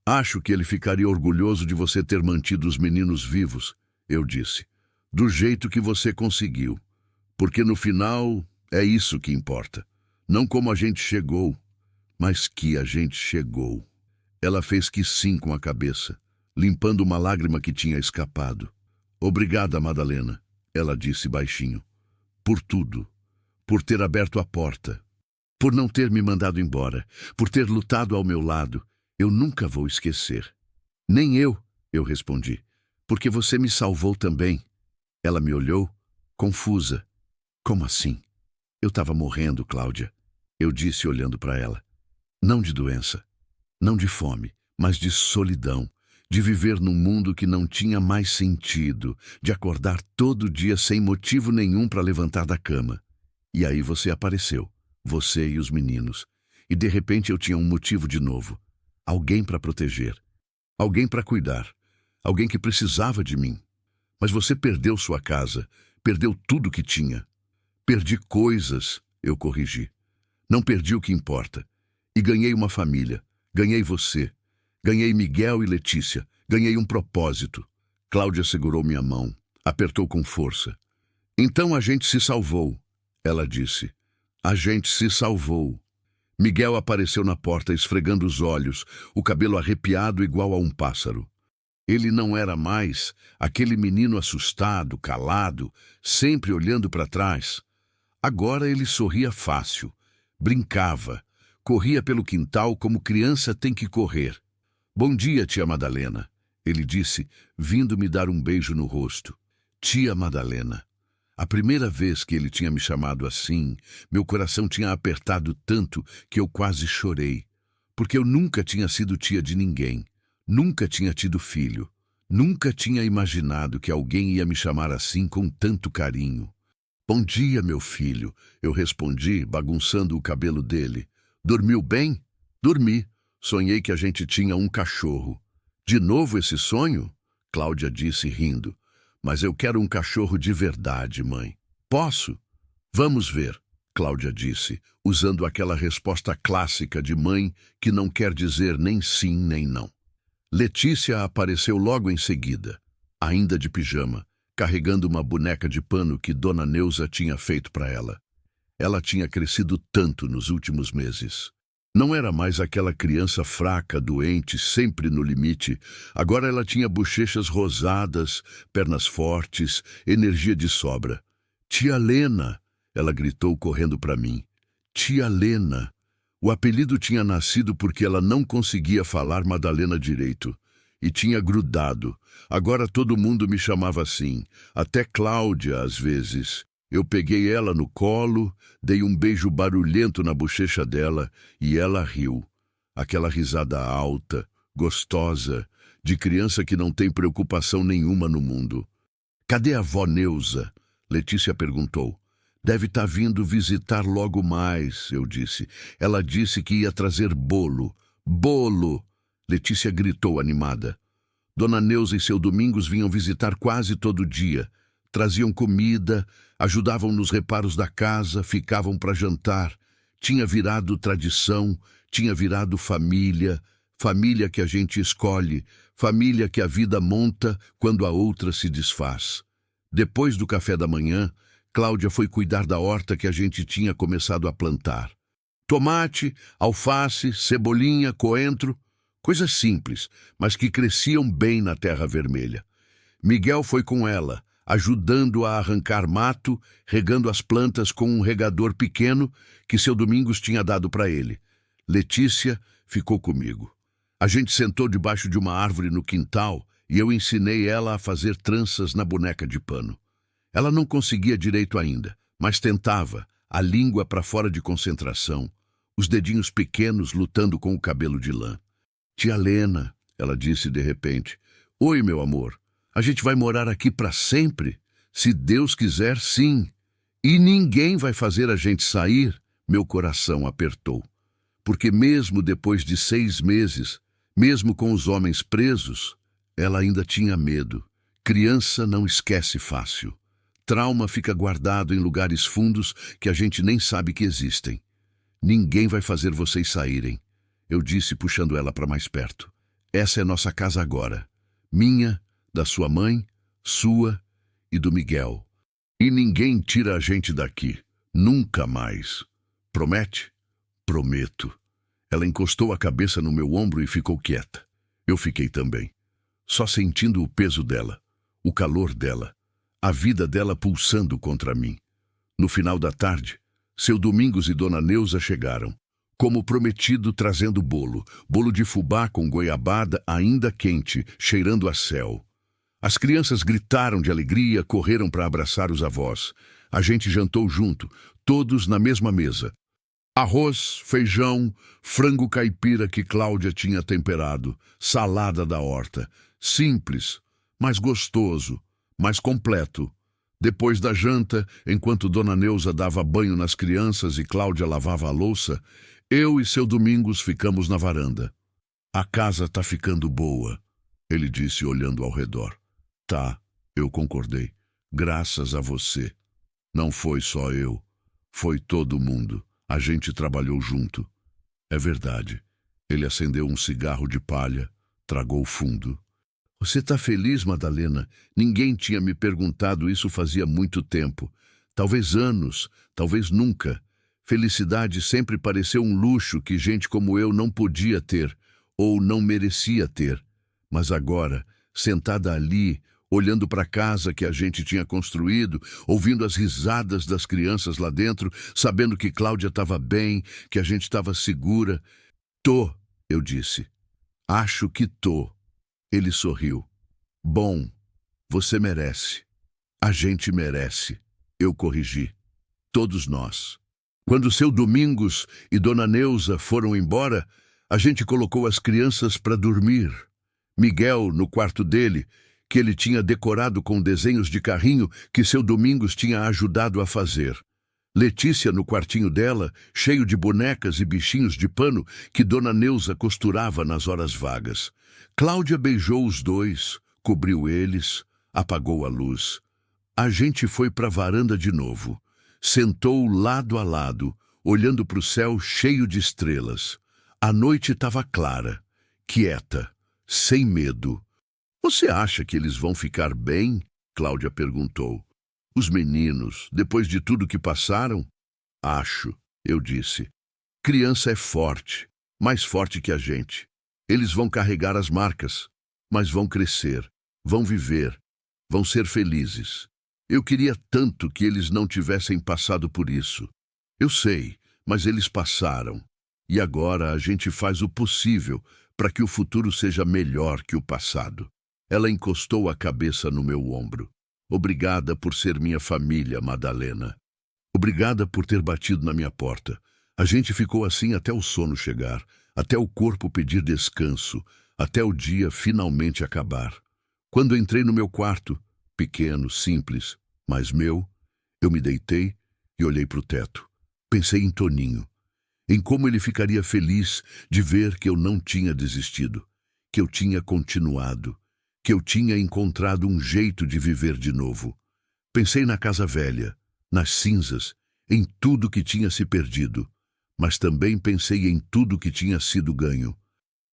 Acho que ele ficaria orgulhoso de você ter mantido os meninos vivos, eu disse. Do jeito que você conseguiu. Porque no final é isso que importa. Não como a gente chegou, mas que a gente chegou. Ela fez que sim com a cabeça, limpando uma lágrima que tinha escapado. Obrigada, Madalena, ela disse baixinho. Por tudo. Por ter aberto a porta. Por não ter me mandado embora. Por ter lutado ao meu lado. Eu nunca vou esquecer. Nem eu respondi. Porque você me salvou também. Ela me olhou, confusa. Como assim? Eu estava morrendo, Cláudia. Eu disse olhando para ela. Não de doença. Não de fome, mas de solidão. De viver num mundo que não tinha mais sentido. De acordar todo dia sem motivo nenhum para levantar da cama. E aí você apareceu. Você e os meninos. E de repente eu tinha um motivo de novo. Alguém para proteger. Alguém para cuidar. Alguém que precisava de mim. Mas você perdeu sua casa. Perdeu tudo que tinha. Perdi coisas, eu corrigi. Não perdi o que importa. E ganhei uma família. Ganhei você. Ganhei Miguel e Letícia. Ganhei um propósito. Cláudia segurou minha mão. Apertou com força. Então a gente se salvou, ela disse. A gente se salvou. Miguel apareceu na porta, esfregando os olhos, o cabelo arrepiado igual a um pássaro. Ele não era mais aquele menino assustado, calado, sempre olhando para trás. Agora ele sorria fácil, brincava, corria pelo quintal como criança tem que correr. Bom dia, tia Madalena, ele disse, vindo me dar um beijo no rosto. Tia Madalena. A primeira vez que ele tinha me chamado assim, meu coração tinha apertado tanto que eu quase chorei. Porque eu nunca tinha sido tia de ninguém, nunca tinha tido filho, nunca tinha imaginado que alguém ia me chamar assim com tanto carinho. Bom dia, meu filho, eu respondi, bagunçando o cabelo dele. Dormiu bem? Dormi. Sonhei que a gente tinha um cachorro. De novo esse sonho? Cláudia disse rindo. Mas eu quero um cachorro de verdade, mãe. Posso? Vamos ver, Cláudia disse, usando aquela resposta clássica de mãe que não quer dizer nem sim nem não. Letícia apareceu logo em seguida, ainda de pijama, carregando uma boneca de pano que Dona Neuza tinha feito para ela. Ela tinha crescido tanto nos últimos meses. Não era mais aquela criança fraca, doente, sempre no limite. Agora ela tinha bochechas rosadas, pernas fortes, energia de sobra. Tia Lena, ela gritou correndo para mim. Tia Lena. O apelido tinha nascido porque ela não conseguia falar Madalena direito. E tinha grudado. Agora todo mundo me chamava assim. Até Cláudia, às vezes. Eu peguei ela no colo, dei um beijo barulhento na bochecha dela e ela riu. Aquela risada alta, gostosa, de criança que não tem preocupação nenhuma no mundo. Cadê a avó Neuza? Letícia perguntou. Deve estar vindo visitar logo mais, eu disse. Ela disse que ia trazer bolo. Bolo! Letícia gritou animada. Dona Neuza e seu Domingos vinham visitar quase todo dia. Traziam comida, ajudavam nos reparos da casa, ficavam para jantar. Tinha virado tradição, tinha virado família, família que a gente escolhe, família que a vida monta quando a outra se desfaz. Depois do café da manhã, Cláudia foi cuidar da horta que a gente tinha começado a plantar. Tomate, alface, cebolinha, coentro, coisas simples, mas que cresciam bem na terra vermelha. Miguel foi com ela, ajudando a arrancar mato, regando as plantas com um regador pequeno que seu Domingos tinha dado para ele. Letícia ficou comigo. A gente sentou debaixo de uma árvore no quintal e eu ensinei ela a fazer tranças na boneca de pano. Ela não conseguia direito ainda, mas tentava, a língua para fora de concentração, os dedinhos pequenos lutando com o cabelo de lã. Tia Lena, ela disse de repente. Oi, meu amor. A gente vai morar aqui para sempre? Se Deus quiser, sim. E ninguém vai fazer a gente sair? Meu coração apertou. Porque mesmo depois de 6 meses, mesmo com os homens presos, ela ainda tinha medo. Criança não esquece fácil. Trauma fica guardado em lugares fundos que a gente nem sabe que existem. Ninguém vai fazer vocês saírem. eu disse, puxando ela para mais perto. Essa é nossa casa agora. Minha, da sua mãe, sua e do Miguel. E ninguém tira a gente daqui. Nunca mais. Promete? Prometo. Ela encostou a cabeça no meu ombro e ficou quieta. Eu fiquei também. Só sentindo o peso dela, o calor dela, a vida dela pulsando contra mim. No final da tarde, seu Domingos e Dona Neuza chegaram, como prometido, trazendo bolo de fubá com goiabada ainda quente, cheirando a céu. As crianças gritaram de alegria, correram para abraçar os avós. A gente jantou junto, todos na mesma mesa. Arroz, feijão, frango caipira que Cláudia tinha temperado, salada da horta. Simples, mas gostoso, mais completo. Depois da janta, enquanto Dona Neuza dava banho nas crianças e Cláudia lavava a louça, eu e seu Domingos ficamos na varanda. A casa tá ficando boa, ele disse olhando ao redor. Tá, eu concordei. Graças a você. Não foi só eu, foi todo mundo. A gente trabalhou junto. É verdade. Ele acendeu um cigarro de palha, tragou fundo. Você tá feliz, Madalena? Ninguém tinha me perguntado isso fazia muito tempo. Talvez anos, talvez nunca. Felicidade sempre pareceu um luxo que gente como eu não podia ter, ou não merecia ter. Mas agora, sentada ali, olhando para a casa que a gente tinha construído, ouvindo as risadas das crianças lá dentro, sabendo que Cláudia estava bem, que a gente estava segura. Tô, eu disse. Acho que tô. Ele sorriu. Bom, você merece. A gente merece. Eu corrigi. Todos nós. Quando seu Domingos e Dona Neuza foram embora, a gente colocou as crianças para dormir. Miguel no quarto dele, que ele tinha decorado com desenhos de carrinho que seu Domingos tinha ajudado a fazer. Letícia no quartinho dela, cheio de bonecas e bichinhos de pano que Dona Neuza costurava nas horas vagas. Cláudia beijou os dois, cobriu eles, apagou a luz. A gente foi para a varanda de novo. Sentou lado a lado, olhando para o céu cheio de estrelas. A noite estava clara, quieta, sem medo. Você acha que eles vão ficar bem? Cláudia perguntou. Os meninos, depois de tudo que passaram? Acho, eu disse. Criança é forte, mais forte que a gente. Eles vão carregar as marcas, mas vão crescer, vão viver, vão ser felizes. Eu queria tanto que eles não tivessem passado por isso. Eu sei, mas eles passaram. E agora a gente faz o possível para que o futuro seja melhor que o passado. Ela encostou a cabeça no meu ombro. Obrigada por ser minha família, Madalena. Obrigada por ter batido na minha porta. A gente ficou assim até o sono chegar, até o corpo pedir descanso, até o dia finalmente acabar. Quando entrei no meu quarto, pequeno, simples, mas meu, eu me deitei e olhei para o teto. Pensei em Toninho, em como ele ficaria feliz de ver que eu não tinha desistido, que eu tinha continuado, que eu tinha encontrado um jeito de viver de novo. Pensei na casa velha, nas cinzas, em tudo que tinha se perdido, mas também pensei em tudo que tinha sido ganho.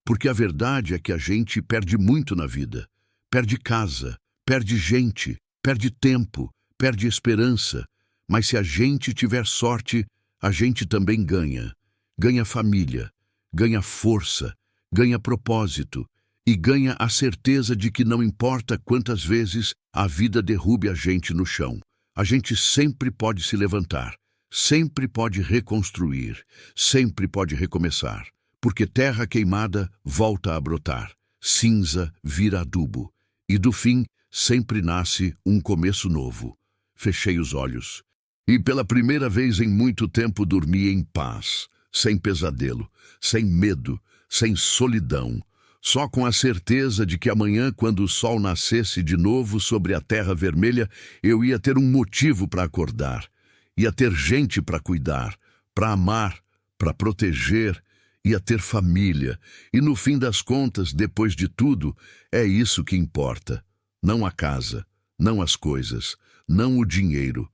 Porque a verdade é que a gente perde muito na vida. Perde casa, perde gente, perde tempo, perde esperança. Mas se a gente tiver sorte, a gente também ganha. Ganha família, ganha força, ganha propósito e ganha a certeza de que não importa quantas vezes a vida derrube a gente no chão, a gente sempre pode se levantar, sempre pode reconstruir, sempre pode recomeçar, porque terra queimada volta a brotar, cinza vira adubo, e do fim sempre nasce um começo novo. Fechei os olhos e pela primeira vez em muito tempo dormi em paz, sem pesadelo, sem medo, sem solidão, só com a certeza de que amanhã, quando o sol nascesse de novo sobre a terra vermelha, eu ia ter um motivo para acordar, ia ter gente para cuidar, para amar, para proteger, ia ter família. E no fim das contas, depois de tudo, é isso que importa. Não a casa, não as coisas, não o dinheiro,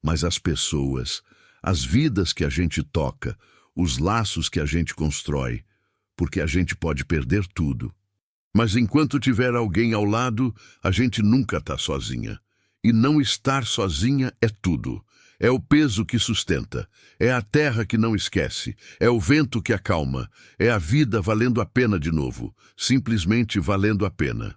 mas as pessoas, as vidas que a gente toca, os laços que a gente constrói. porque a gente pode perder tudo. Mas enquanto tiver alguém ao lado, a gente nunca está sozinha. E não estar sozinha é tudo. É o peso que sustenta, é a terra que não esquece, é o vento que acalma, é a vida valendo a pena de novo, simplesmente valendo a pena.